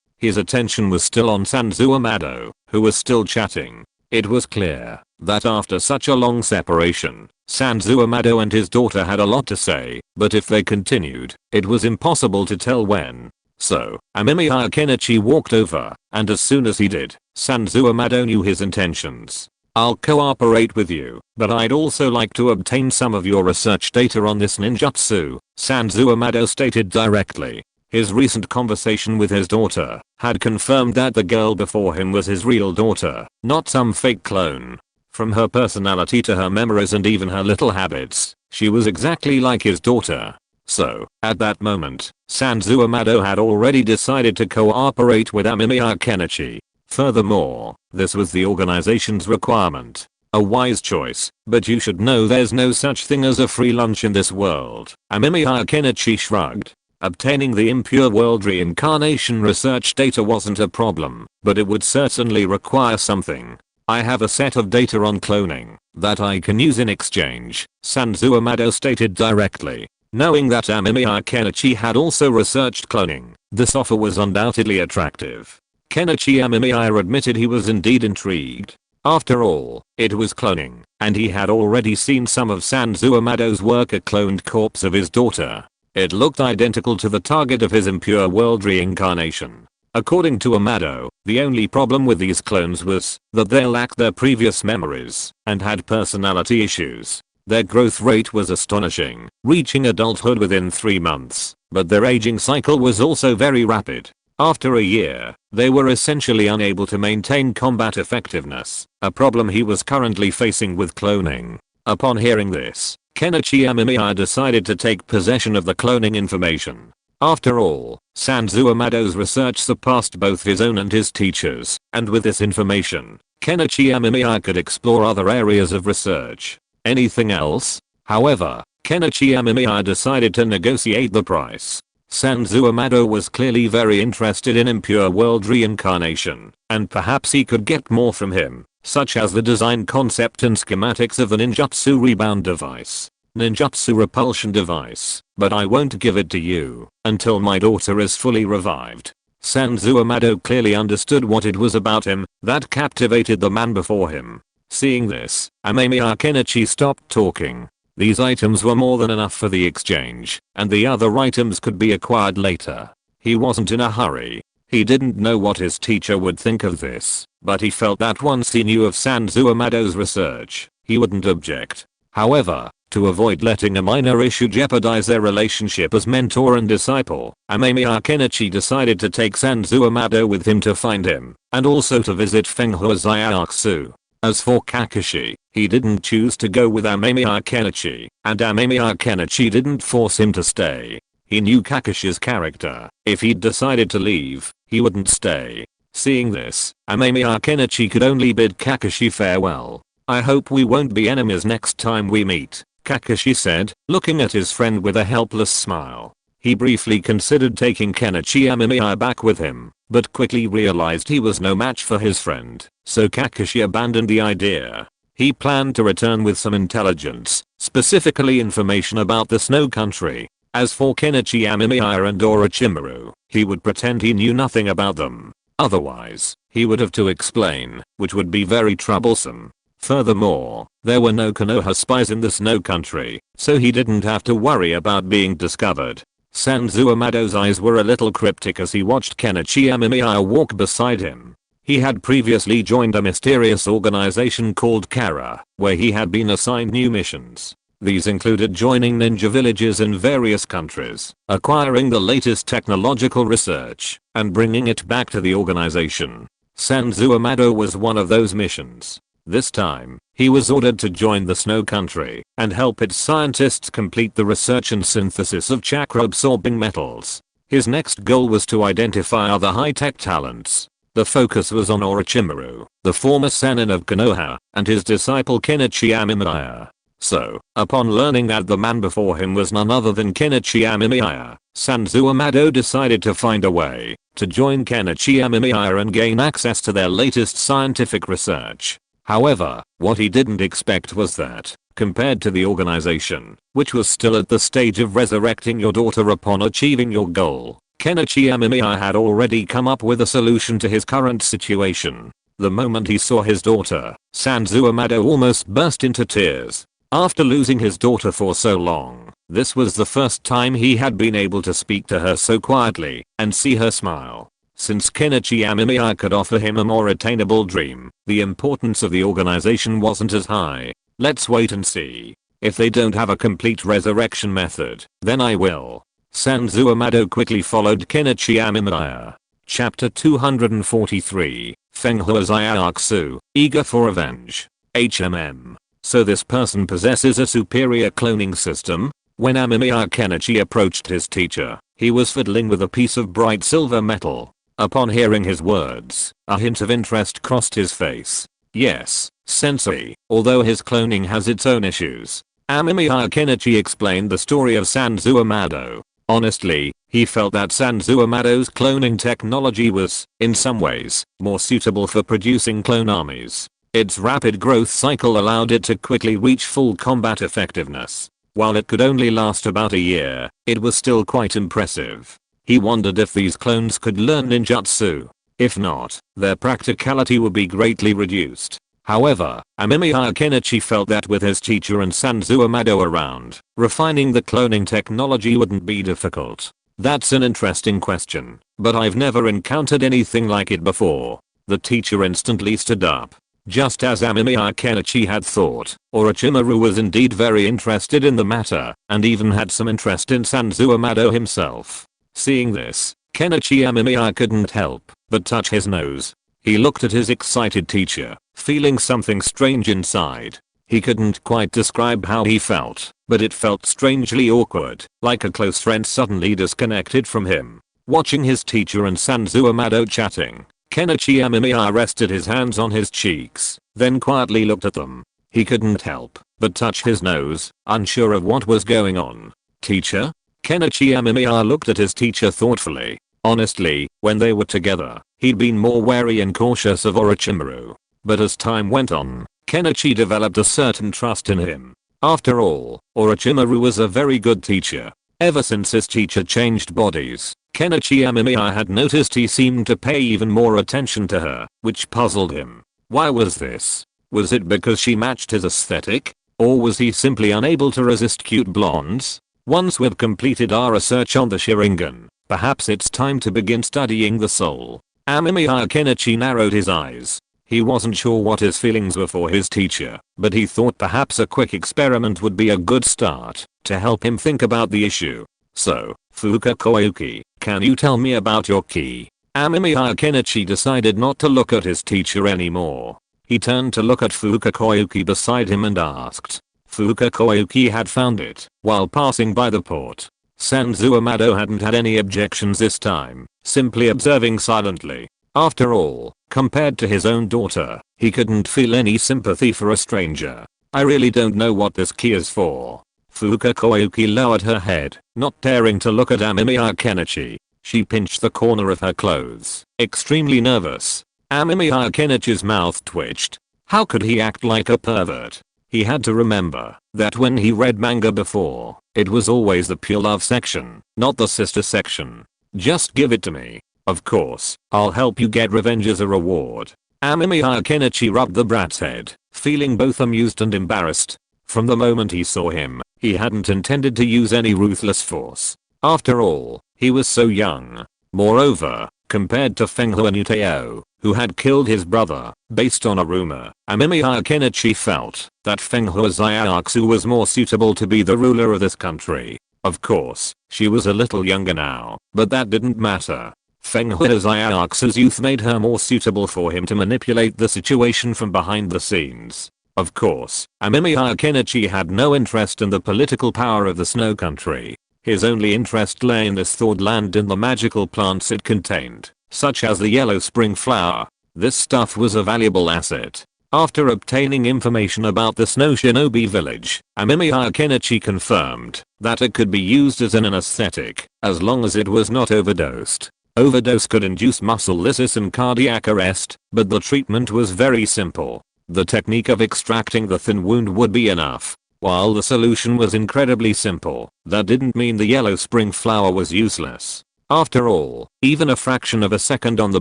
His attention was still on Sanzuamado, who was still chatting. It was clear that after such a long separation, Sanzuamado and his daughter had a lot to say, but if they continued, it was impossible to tell when. So, Amemiya Kenichi walked over, and as soon as he did, Sanzuamado knew his intentions. I'll cooperate with you, but I'd also like to obtain some of your research data on this ninjutsu, Sanzuamado stated directly. His recent conversation with his daughter had confirmed that the girl before him was his real daughter, not some fake clone. From her personality to her memories and even her little habits, she was exactly like his daughter. So, at that moment, Sanzuamado had already decided to cooperate with Amemiya Kenichi. Furthermore, this was the organization's requirement. A wise choice, but you should know there's no such thing as a free lunch in this world. Amemiya Kenichi shrugged. Obtaining the impure world reincarnation research data wasn't a problem, but it would certainly require something. I have a set of data on cloning that I can use in exchange, Sanzuamado stated directly. Knowing that Amemiya Kenichi had also researched cloning, this offer was undoubtedly attractive. Kenichi Amemiya admitted he was indeed intrigued. After all, it was cloning, and he had already seen some of Sanzuamado's work, a cloned corpse of his daughter. It looked identical to the target of his impure world reincarnation. According to Amado, the only problem with these clones was that they lacked their previous memories and had personality issues. Their growth rate was astonishing, reaching adulthood within 3 months, but their aging cycle was also very rapid. After a year, they were essentially unable to maintain combat effectiveness, a problem he was currently facing with cloning. Upon hearing this, Kenichi Amemiya decided to take possession of the cloning information. After all, Sanzuamado's research surpassed both his own and his teachers, and with this information, Kenichi Amemiya could explore other areas of research. Anything else? However, Kenichi Amemiya decided to negotiate the price. Sanzuamado was clearly very interested in impure world reincarnation, and perhaps he could get more from him, such as the design concept and schematics of the ninjutsu rebound device, ninjutsu repulsion device, but I won't give it to you until my daughter is fully revived. Sanzuamado clearly understood what it was about him that captivated the man before him. Seeing this, Amemiya Kenichi stopped talking. These items were more than enough for the exchange, and the other items could be acquired later. He wasn't in a hurry. He didn't know what his teacher would think of this, but he felt that once he knew of Sanzuamado's research, he wouldn't object. However, to avoid letting a minor issue jeopardize their relationship as mentor and disciple, Amemiya Kenichi decided to take Sanzuamado with him to find him, and also to visit Fenghua Zaiatsu. As for Kakashi, he didn't choose to go with Amemiya Kenichi, and Amemiya Kenichi didn't force him to stay. He knew Kakashi's character. If he'd decided to leave, he wouldn't stay. Seeing this, Amemiya Kenichi could only bid Kakashi farewell. I hope we won't be enemies next time we meet, Kakashi said, looking at his friend with a helpless smile. He briefly considered taking Kenichi Amemiya back with him, but quickly realized he was no match for his friend, so Kakashi abandoned the idea. He planned to return with some intelligence, specifically information about the Snow Country. As for Kenichi Amemiya and Orochimaru, he would pretend he knew nothing about them. Otherwise, he would have to explain, which would be very troublesome. Furthermore, there were no Konoha spies in the Snow Country, so he didn't have to worry about being discovered. Sanzuamado's eyes were a little cryptic as he watched Kenichi Amemiya walk beside him. He had previously joined a mysterious organization called Kara, where he had been assigned new missions. These included joining ninja villages in various countries, acquiring the latest technological research, and bringing it back to the organization. Sanzuamado was one of those missions. This time, he was ordered to join the Snow Country and help its scientists complete the research and synthesis of chakra-absorbing metals. His next goal was to identify other high-tech talents. The focus was on Orochimaru, the former Sannin of Konoha, and his disciple Kenichi Amemiya. So, upon learning that the man before him was none other than Kenichi Amemiya, Sanzuamado decided to find a way to join Kenichi Amemiya and gain access to their latest scientific research. However, what he didn't expect was that, compared to the organization, which was still at the stage of resurrecting your daughter upon achieving your goal, Kenichi Amemiya had already come up with a solution to his current situation. The moment he saw his daughter, Sanzuamado almost burst into tears. After losing his daughter for so long, this was the first time he had been able to speak to her so quietly and see her smile. Since Kenichi Amemiya could offer him a more attainable dream, the importance of the organization wasn't as high. Let's wait and see. If they don't have a complete resurrection method, then I will. Sanzuamado quickly followed Kenichi Amemiya. Chapter 243, Fenghua's Iakusu, eager for revenge. HMM. So this person possesses a superior cloning system? When Amemiya Kenichi approached his teacher, he was fiddling with a piece of bright silver metal. Upon hearing his words, a hint of interest crossed his face. Yes, sensei, although his cloning has its own issues. Amemiya Kenichi explained the story of Sanzuamado. Honestly, he felt that Sanzuamado's cloning technology was, in some ways, more suitable for producing clone armies. Its rapid growth cycle allowed it to quickly reach full combat effectiveness. While it could only last about a year, it was still quite impressive. He wondered if these clones could learn ninjutsu. If not, their practicality would be greatly reduced. However, Amemiya Kenichi felt that with his teacher and Sanzuamado around, refining the cloning technology wouldn't be difficult. That's an interesting question, but I've never encountered anything like it before. The teacher instantly stood up. Just as Amemiya Kenichi had thought, Orochimaru was indeed very interested in the matter, and even had some interest in Sanzuamado himself. Seeing this, Kenichi Amemiya couldn't help but touch his nose. He looked at his excited teacher, feeling something strange inside. He couldn't quite describe how he felt, but it felt strangely awkward, like a close friend suddenly disconnected from him. Watching his teacher and Sanzuamado chatting, Kenichi Amemiya rested his hands on his cheeks, then quietly looked at them. He couldn't help but touch his nose, unsure of what was going on. Teacher? Kenichi Amemiya looked at his teacher thoughtfully. Honestly, when they were together, he'd been more wary and cautious of Orochimaru. But as time went on, Kenichi developed a certain trust in him. After all, Orochimaru was a very good teacher. Ever since his teacher changed bodies, Kenichi Amemiya had noticed he seemed to pay even more attention to her, which puzzled him. Why was this? Was it because she matched his aesthetic? Or was he simply unable to resist cute blondes? Once we've completed our research on the Sharingan, perhaps it's time to begin studying the soul. Amemiya Kenichi narrowed his eyes. He wasn't sure what his feelings were for his teacher, but he thought perhaps a quick experiment would be a good start to help him think about the issue. So, Fuka Koyuki, can you tell me about your ki? Amemiya Kenichi decided not to look at his teacher anymore. He turned to look at Fuka Koyuki beside him and asked. Fuka Koyuki had found it while passing by the port. Sanzuamado hadn't had any objections this time, simply observing silently. After all, compared to his own daughter, he couldn't feel any sympathy for a stranger. I really don't know what this key is for. Fuka Koyuki lowered her head, not daring to look at Amemiya Kenichi. She pinched the corner of her clothes, extremely nervous. Amemiya Kenichi's mouth twitched. How could he act like a pervert? He had to remember that when he read manga before, it was always the pure love section, not the sister section. Just give it to me. Of course, I'll help you get revenge as a reward. Amemiya Kenichi rubbed the brat's head, feeling both amused and embarrassed. From the moment he saw him, he hadn't intended to use any ruthless force. After all, he was so young. Moreover, compared to Fenghua and Uteo, who had killed his brother, based on a rumor, Amemiya Kenichi felt that Fenghua Zaiatsu was more suitable to be the ruler of this country. Of course, she was a little younger now, but that didn't matter. Fenghua Zaiatsu's youth made her more suitable for him to manipulate the situation from behind the scenes. Of course, Amemiya Kenichi had no interest in the political power of the snow country. His only interest lay in this thawed land and the magical plants it contained, such as the yellow spring flower. This stuff was a valuable asset. After obtaining information about the Snow Shinobi village, Amemiya Kenichi confirmed that it could be used as an anesthetic, as long as it was not overdosed. Overdose could induce muscle lysis and cardiac arrest, but the treatment was very simple. The technique of extracting the thin wound would be enough. While the solution was incredibly simple, that didn't mean the yellow spring flower was useless. After all, even a fraction of a second on the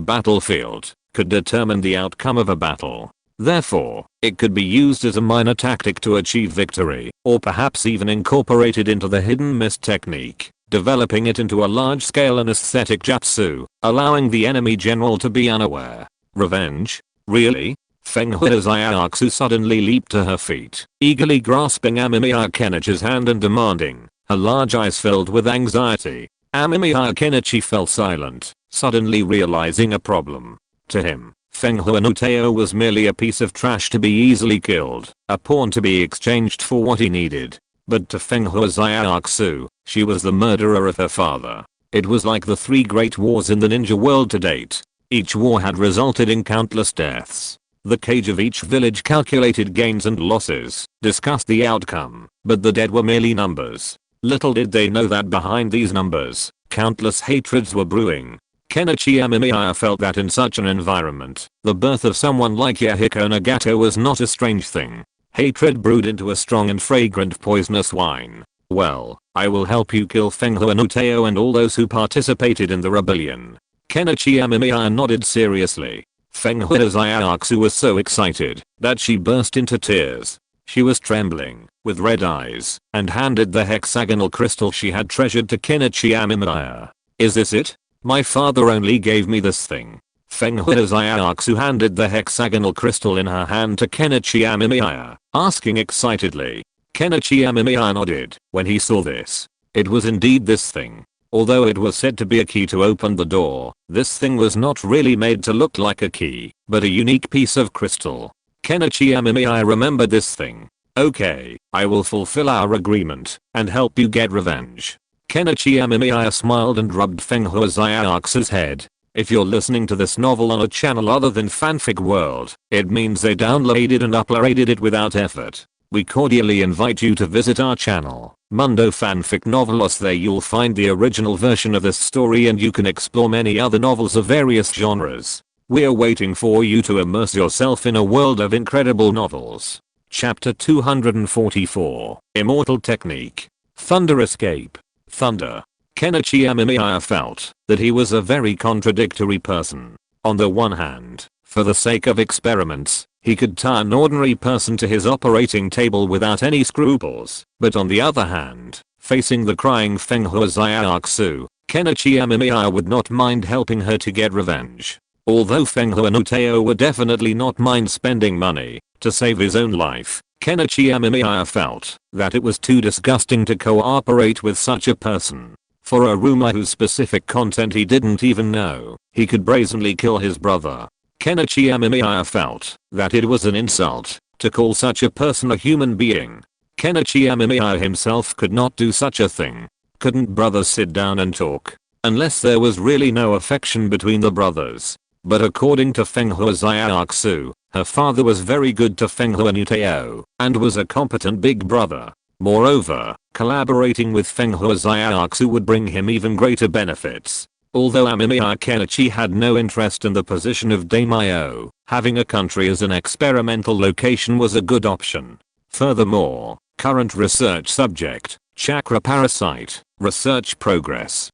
battlefield could determine the outcome of a battle. Therefore, it could be used as a minor tactic to achieve victory, or perhaps even incorporated into the hidden mist technique, developing it into a large-scale anesthetic jutsu, allowing the enemy general to be unaware. Revenge? Really? Fenghua Zaiatsu suddenly leaped to her feet, eagerly grasping Amemiya Kenichi's hand and demanding, her large eyes filled with anxiety. Amemiya Kenichi fell silent, suddenly realizing a problem. To him, Fenghua Uteo was merely a piece of trash to be easily killed, a pawn to be exchanged for what he needed. But to Fenghua Zaiatsu, she was the murderer of her father. It was like the 3 great wars in the ninja world to date. Each war had resulted in countless deaths. The cage of each village calculated gains and losses, discussed the outcome, but the dead were merely numbers. Little did they know that behind these numbers, countless hatreds were brewing. Kenichi Amemiya felt that in such an environment, the birth of someone like Yahiko Nagato was not a strange thing. Hatred brewed into a strong and fragrant poisonous wine. Well, I will help you kill Fenghua Uteo and all those who participated in the rebellion. Kenichi Amemiya nodded seriously. Fenghua Zaiatsu was so excited that she burst into tears. She was trembling, with red eyes, and handed the hexagonal crystal she had treasured to Kenichi Amemiya. Is this it? My father only gave me this thing. Fenghua Zaiatsu handed the hexagonal crystal in her hand to Kenichi Amemiya, asking excitedly. Kenichi Amemiya nodded when he saw this. It was indeed this thing. Although it was said to be a key to open the door, this thing was not really made to look like a key, but a unique piece of crystal. Kenichi Amemiya remembered this thing. Okay, I will fulfill our agreement and help you get revenge. Kenichi Amemiya smiled and rubbed Fenghua Zaiatsu's head. If you're listening to this novel on a channel other than Fanfic World, it means they downloaded and uploaded it without effort. We cordially invite you to visit our channel, Mundo Fanfic Novelos. There you'll find the original version of this story and you can explore many other novels of various genres. We're waiting for you to immerse yourself in a world of incredible novels. Chapter 244, Immortal Technique. Thunder Escape. Thunder. Kenichi Amemiya felt that he was a very contradictory person. On the one hand, for the sake of experiments, he could tie an ordinary person to his operating table without any scruples, but on the other hand, facing the crying Fenghua Zaiatsu, Kenichi Amemiya would not mind helping her to get revenge. Although Fenghua Uteo would definitely not mind spending money to save his own life, Kenichi Amemiya felt that it was too disgusting to cooperate with such a person. For a rumor whose specific content he didn't even know, he could brazenly kill his brother. Kenichi Amemiya felt that it was an insult to call such a person a human being. Kenichi Amemiya himself could not do such a thing. Couldn't brothers sit down and talk? Unless there was really no affection between the brothers. But according to Fenghua Zaiatsu, her father was very good to Fenghua Uteo and was a competent big brother. Moreover, collaborating with Fenghua Zaiatsu would bring him even greater benefits. Although Amemiya Kenichi had no interest in the position of daimyo, having a country as an experimental location was a good option. Furthermore, current research subject, chakra parasite, research progress.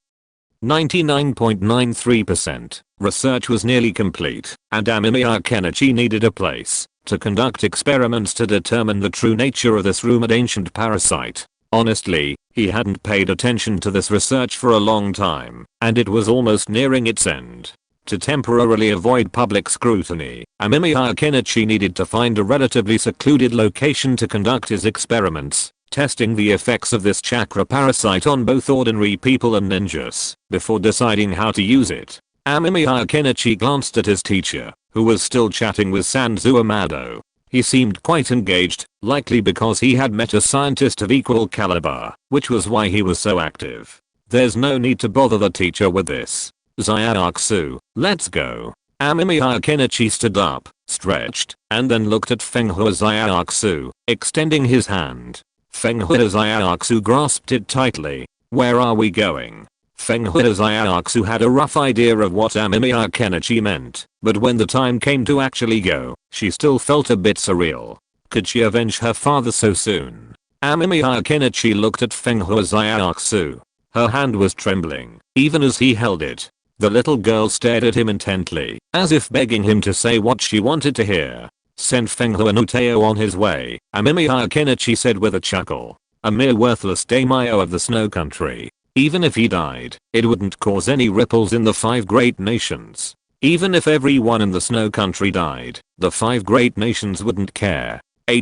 99.93%. Research was nearly complete, and Amemiya Kenichi needed a place to conduct experiments to determine the true nature of this rumored ancient parasite. Honestly, he hadn't paid attention to this research for a long time, and it was almost nearing its end. To temporarily avoid public scrutiny, Amemiya Kenichi needed to find a relatively secluded location to conduct his experiments, testing the effects of this chakra parasite on both ordinary people and ninjas, before deciding how to use it. Amemiya Kenichi glanced at his teacher, who was still chatting with Sanzo Amado. He seemed quite engaged, likely because he had met a scientist of equal caliber, which was why he was so active. There's no need to bother the teacher with this. Zayatsu, let's go. Amemiya Kenichi stood up, stretched, and then looked at Fenghua Zayatsu, extending his hand. Fenghua Zayatsu grasped it tightly. Where are we going? Fenghua Zayatsu had a rough idea of what Amemiya Kenichi meant, but when the time came to actually go, she still felt a bit surreal. Could she avenge her father so soon? Amemiya Kenichi looked at Fenghua Zayatsu. Her hand was trembling, even as he held it. The little girl stared at him intently, as if begging him to say what she wanted to hear. Send Fenghua Nuteo on his way, Amemiya Kenichi said with a chuckle. A mere worthless daimyo of the snow country. Even if he died, it wouldn't cause any ripples in the 5 great nations. Even if everyone in the snow country died, the 5 great nations wouldn't care. A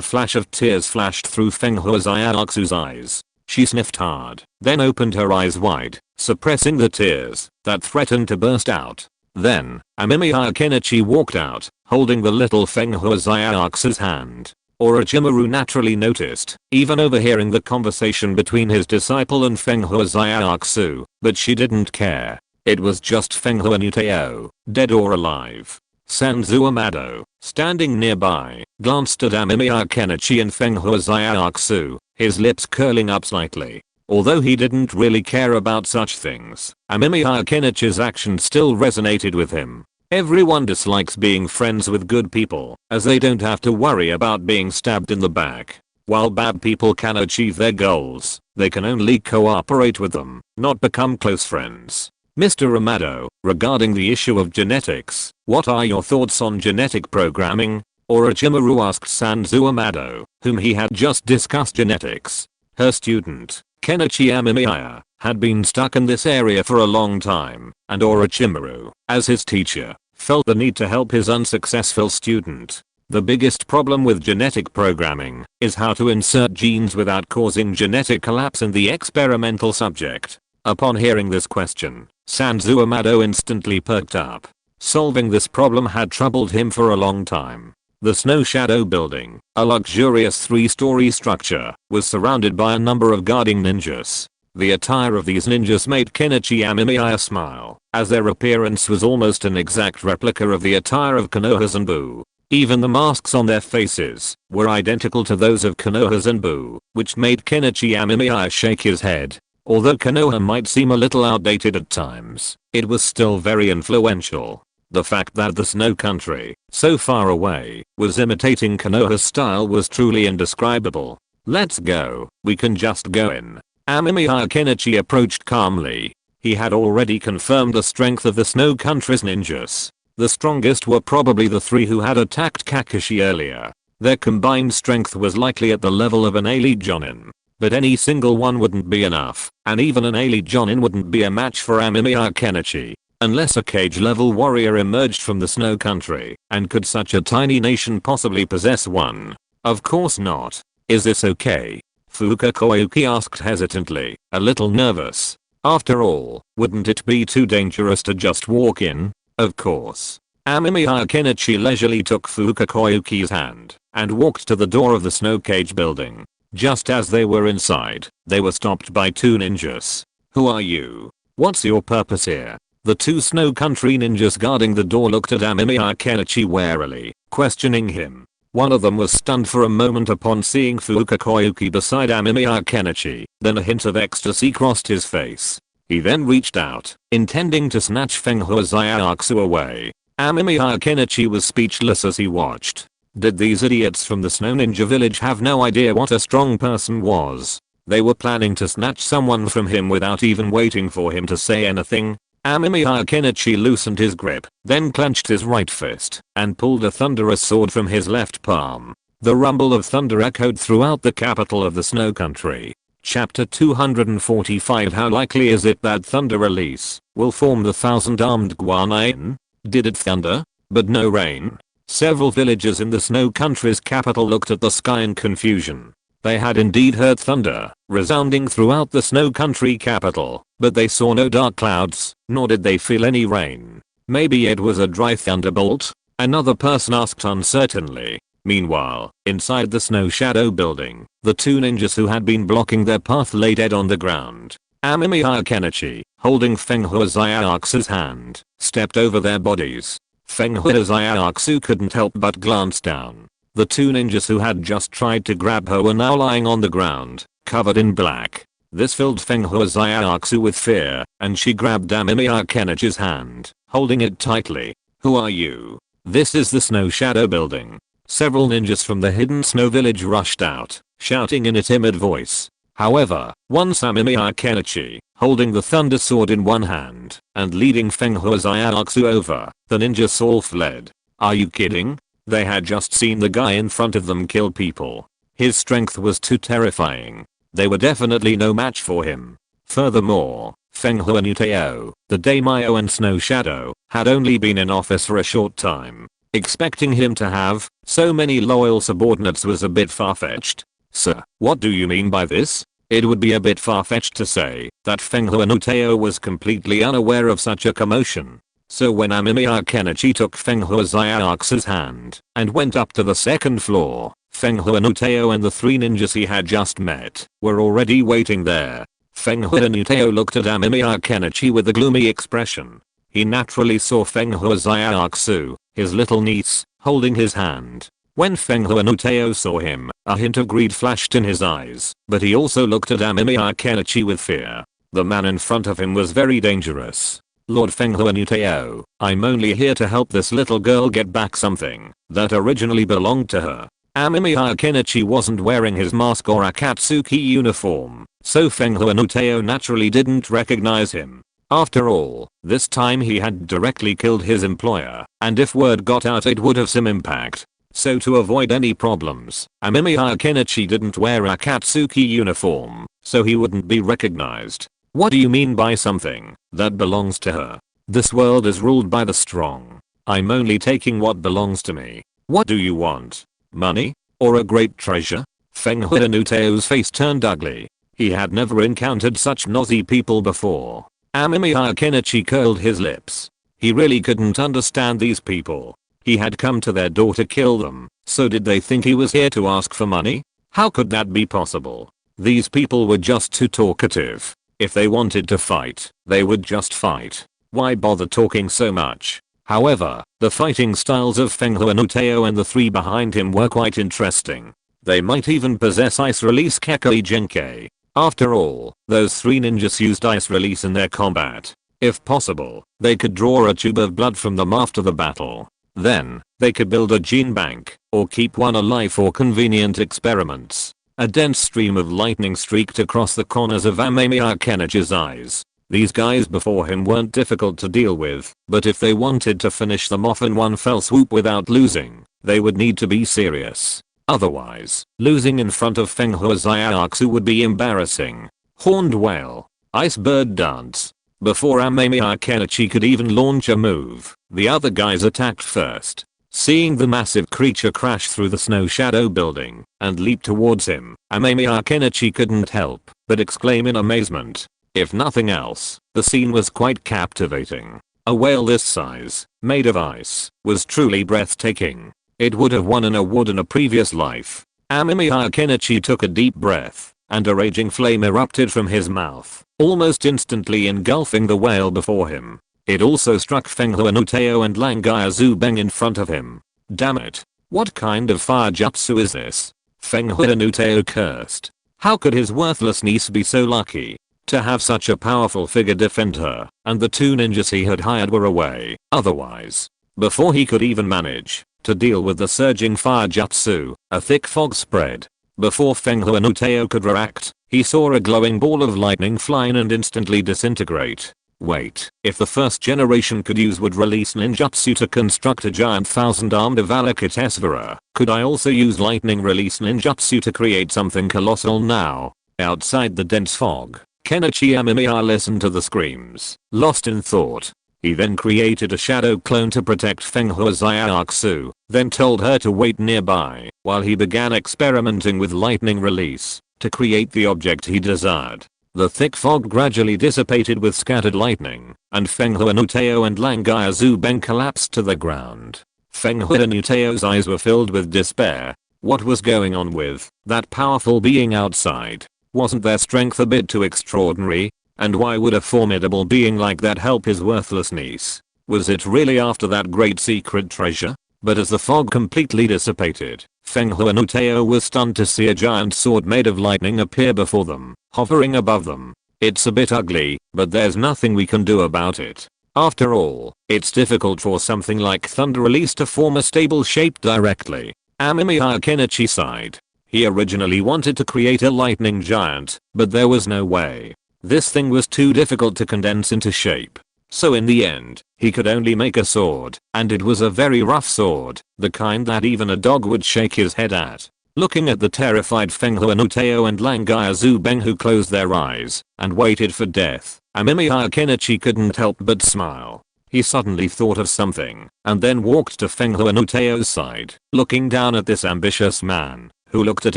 flash of tears flashed through Fenghua Zayatsu's eyes. She sniffed hard, then opened her eyes wide, suppressing the tears that threatened to burst out. Then, Amemiya Kenichi walked out, holding the little Fenghua Zayatsu's hand. Orochimaru naturally noticed, even overhearing the conversation between his disciple and Fenghua Zayatsu, but she didn't care. It was just Fenghua Nuteo, dead or alive. Sanzo Amado, standing nearby, glanced at Amemiya Kenichi and Fenghua Zayatsu, his lips curling up slightly. Although he didn't really care about such things, Amemiya Kenichi's action still resonated with him. Everyone dislikes being friends with good people, as they don't have to worry about being stabbed in the back. While bad people can achieve their goals, they can only cooperate with them, not become close friends. Mr. Amado, regarding the issue of genetics, what are your thoughts on genetic programming? Orochimaru asked Sanzo Amado, whom he had just discussed genetics. Her student, Kenichi Amemiya, had been stuck in this area for a long time, and Orochimaru, as his teacher, felt the need to help his unsuccessful student. The biggest problem with genetic programming is how to insert genes without causing genetic collapse in the experimental subject. Upon hearing this question, Sanzo Amado instantly perked up. Solving this problem had troubled him for a long time. The Snow Shadow Building, a luxurious 3-story structure, was surrounded by a number of guarding ninjas. The attire of these ninjas made Kenichi Amemiya smile, as their appearance was almost an exact replica of the attire of Konoha's ANBU. Even the masks on their faces were identical to those of Konoha's ANBU, which made Kenichi Amemiya shake his head. Although Konoha might seem a little outdated at times, it was still very influential. The fact that the snow country, so far away, was imitating Konoha's style was truly indescribable. Let's go, we can just go in. Amemiya Kenichi approached calmly. He had already confirmed the strength of the snow country's ninjas. The strongest were probably the 3 who had attacked Kakashi earlier. Their combined strength was likely at the level of an elite jonin. But any single one wouldn't be enough, and even an elite jonin wouldn't be a match for Amemiya Kenichi. Unless a cage-level warrior emerged from the snow country, and could such a tiny nation possibly possess one? Of course not. Is this okay? Fuka Koyuki asked hesitantly, a little nervous. After all, wouldn't it be too dangerous to just walk in? Of course. Amemiya Kenichi leisurely took Fuka Koyuki's hand, and walked to the door of the snow cage building. Just as they were inside, they were stopped by 2 ninjas. Who are you? What's your purpose here? The 2 snow country ninjas guarding the door looked at Amemiya Kenichi warily, questioning him. One of them was stunned for a moment upon seeing Fuka Koyuki beside Amemiya Kenichi, then a hint of ecstasy crossed his face. He then reached out, intending to snatch Fenghua Zaiatsu away. Amemiya Kenichi was speechless as he watched. Did these idiots from the Snow Ninja village have no idea what a strong person was? They were planning to snatch someone from him without even waiting for him to say anything. Amemiya Kenichi loosened his grip, then clenched his right fist, and pulled a thunderous sword from his left palm. The rumble of thunder echoed throughout the capital of the Snow Country. Chapter 245. How likely is it that thunder release will form the 1,000-armed Guanain? Did it thunder, but no rain? Several villagers in the Snow Country's capital looked at the sky in confusion. They had indeed heard thunder resounding throughout the Snow Country capital, but they saw no dark clouds, nor did they feel any rain. Maybe it was a dry thunderbolt? Another person asked uncertainly. Meanwhile, inside the Snow Shadow building, the two ninjas who had been blocking their path lay dead on the ground. Amemiya Kenichi, holding Fenghua Zaiatsu's hand, stepped over their bodies. Fenghua Zaiatsu couldn't help but glance down. The two ninjas who had just tried to grab her were now lying on the ground, covered in black. This filled Fenghua Zaiatsu with fear, and she grabbed Amemiya Kenichi's hand, holding it tightly. Who are you? This is the Snow Shadow building. Several ninjas from the hidden snow village rushed out, shouting in a timid voice. However, once Amemiya Kenichi, holding the thunder sword in one hand, and leading Fenghua Zaiatsu over, the ninjas all fled. Are you kidding? They had just seen the guy in front of them kill people. His strength was too terrifying. They were definitely no match for him. Furthermore, Fenghua Nuteo, the Daimyo and Snow Shadow, had only been in office for a short time. Expecting him to have so many loyal subordinates was a bit far-fetched. Sir, what do you mean by this? It would be a bit far-fetched to say that Fenghua Nuteo was completely unaware of such a commotion. So when Amemiya Kenichi took Fenghua Zaiatsu's hand and went up to the second floor, Fenghua Nuteo and the three ninjas he had just met were already waiting there. Fenghua Nuteo looked at Amemiya Kenichi with a gloomy expression. He naturally saw Fenghua Zaiatsu, his little niece, holding his hand. When Fenghua Nuteo saw him, a hint of greed flashed in his eyes, but he also looked at Amemiya Kenichi with fear. The man in front of him was very dangerous. Lord Fenghua Nuteo, I'm only here to help this little girl get back something that originally belonged to her. Amemiya Kenichi wasn't wearing his mask or Akatsuki uniform, so Fenghua Nuteo naturally didn't recognize him. After all, this time he had directly killed his employer, and if word got out it would have some impact. So to avoid any problems, Amemiya Kenichi didn't wear a Akatsuki uniform, so he wouldn't be recognized. What do you mean by something that belongs to her? This world is ruled by the strong. I'm only taking what belongs to me. What do you want? Money? Or a great treasure? Fenghua Nuteo's face turned ugly. He had never encountered such nosy people before. Amemiya Kenichi curled his lips. He really couldn't understand these people. He had come to their door to kill them, so did they think he was here to ask for money? How could that be possible? These people were just too talkative. If they wanted to fight, they would just fight. Why bother talking so much? However, the fighting styles of Fenghua Nuteo and the three behind him were quite interesting. They might even possess ice release Kekkei Genkei. After all, those three ninjas used ice release in their combat. If possible, they could draw a tube of blood from them after the battle. Then, they could build a gene bank, or keep one alive for convenient experiments. A dense stream of lightning streaked across the corners of Amemiya Kenichi's eyes. These guys before him weren't difficult to deal with, but if they wanted to finish them off in one fell swoop without losing, they would need to be serious. Otherwise, losing in front of Fenghua Zaiatsu would be embarrassing. Horned Whale. Iceberg Dance. Before Amemiya Kenichi could even launch a move, the other guys attacked first. Seeing the massive creature crash through the Snow Shadow building and leap towards him, Amemiya Kenichi couldn't help but exclaim in amazement. If nothing else, the scene was quite captivating. A whale this size, made of ice, was truly breathtaking. It would have won an award in a previous life. Amemiya Kenichi took a deep breath, and a raging flame erupted from his mouth, almost instantly engulfing the whale before him. It also struck Fenghua Nuteo and Langaya Zubeng in front of him. Damn it. What kind of fire jutsu is this? Fenghua Nuteo cursed. How could his worthless niece be so lucky? to have such a powerful figure defend her, and the 2 ninjas he had hired were away, otherwise. Before he could even manage to deal with the surging fire jutsu, a thick fog spread. Before Fenghua no Teo could react, he saw a glowing ball of lightning fly in and instantly disintegrate. Wait, if the first generation could use would release ninjutsu to construct a giant 1000-armed Avalokitesvara, could I also use lightning release ninjutsu to create something colossal now? Outside the dense fog, Kenichi Amemiya listened to the screams, lost in thought. He then created a shadow clone to protect Fenghua Zaiatsu, then told her to wait nearby while he began experimenting with lightning release to create the object he desired. The thick fog gradually dissipated with scattered lightning, and Fenghua no Teo and Langai Azubeng collapsed to the ground. Fenghua no Teo's eyes were filled with despair. What was going on with that powerful being outside? Wasn't their strength a bit too extraordinary? And why would a formidable being like that help his worthless niece? Was it really after that great secret treasure? But as the fog completely dissipated, Fenghua no Teo was stunned to see a giant sword made of lightning appear before them, hovering above them. It's a bit ugly, but there's nothing we can do about it. After all, it's difficult for something like thunder release to form a stable shape directly. Amemiya Kenichi sighed. He originally wanted to create a lightning giant, but there was no way. This thing was too difficult to condense into shape. So in the end, he could only make a sword, and it was a very rough sword, the kind that even a dog would shake his head at. Looking at the terrified Fenghua no Teo and Langai Azubeng who closed their eyes and waited for death, Amemiya Kenichi couldn't help but smile. He suddenly thought of something, and then walked to Fenghua no Teo's side, looking down at this ambitious man, who looked at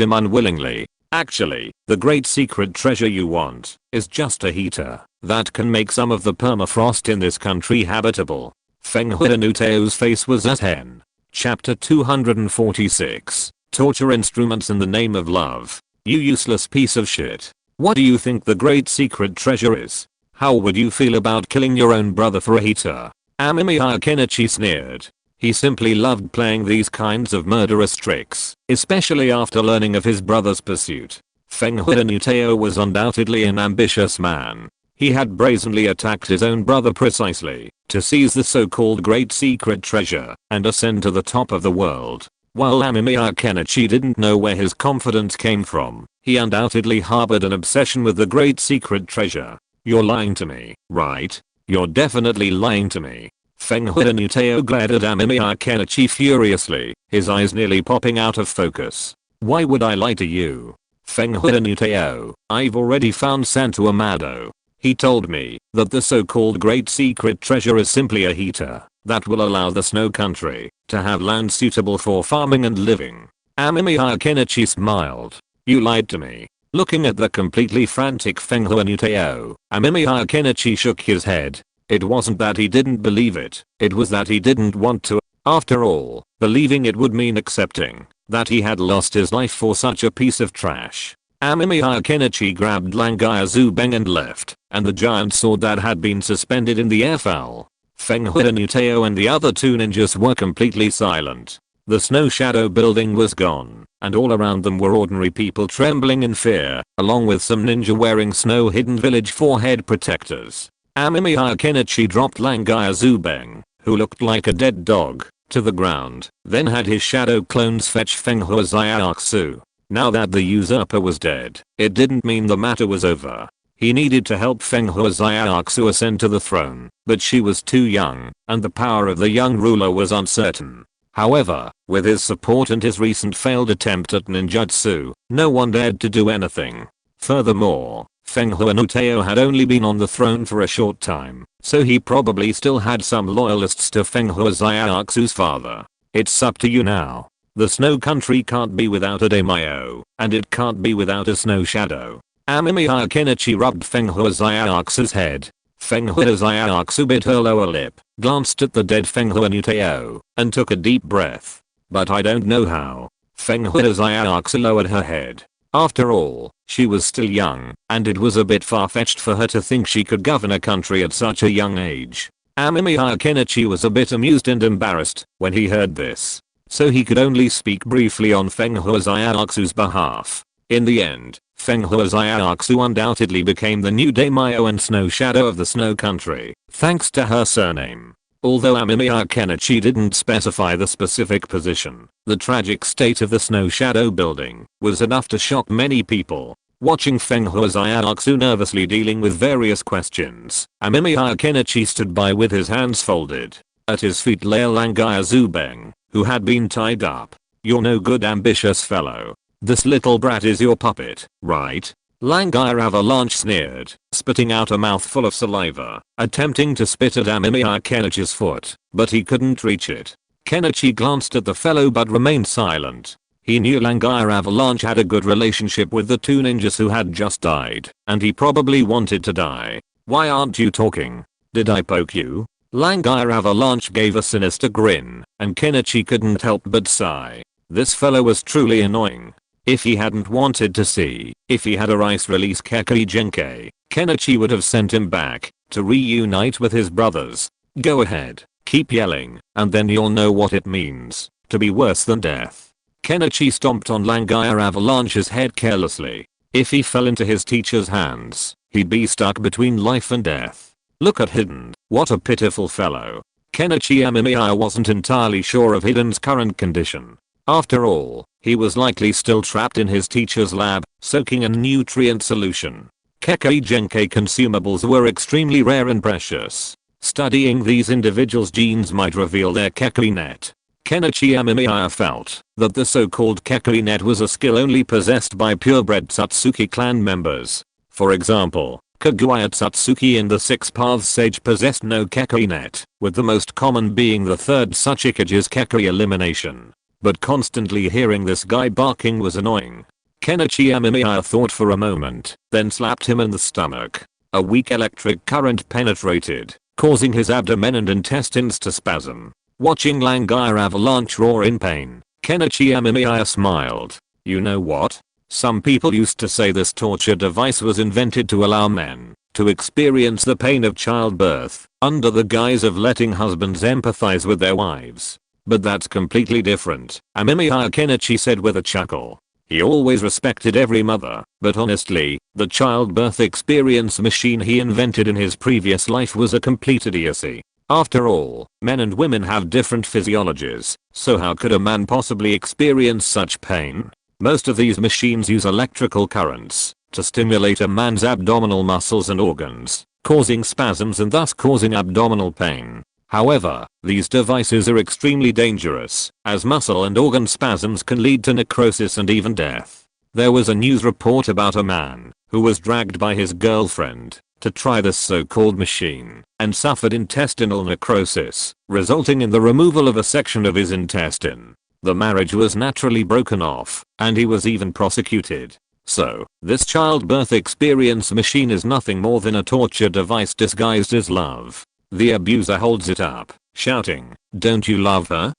him unwillingly. Actually, the great secret treasure you want is just a heater that can make some of the permafrost in this country habitable. Fenghua no Teo's face was as hen. Chapter 246. Torture instruments in the name of love. You useless piece of shit. What do you think the great secret treasure is? How would you feel about killing your own brother for a heater? Amemiya Kenichi sneered. He simply loved playing these kinds of murderous tricks, especially after learning of his brother's pursuit. Fenghua no Teo was undoubtedly an ambitious man. He had brazenly attacked his own brother precisely to seize the so-called great secret treasure and ascend to the top of the world. While Amemiya Kenichi didn't know where his confidence came from, he undoubtedly harbored an obsession with the great secret treasure. You're lying to me, right? You're definitely lying to me. Fenghua no Teo glared at Amemiya Kenichi furiously, his eyes nearly popping out of focus. Why would I lie to you? Fenghua no Teo, I've already found Santo Amado. He told me that the so-called great secret treasure is simply a heater that will allow the snow country to have land suitable for farming and living. Amemiya Kenichi smiled. You lied to me. Looking at the completely frantic Fenghua no Teo, Amemiya Kenichi shook his head. It wasn't that he didn't believe it was that he didn't want to. After all, believing it would mean accepting that he had lost his life for such a piece of trash. Amemiya Kenichi grabbed Langai Azubeng and left, and the giant sword that had been suspended in the air fell. Fenghua no Teo and the other 2 ninjas were completely silent. The snow shadow building was gone, and all around them were ordinary people trembling in fear, along with some ninja wearing snow hidden village forehead protectors. Amemiya Kenichi dropped Langai Azubeng, who looked like a dead dog, to the ground, then had his shadow clones fetch Fenghua Zaiatsu. Now that the usurper was dead, it didn't mean the matter was over. He needed to help Fenghua Zaiatsu ascend to the throne, but she was too young, and the power of the young ruler was uncertain. However, with his support and his recent failed attempt at ninjutsu, no one dared to do anything. Furthermore, Fenghua no Teo had only been on the throne for a short time, so he probably still had some loyalists to Fenghua Zaiatsu's father. It's up to you now. The snow country can't be without a daimyo, and it can't be without a snow shadow. Amemiya Kenichi rubbed Fenghua Zaiatsu's head. Fenghua Zaiatsu bit her lower lip, glanced at the dead Fenghua no Teo, and took a deep breath. But I don't know how. Fenghua Zaiatsu lowered her head. After all, she was still young, and it was a bit far-fetched for her to think she could govern a country at such a young age. Amemiya Kenichi was a bit amused and embarrassed when he heard this, so he could only speak briefly on Fenghua Zaiatsu's behalf. In the end, Fenghua's Ayakusu undoubtedly became the new daimyo and snow shadow of the snow country, thanks to her surname. Although Amemiya Kenichi didn't specify the specific position, the tragic state of the snow shadow building was enough to shock many people. Watching Fenghua's Ayakusu nervously dealing with various questions, Amemiya Kenichi stood by with his hands folded. At his feet lay Langaya Zubeng, who had been tied up. "You're no good, ambitious fellow. This little brat is your puppet, right?" Langaya Avalanche sneered, spitting out a mouthful of saliva, attempting to spit at Amemiya Kenichi's foot, but he couldn't reach it. Kenichi glanced at the fellow but remained silent. He knew Langaya Avalanche had a good relationship with the two ninjas who had just died, and he probably wanted to die. "Why aren't you talking? Did I poke you?" Langaya Avalanche gave a sinister grin, and Kenichi couldn't help but sigh. This fellow was truly annoying. If he hadn't wanted to see if he had a rice release Kekkai Genkai, Kenichi would have sent him back to reunite with his brothers. "Go ahead, keep yelling, and then you'll know what it means to be worse than death." Kenichi stomped on Langaya Avalanche's head carelessly. If he fell into his teacher's hands, he'd be stuck between life and death. Look at Hidden, what a pitiful fellow. Kenichi Amemiya wasn't entirely sure of Hidden's current condition. After all, he was likely still trapped in his teacher's lab, soaking in nutrient solution. Kekkai Genkai consumables were extremely rare and precious. Studying these individuals' genes might reveal their Kekkai net. Kenichi Amemiya felt that the so-called Kekkai net was a skill only possessed by purebred Satsuki clan members. For example, Kaguya Satsuki in the Six Paths Sage possessed no Kekkai net, with the most common being the third Suchikage's Kekkai elimination. But constantly hearing this guy barking was annoying. Kenichi Amemiya thought for a moment, then slapped him in the stomach. A weak electric current penetrated, causing his abdomen and intestines to spasm. Watching Langaya Avalanche roar in pain, Kenichi Amemiya smiled. "You know what? Some people used to say this torture device was invented to allow men to experience the pain of childbirth under the guise of letting husbands empathize with their wives. But that's completely different," Amemiya Kenichi said with a chuckle. He always respected every mother, but honestly, the childbirth experience machine he invented in his previous life was a complete idiocy. After all, men and women have different physiologies, so how could a man possibly experience such pain? Most of these machines use electrical currents to stimulate a man's abdominal muscles and organs, causing spasms and thus causing abdominal pain. However, these devices are extremely dangerous, as muscle and organ spasms can lead to necrosis and even death. There was a news report about a man who was dragged by his girlfriend to try this so-called machine and suffered intestinal necrosis, resulting in the removal of a section of his intestine. The marriage was naturally broken off, and he was even prosecuted. So, this childbirth experience machine is nothing more than a torture device disguised as love. The abuser holds it up, shouting, "Don't you love her?"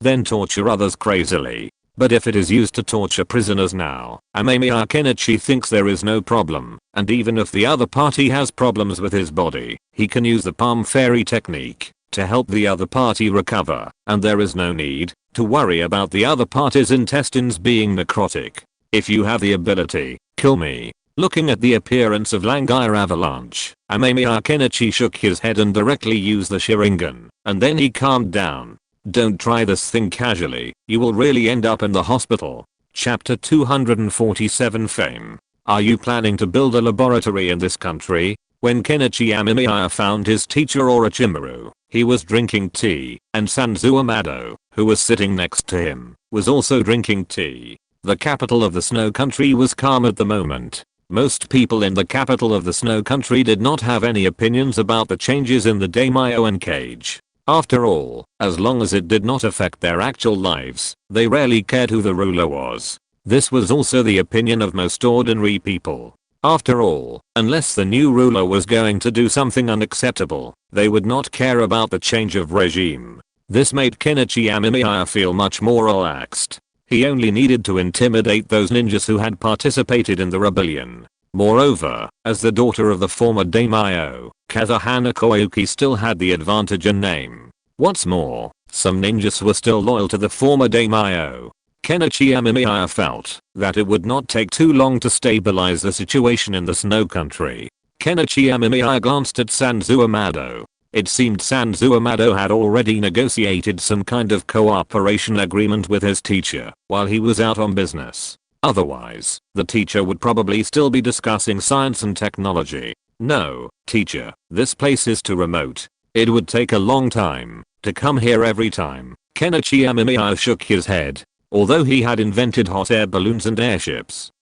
Then torture others crazily. But if it is used to torture prisoners now, Amemiya Kenichi thinks there is no problem, and even if the other party has problems with his body, he can use the palm fairy technique to help the other party recover, and there is no need to worry about the other party's intestines being necrotic. "If you have the ability, kill me." Looking at the appearance of Langaya Avalanche, Amemiya Kenichi shook his head and directly used the Sharingan, and then he calmed down. "Don't try this thing casually, you will really end up in the hospital." Chapter 247 Fame. Are you planning to build a laboratory in this country? When Kenichi Amemiya found his teacher Orochimaru, he was drinking tea, and Sanzu Amado, who was sitting next to him, was also drinking tea. The capital of the snow country was calm at the moment. Most people in the capital of the snow country did not have any opinions about the changes in the daimyo and cage. After all, as long as it did not affect their actual lives, they rarely cared who the ruler was. This was also the opinion of most ordinary people. After all, unless the new ruler was going to do something unacceptable, they would not care about the change of regime. This made Kenichi Amemiya feel much more relaxed. He only needed to intimidate those ninjas who had participated in the rebellion. Moreover, as the daughter of the former daimyo, Kazuhana Koyuki still had the advantage in name. What's more, some ninjas were still loyal to the former daimyo. Kenichi Amemiya felt that it would not take too long to stabilize the situation in the snow country. Kenichi Amemiya glanced at Sanzu Amado. It seemed Sanzu Amado had already negotiated some kind of cooperation agreement with his teacher while he was out on business. Otherwise, the teacher would probably still be discussing science and technology. No, teacher, this place is too remote. It would take a long time to come here every time. Kenichi Amemiya shook his head. Although he had invented hot air balloons and airships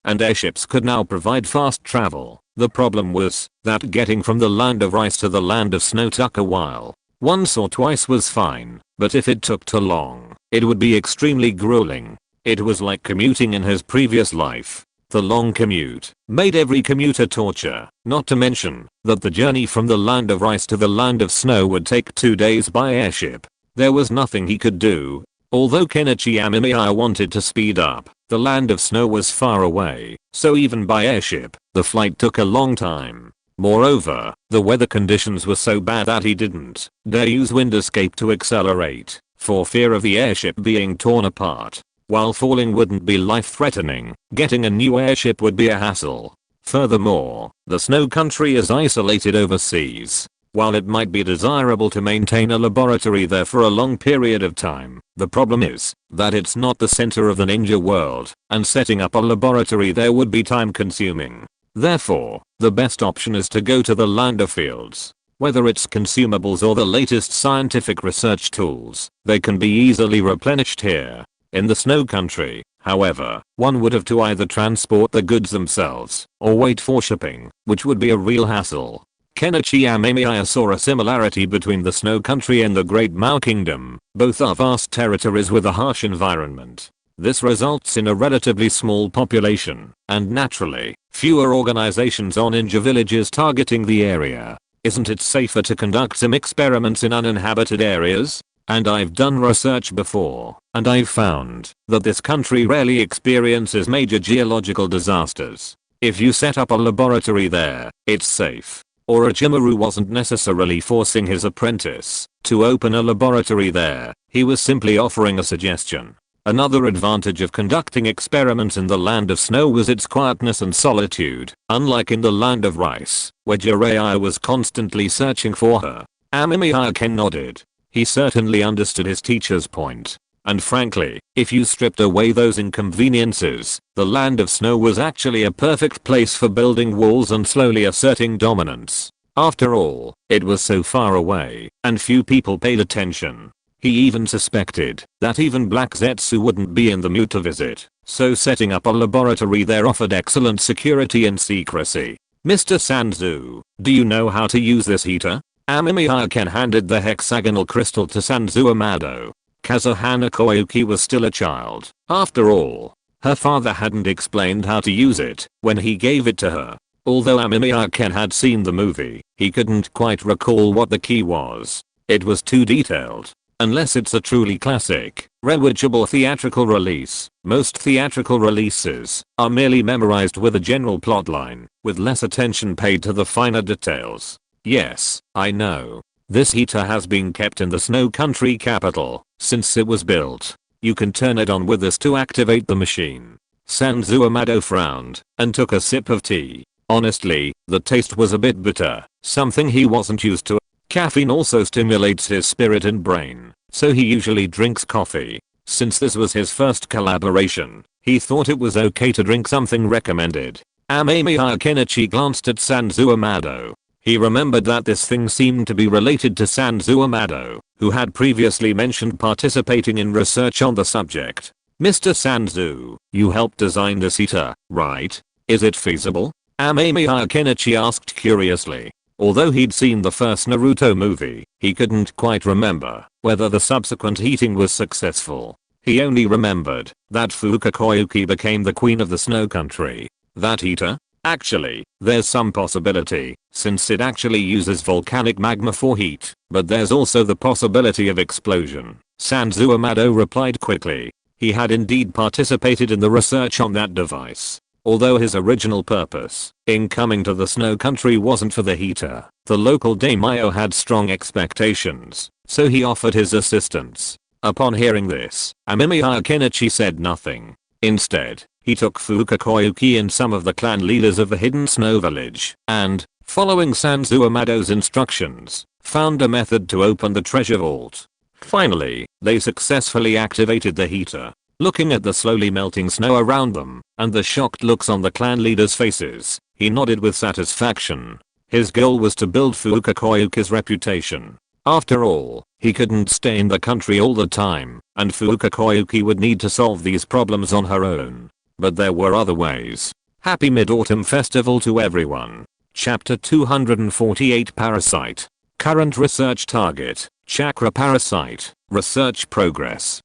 could now provide fast travel, the problem was that getting from the land of rice to the land of snow took a while. Once or twice was fine, but if it took too long, it would be extremely grueling. It was like commuting in his previous life. The long commute made every commuter torture, not to mention that the journey from the land of rice to the land of snow would take 2 days by airship. There was nothing he could do. Although Kenichi Amemiya wanted to speed up, the land of snow was far away, so even by airship, the flight took a long time. Moreover, the weather conditions were so bad that he didn't dare use wind escape to accelerate, for fear of the airship being torn apart. While falling wouldn't be life-threatening, getting a new airship would be a hassle. Furthermore, the snow country is isolated overseas. While it might be desirable to maintain a laboratory there for a long period of time, the problem is that it's not the center of the ninja world, and setting up a laboratory there would be time consuming. Therefore, the best option is to go to the land of fields. Whether it's consumables or the latest scientific research tools, they can be easily replenished here. In the snow country, however, one would have to either transport the goods themselves or wait for shipping, which would be a real hassle. Kenichi Amemiya saw a similarity between the snow country and the Great Mao Kingdom. Both are vast territories with a harsh environment. This results in a relatively small population, and naturally, fewer organizations or ninja villages targeting the area. Isn't it safer to conduct some experiments in uninhabited areas? And I've done research before, and I've found that this country rarely experiences major geological disasters. If you set up a laboratory there, it's safe. Orochimaru wasn't necessarily forcing his apprentice to open a laboratory there, he was simply offering a suggestion. Another advantage of conducting experiments in the land of snow was its quietness and solitude, unlike in the land of rice, where Jiraiya was constantly searching for her. Amemiya nodded. He certainly understood his teacher's point. And frankly, if you stripped away those inconveniences, the land of snow was actually a perfect place for building walls and slowly asserting dominance. After all, it was so far away, and few people paid attention. He even suspected that even Black Zetsu wouldn't be in the mood to visit, so setting up a laboratory there offered excellent security and secrecy. Mr. Sanzu, do you know how to use this heater? Amemiya handed the hexagonal crystal to Sanzu Amado. Kazuhana Koyuki was still a child. After all, her father hadn't explained how to use it when he gave it to her. Although Amemiya had seen the movie, he couldn't quite recall what the key was. It was too detailed. Unless it's a truly classic, rewatchable theatrical release, most theatrical releases are merely memorized with a general plotline, with less attention paid to the finer details. Yes, I know. This heater has been kept in the snow country capital since it was built. You can turn it on with this to activate the machine. Sanzu Amado frowned and took a sip of tea. Honestly, the taste was a bit bitter, something he wasn't used to. Caffeine also stimulates his spirit and brain, so he usually drinks coffee. Since this was his first collaboration, he thought it was okay to drink something recommended. Amemiya Kenichi glanced at Sanzu Amado. He remembered that this thing seemed to be related to Sanzu Amado, who had previously mentioned participating in research on the subject. Mr. Sanzu, you helped design this heater, right? Is it feasible? Amemiya Kenichi asked curiously. Although he'd seen the first Naruto movie, he couldn't quite remember whether the subsequent heating was successful. He only remembered that Fuka Koyuki became the queen of the snow country. That heater? Actually, there's some possibility, since it actually uses volcanic magma for heat, but there's also the possibility of explosion. Sanzu Amado replied quickly. He had indeed participated in the research on that device. Although his original purpose in coming to the snow country wasn't for the heater, the local daimyo had strong expectations, so he offered his assistance. Upon hearing this, Amemiya Kenichi said nothing. Instead, he took Fuka Koyuki and some of the clan leaders of the hidden snow village and, following Sanzu Amado's instructions, found a method to open the treasure vault. Finally, they successfully activated the heater. Looking at the slowly melting snow around them, and the shocked looks on the clan leaders' faces, he nodded with satisfaction. His goal was to build Fuka Koyuki's reputation. After all, he couldn't stay in the country all the time, and Fuka Koyuki would need to solve these problems on her own. But there were other ways. Happy Mid-Autumn Festival to everyone. Chapter 248 Parasite. Current research target, Chakra Parasite, research progress.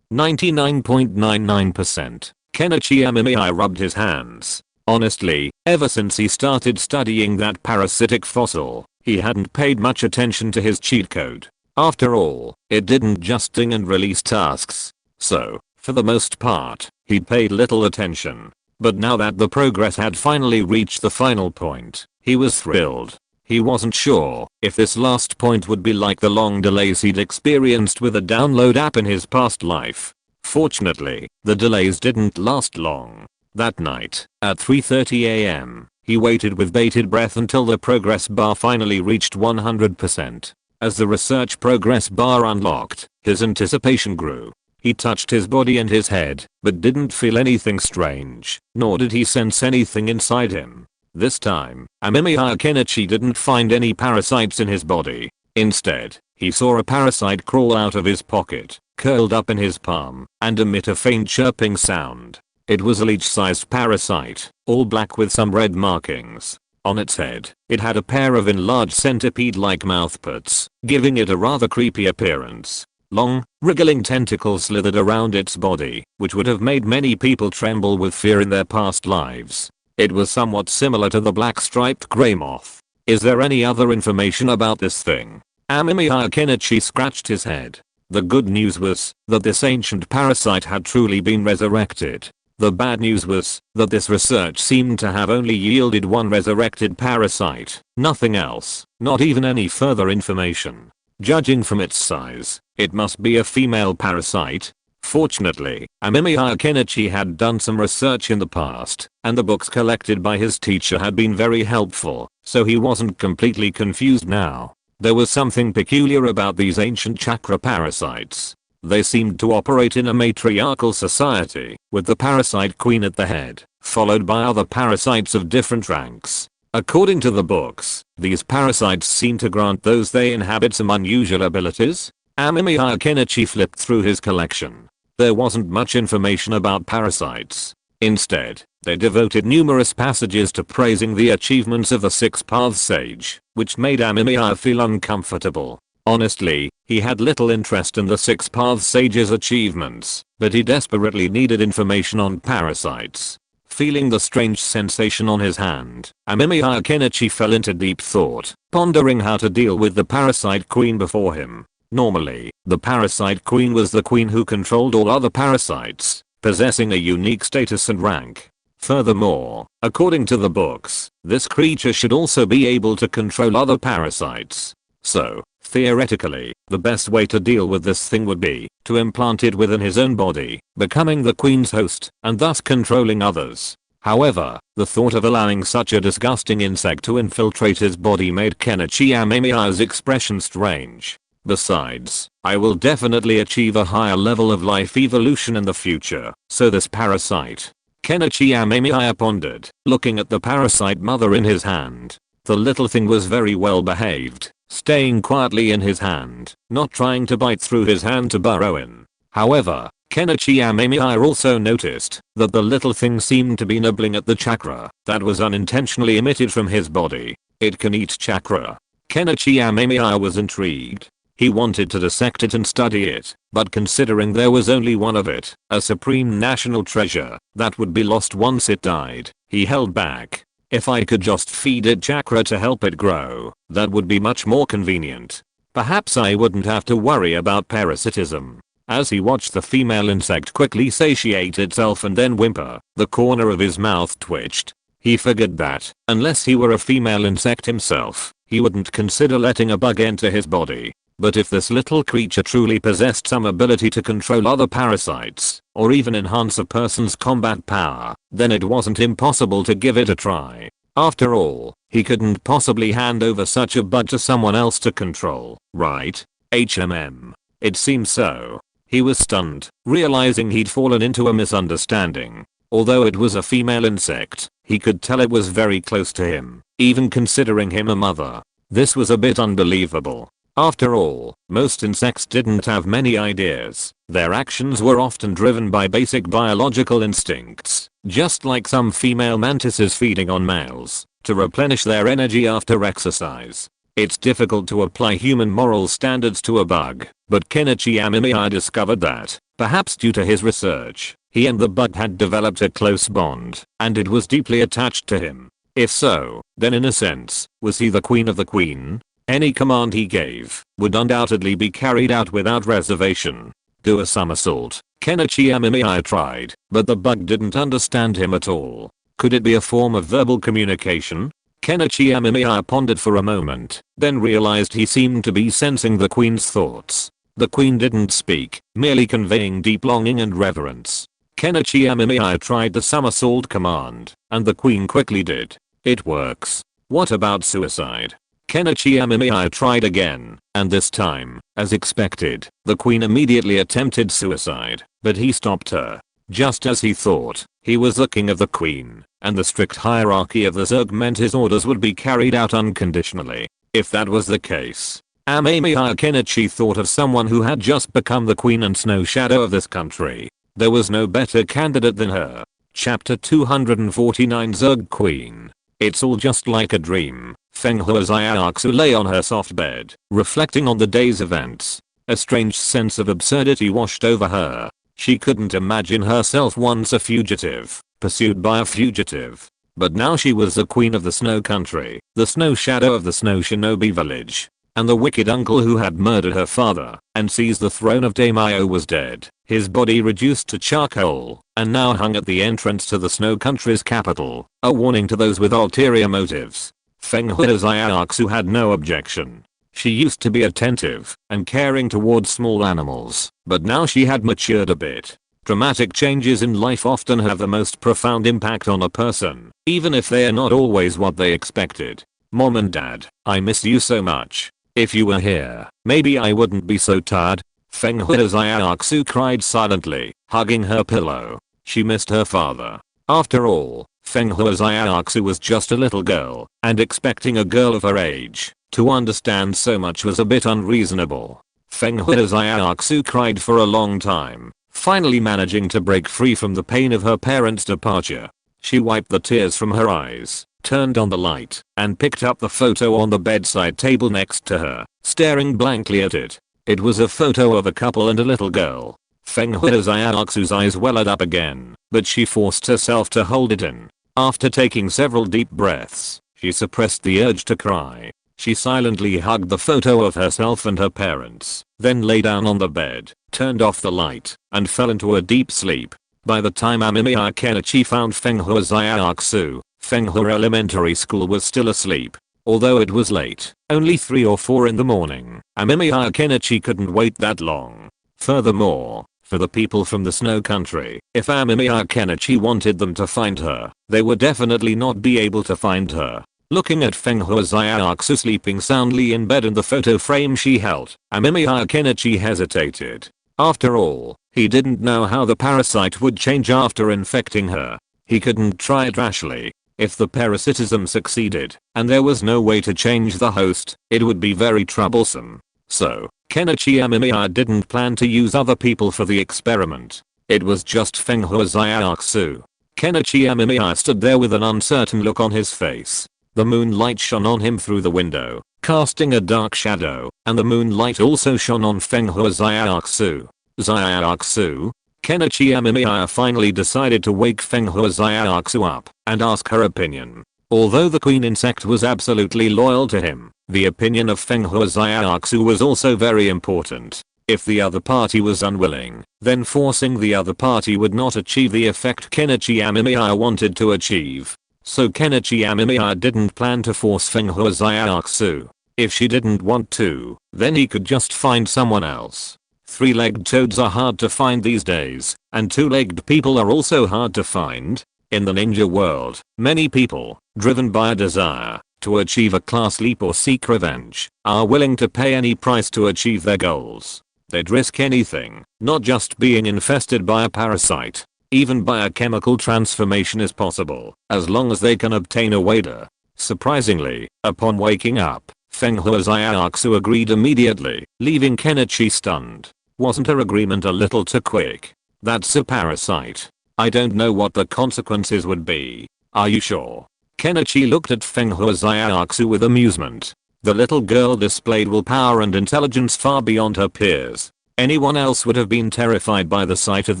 99.99%. Kenichi Amemiya rubbed his hands. Honestly, ever since he started studying that parasitic fossil, he hadn't paid much attention to his cheat code. After all, it didn't just sting and release tasks. So, for the most part, he paid little attention. But now that the progress had finally reached the final point, he was thrilled. He wasn't sure if this last point would be like the long delays he'd experienced with a download app in his past life. Fortunately, the delays didn't last long. That night, at 3:30 AM, he waited with bated breath until the progress bar finally reached 100%. As the research progress bar unlocked, his anticipation grew. He touched his body and his head, but didn't feel anything strange, nor did he sense anything inside him. This time, Amemiya Kenichi didn't find any parasites in his body. Instead, he saw a parasite crawl out of his pocket, curled up in his palm, and emit a faint chirping sound. It was a leech-sized parasite, all black with some red markings. On its head, it had a pair of enlarged centipede-like mouthparts, giving it a rather creepy appearance. Long, wriggling tentacles slithered around its body, which would have made many people tremble with fear in their past lives. It was somewhat similar to the black-striped grey moth. Is there any other information about this thing? Amemiya Kenichi scratched his head. The good news was that this ancient parasite had truly been resurrected. The bad news was that this research seemed to have only yielded one resurrected parasite, nothing else, not even any further information. Judging from its size, it must be a female parasite. Fortunately, Amemiya Kenichi had done some research in the past, and the books collected by his teacher had been very helpful, so he wasn't completely confused now. There was something peculiar about these ancient chakra parasites. They seemed to operate in a matriarchal society, with the parasite queen at the head, followed by other parasites of different ranks. According to the books, these parasites seem to grant those they inhabit some unusual abilities. Amemiya Kenichi flipped through his collection. There wasn't much information about parasites. Instead, they devoted numerous passages to praising the achievements of the Six Paths Sage, which made Amemiya feel uncomfortable. Honestly, he had little interest in the Six Paths Sage's achievements, but he desperately needed information on parasites. Feeling the strange sensation on his hand, Amemiya Kenichi fell into deep thought, pondering how to deal with the parasite queen before him. Normally, the parasite queen was the queen who controlled all other parasites, possessing a unique status and rank. Furthermore, according to the books, this creature should also be able to control other parasites. So, theoretically, the best way to deal with this thing would be to implant it within his own body, becoming the queen's host, and thus controlling others. However, the thought of allowing such a disgusting insect to infiltrate his body made Kenichi Amemiya's expression strange. Besides, I will definitely achieve a higher level of life evolution in the future, so this parasite. Kenichi Amemiya pondered, looking at the parasite mother in his hand. The little thing was very well behaved, staying quietly in his hand, not trying to bite through his hand to burrow in. However, Kenichi Amemiya also noticed that the little thing seemed to be nibbling at the chakra that was unintentionally emitted from his body. It can eat chakra. Kenichi Amemiya was intrigued. He wanted to dissect it and study it, but considering there was only one of it, a supreme national treasure, that would be lost once it died, he held back. If I could just feed it chakra to help it grow, that would be much more convenient. Perhaps I wouldn't have to worry about parasitism. As he watched the female insect quickly satiate itself and then whimper, the corner of his mouth twitched. He figured that, unless he were a female insect himself, he wouldn't consider letting a bug enter his body. But if this little creature truly possessed some ability to control other parasites, or even enhance a person's combat power, then it wasn't impossible to give it a try. After all, he couldn't possibly hand over such a bug to someone else to control, right? It seems so. He was stunned, realizing he'd fallen into a misunderstanding. Although it was a female insect, he could tell it was very close to him, even considering him a mother. This was a bit unbelievable. After all, most insects didn't have many ideas. Their actions were often driven by basic biological instincts, just like some female mantises feeding on males, to replenish their energy after exercise. It's difficult to apply human moral standards to a bug, but Kenichi Amemiya discovered that, perhaps due to his research, he and the bug had developed a close bond, and it was deeply attached to him. If so, then in a sense, was he the queen of the queen? Any command he gave would undoubtedly be carried out without reservation. Do a somersault, Kenichi Amemiya tried, but the bug didn't understand him at all. Could it be a form of verbal communication? Kenichi Amemiya pondered for a moment, then realized he seemed to be sensing the queen's thoughts. The queen didn't speak, merely conveying deep longing and reverence. Kenichi Amemiya tried the somersault command, and the queen quickly did. It works. What about suicide? Kenichi Amemiya tried again, and this time, as expected, the queen immediately attempted suicide, but he stopped her. Just as he thought, he was the king of the queen, and the strict hierarchy of the Zerg meant his orders would be carried out unconditionally. If that was the case, Amemiya Kenichi thought of someone who had just become the queen and snow shadow of this country. There was no better candidate than her. Chapter 249 Zerg Queen. It's all just like a dream. Fenghua Xiaoxu lay on her soft bed, reflecting on the day's events. A strange sense of absurdity washed over her. She couldn't imagine herself once a fugitive, pursued by a fugitive. But now she was the queen of the snow country, the snow shadow of the snow shinobi village. And the wicked uncle who had murdered her father and seized the throne of Daimyo was dead, his body reduced to charcoal, and now hung at the entrance to the snow country's capital, a warning to those with ulterior motives. Fenghua Xiaoxu had no objection. She used to be attentive and caring towards small animals, but now she had matured a bit. Dramatic changes in life often have the most profound impact on a person, even if they are not always what they expected. Mom and Dad, I miss you so much. If you were here, maybe I wouldn't be so tired. Fenghua Xiaoxu cried silently, hugging her pillow. She missed her father. After all, Fenghua Xiaoxu was just a little girl, and expecting a girl of her age to understand so much was a bit unreasonable. Fenghua Xiaoxu cried for a long time, finally managing to break free from the pain of her parents' departure. She wiped the tears from her eyes, turned on the light, and picked up the photo on the bedside table next to her, staring blankly at it. It was a photo of a couple and a little girl. Fenghua Xiaoxu's eyes welled up again, but she forced herself to hold it in. After taking several deep breaths, she suppressed the urge to cry. She silently hugged the photo of herself and her parents, then lay down on the bed, turned off the light, and fell into a deep sleep. By the time Amemiya Kenichi found Fenghua Xiaoxu, Fenghua Elementary School was still asleep. Although it was late, only 3 or 4 in the morning, Amemiya Kenichi couldn't wait that long. Furthermore, for the people from the snow country, if Amemiya Kenichi wanted them to find her, they would definitely not be able to find her. Looking at Fenghua Xiaoxu sleeping soundly in bed and the photo frame she held, Amemiya Kenichi hesitated. After all, he didn't know how the parasite would change after infecting her. He couldn't try it rashly. If the parasitism succeeded, and there was no way to change the host, it would be very troublesome. So, Kenichi Amemiya didn't plan to use other people for the experiment. It was just Fenghua Xiaoxu. Kenichi Amemiya stood there with an uncertain look on his face. The moonlight shone on him through the window, casting a dark shadow, and the moonlight also shone on Fenghua Xiaoxu. Xiaoxu? Kenichi Amemiya finally decided to wake Fenghua Xiaoxu up and ask her opinion. Although the queen insect was absolutely loyal to him, the opinion of Fenghua Xiaoxu was also very important. If the other party was unwilling, then forcing the other party would not achieve the effect Kenichi Amemiya wanted to achieve. So Kenichi Amemiya didn't plan to force Fenghua Xiaoxu. If she didn't want to, then he could just find someone else. Three-legged toads are hard to find these days, and two-legged people are also hard to find. In the ninja world, many people, driven by a desire to achieve a class leap or seek revenge, are willing to pay any price to achieve their goals. They'd risk anything, not just being infested by a parasite. Even biochemical transformation is possible, as long as they can obtain a wader. Surprisingly, upon waking up, Fenghua Zaiatsu agreed immediately, leaving Kenichi stunned. Wasn't her agreement a little too quick? That's a parasite. I don't know what the consequences would be. Are you sure? Kenichi looked at Fenghua Zaiatsu with amusement. The little girl displayed willpower and intelligence far beyond her peers. Anyone else would have been terrified by the sight of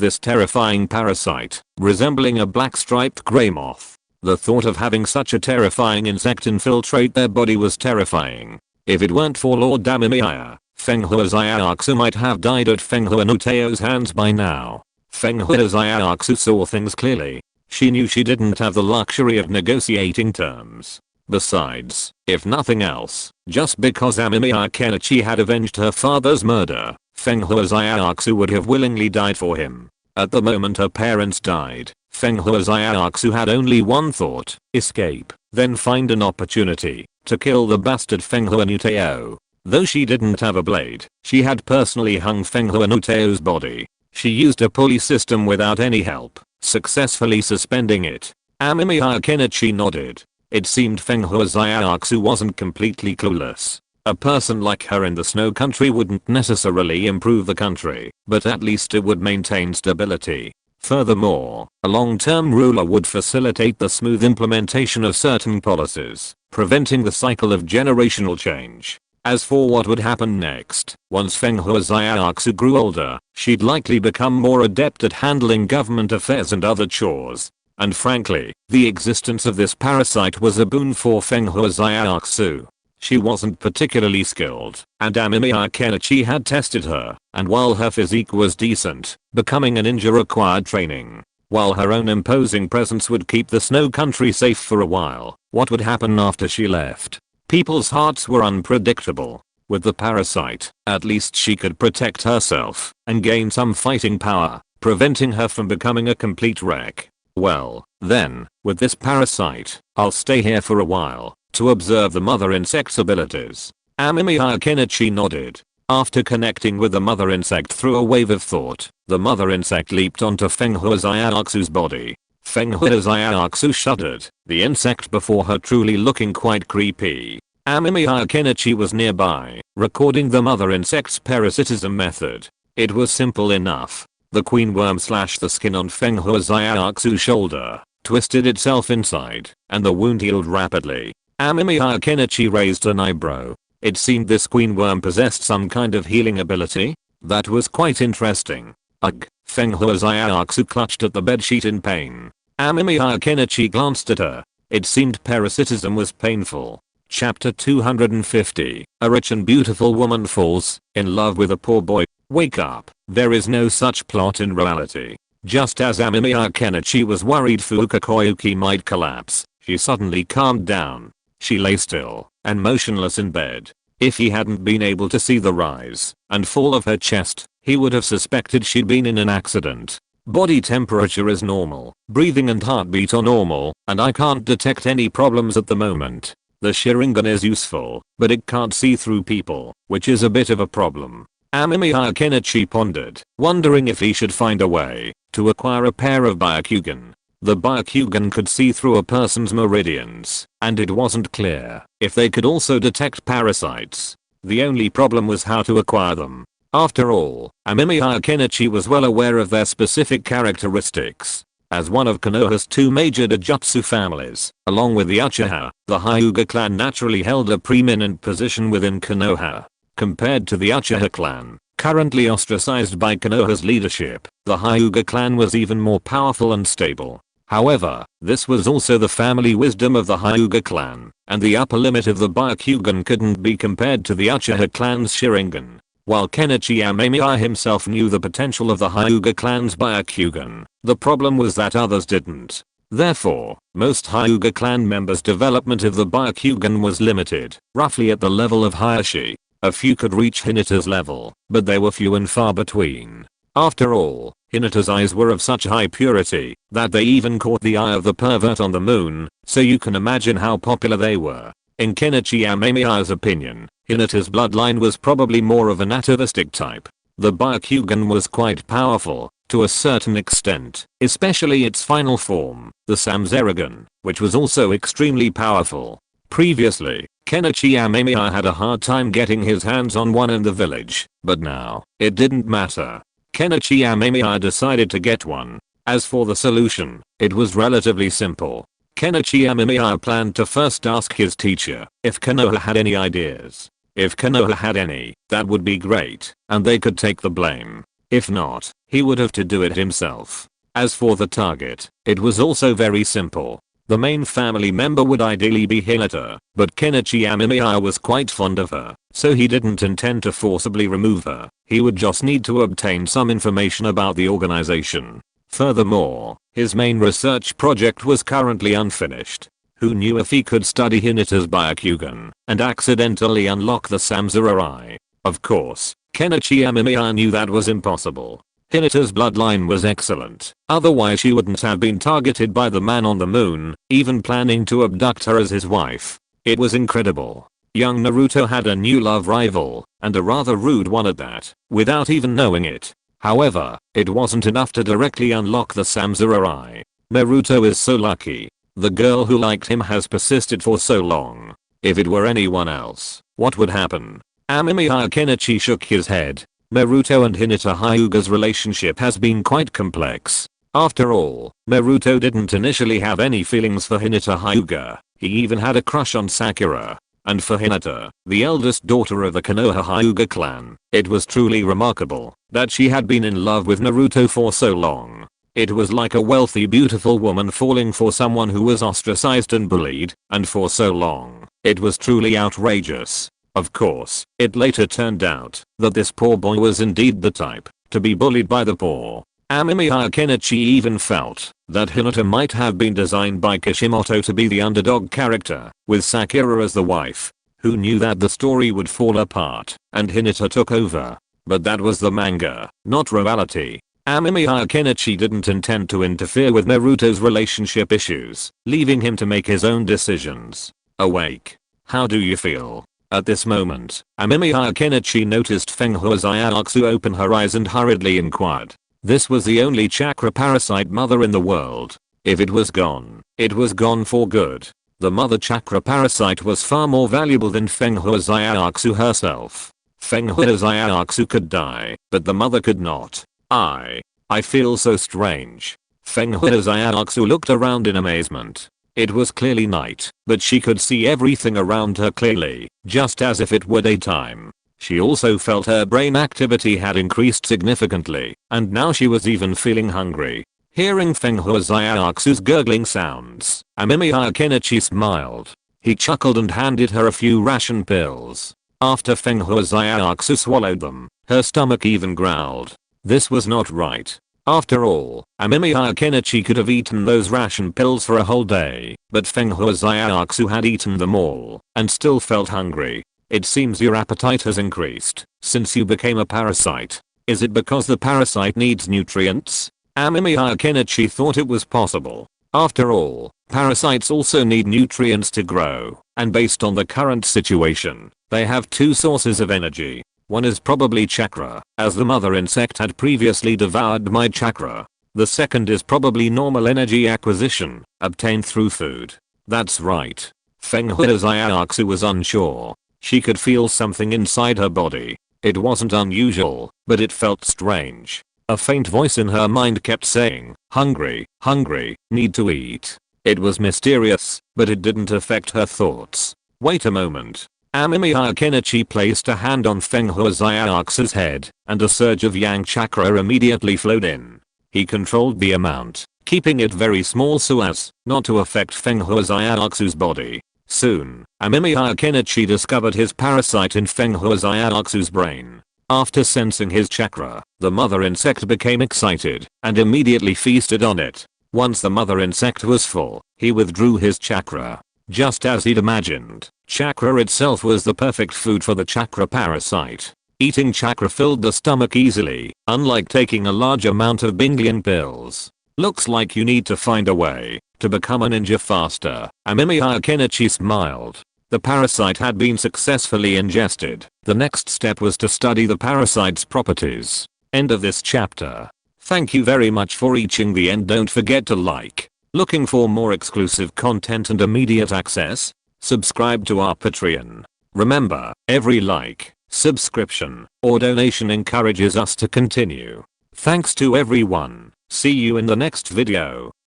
this terrifying parasite, resembling a black striped grey moth. The thought of having such a terrifying insect infiltrate their body was terrifying. If it weren't for Lord Amemiya, Fenghua Zaiatsu might have died at Fenghua Nuteo's hands by now. Fenghua Zaiatsu saw things clearly. She knew she didn't have the luxury of negotiating terms. Besides, if nothing else, just because Amemiya Kenichi had avenged her father's murder, Fenghua Zaiatsu would have willingly died for him. At the moment her parents died, Fenghua Zaiatsu had only one thought: escape, then find an opportunity to kill the bastard Fenghua Nuteo. Though she didn't have a blade, she had personally hung Fenghua Nuteo's body. She used a pulley system without any help, successfully suspending it. Amemiya Kenichi nodded. It seemed Fenghua Zaiatsu wasn't completely clueless. A person like her in the snow country wouldn't necessarily improve the country, but at least it would maintain stability. Furthermore, a long-term ruler would facilitate the smooth implementation of certain policies, preventing the cycle of generational change. As for what would happen next, once Fenghua Zaiatsu grew older, she'd likely become more adept at handling government affairs and other chores. And frankly, the existence of this parasite was a boon for Fenghua Zaiatsu. She wasn't particularly skilled, and Amemiya Kenichi had tested her, and while her physique was decent, becoming a ninja required training. While her own imposing presence would keep the snow country safe for a while, what would happen after she left? People's hearts were unpredictable. With the parasite, at least she could protect herself and gain some fighting power, preventing her from becoming a complete wreck. Well, then, with this parasite, I'll stay here for a while to observe the mother insect's abilities. Amemiya Kenichi nodded. After connecting with the mother insect through a wave of thought, the mother insect leaped onto Fenghua Zaiatsu's body. Fenghua Zaiatsu shuddered, the insect before her truly looking quite creepy. Amemiya Kenichi was nearby, recording the mother insect's parasitism method. It was simple enough. The queen worm slashed the skin on Fenghua Zaiatsu's shoulder, twisted itself inside, and the wound healed rapidly. Amemiya Kenichi raised an eyebrow. It seemed this queen worm possessed some kind of healing ability. That was quite interesting. Ugh. Fenghua Zaiatsu clutched at the bedsheet in pain. Amemiya Kenichi glanced at her. It seemed parasitism was painful. Chapter 250. A rich and beautiful woman falls in love with a poor boy. Wake up. There is no such plot in reality. Just as Amemiya Kenichi was worried Fuuka Koyuki might collapse, she suddenly calmed down. She lay still and motionless in bed. If he hadn't been able to see the rise and fall of her chest, he would have suspected she'd been in an accident. Body temperature is normal, breathing and heartbeat are normal, and I can't detect any problems at the moment. The Sharingan is useful, but it can't see through people, which is a bit of a problem. Amemiya Kenichi pondered, wondering if he should find a way to acquire a pair of Byakugan. The Byakugan could see through a person's meridians, and it wasn't clear if they could also detect parasites. The only problem was how to acquire them. After all, Amemiya Kenichi was well aware of their specific characteristics. As one of Konoha's two major Dojutsu families, along with the Uchiha, the Hyuga clan naturally held a preeminent position within Konoha. Compared to the Uchiha clan, currently ostracized by Konoha's leadership, the Hyuga clan was even more powerful and stable. However, this was also the family wisdom of the Hyuga clan, and the upper limit of the Byakugan couldn't be compared to the Uchiha clan's Sharingan. While Kenichi Amemiya himself knew the potential of the Hyuga clan's Byakugan, the problem was that others didn't. Therefore, most Hyuga clan members' development of the Byakugan was limited, roughly at the level of Hiashi. A few could reach Hinata's level, but they were few and far between. After all, Hinata's eyes were of such high purity that they even caught the eye of the pervert on the moon, so you can imagine how popular they were. In Kenichi Amemiya's opinion, Hinata's bloodline was probably more of an atavistic type. The Byakugan was quite powerful, to a certain extent, especially its final form, the Samsaragan, which was also extremely powerful. Previously, Kenichi Amemiya had a hard time getting his hands on one in the village, but now, it didn't matter. Kenichi Amemiya decided to get one. As for the solution, it was relatively simple. Kenichi Amemiya planned to first ask his teacher if Konoha had any ideas. If Konoha had any, that would be great, and they could take the blame. If not, he would have to do it himself. As for the target, it was also very simple. The main family member would ideally be Hinata, but Kenichi Amemiya was quite fond of her, so he didn't intend to forcibly remove her. He would just need to obtain some information about the organization. Furthermore, his main research project was currently unfinished. Who knew if he could study Hinata's Byakugan and accidentally unlock the Samsara? Of course, Kenichi Amemiya knew that was impossible. Hinata's bloodline was excellent, otherwise she wouldn't have been targeted by the man on the moon, even planning to abduct her as his wife. It was incredible. Young Naruto had a new love rival, and a rather rude one at that, without even knowing it. However, it wasn't enough to directly unlock the Samsara. Naruto is so lucky. The girl who liked him has persisted for so long. If it were anyone else, what would happen? Amemiya Kenichi shook his head. Naruto and Hinata Hyuga's relationship has been quite complex. After all, Naruto didn't initially have any feelings for Hinata Hyuga. He even had a crush on Sakura. And for Hinata, the eldest daughter of the Konoha Hyuga clan, it was truly remarkable that she had been in love with Naruto for so long. It was like a wealthy beautiful woman falling for someone who was ostracized and bullied, and for so long. It was truly outrageous. Of course, it later turned out that this poor boy was indeed the type to be bullied by the poor. Amemiya Kenichi even felt that Hinata might have been designed by Kishimoto to be the underdog character, with Sakura as the wife. Who knew that the story would fall apart and Hinata took over? But that was the manga, not reality. Amemiya Kenichi didn't intend to interfere with Naruto's relationship issues, leaving him to make his own decisions. Awake. How do you feel? At this moment, Amemiya Kenichi noticed Fenghua Zyatsu open her eyes and hurriedly inquired. This was the only chakra parasite mother in the world. If it was gone for good. The mother chakra parasite was far more valuable than Fenghua Zyatsu herself. Fenghua Zyatsu could die, but the mother could not. I feel so strange. Fenghua Zyatsu looked around in amazement. It was clearly night, but she could see everything around her clearly, just as if it were daytime. She also felt her brain activity had increased significantly, and now she was even feeling hungry. Hearing Fenghua Zyatsu's gurgling sounds, Amemiya Kenichi smiled. He chuckled and handed her a few ration pills. After Fenghua Zyatsu swallowed them, her stomach even growled. This was not right. After all, Amemiya Kenichi could have eaten those ration pills for a whole day, but Fenghua Zyatsu had eaten them all, and still felt hungry. It seems your appetite has increased since you became a parasite. Is it because the parasite needs nutrients? Amemiya Kenichi thought it was possible. After all, parasites also need nutrients to grow, and based on the current situation, they have two sources of energy. One is probably chakra, as the mother insect had previously devoured my chakra. The second is probably normal energy acquisition, obtained through food. That's right. Fenghua Zyatsu was unsure. She could feel something inside her body. It wasn't unusual, but it felt strange. A faint voice in her mind kept saying, hungry, hungry, need to eat. It was mysterious, but it didn't affect her thoughts. Wait a moment. Amemiya Kenichi placed a hand on Fenghua Zyatsu's head, and a surge of yang chakra immediately flowed in. He controlled the amount, keeping it very small so as not to affect Fenghua Zyatsu's body. Soon, Amemiya Kenichi discovered his parasite in Fenghua Zyatsu's brain. After sensing his chakra, the mother insect became excited and immediately feasted on it. Once the mother insect was full, he withdrew his chakra. Just as he'd imagined, chakra itself was the perfect food for the chakra parasite. Eating chakra filled the stomach easily, unlike taking a large amount of Binglian pills. Looks like you need to find a way to become a ninja faster. Amemiya Kenichi smiled. The parasite had been successfully ingested. The next step was to study the parasite's properties. End of this chapter. Thank you very much for reaching the end. Don't forget to like. Looking for more exclusive content and immediate access? Subscribe to our Patreon. Remember, every like, subscription, or donation encourages us to continue. Thanks to everyone. See you in the next video.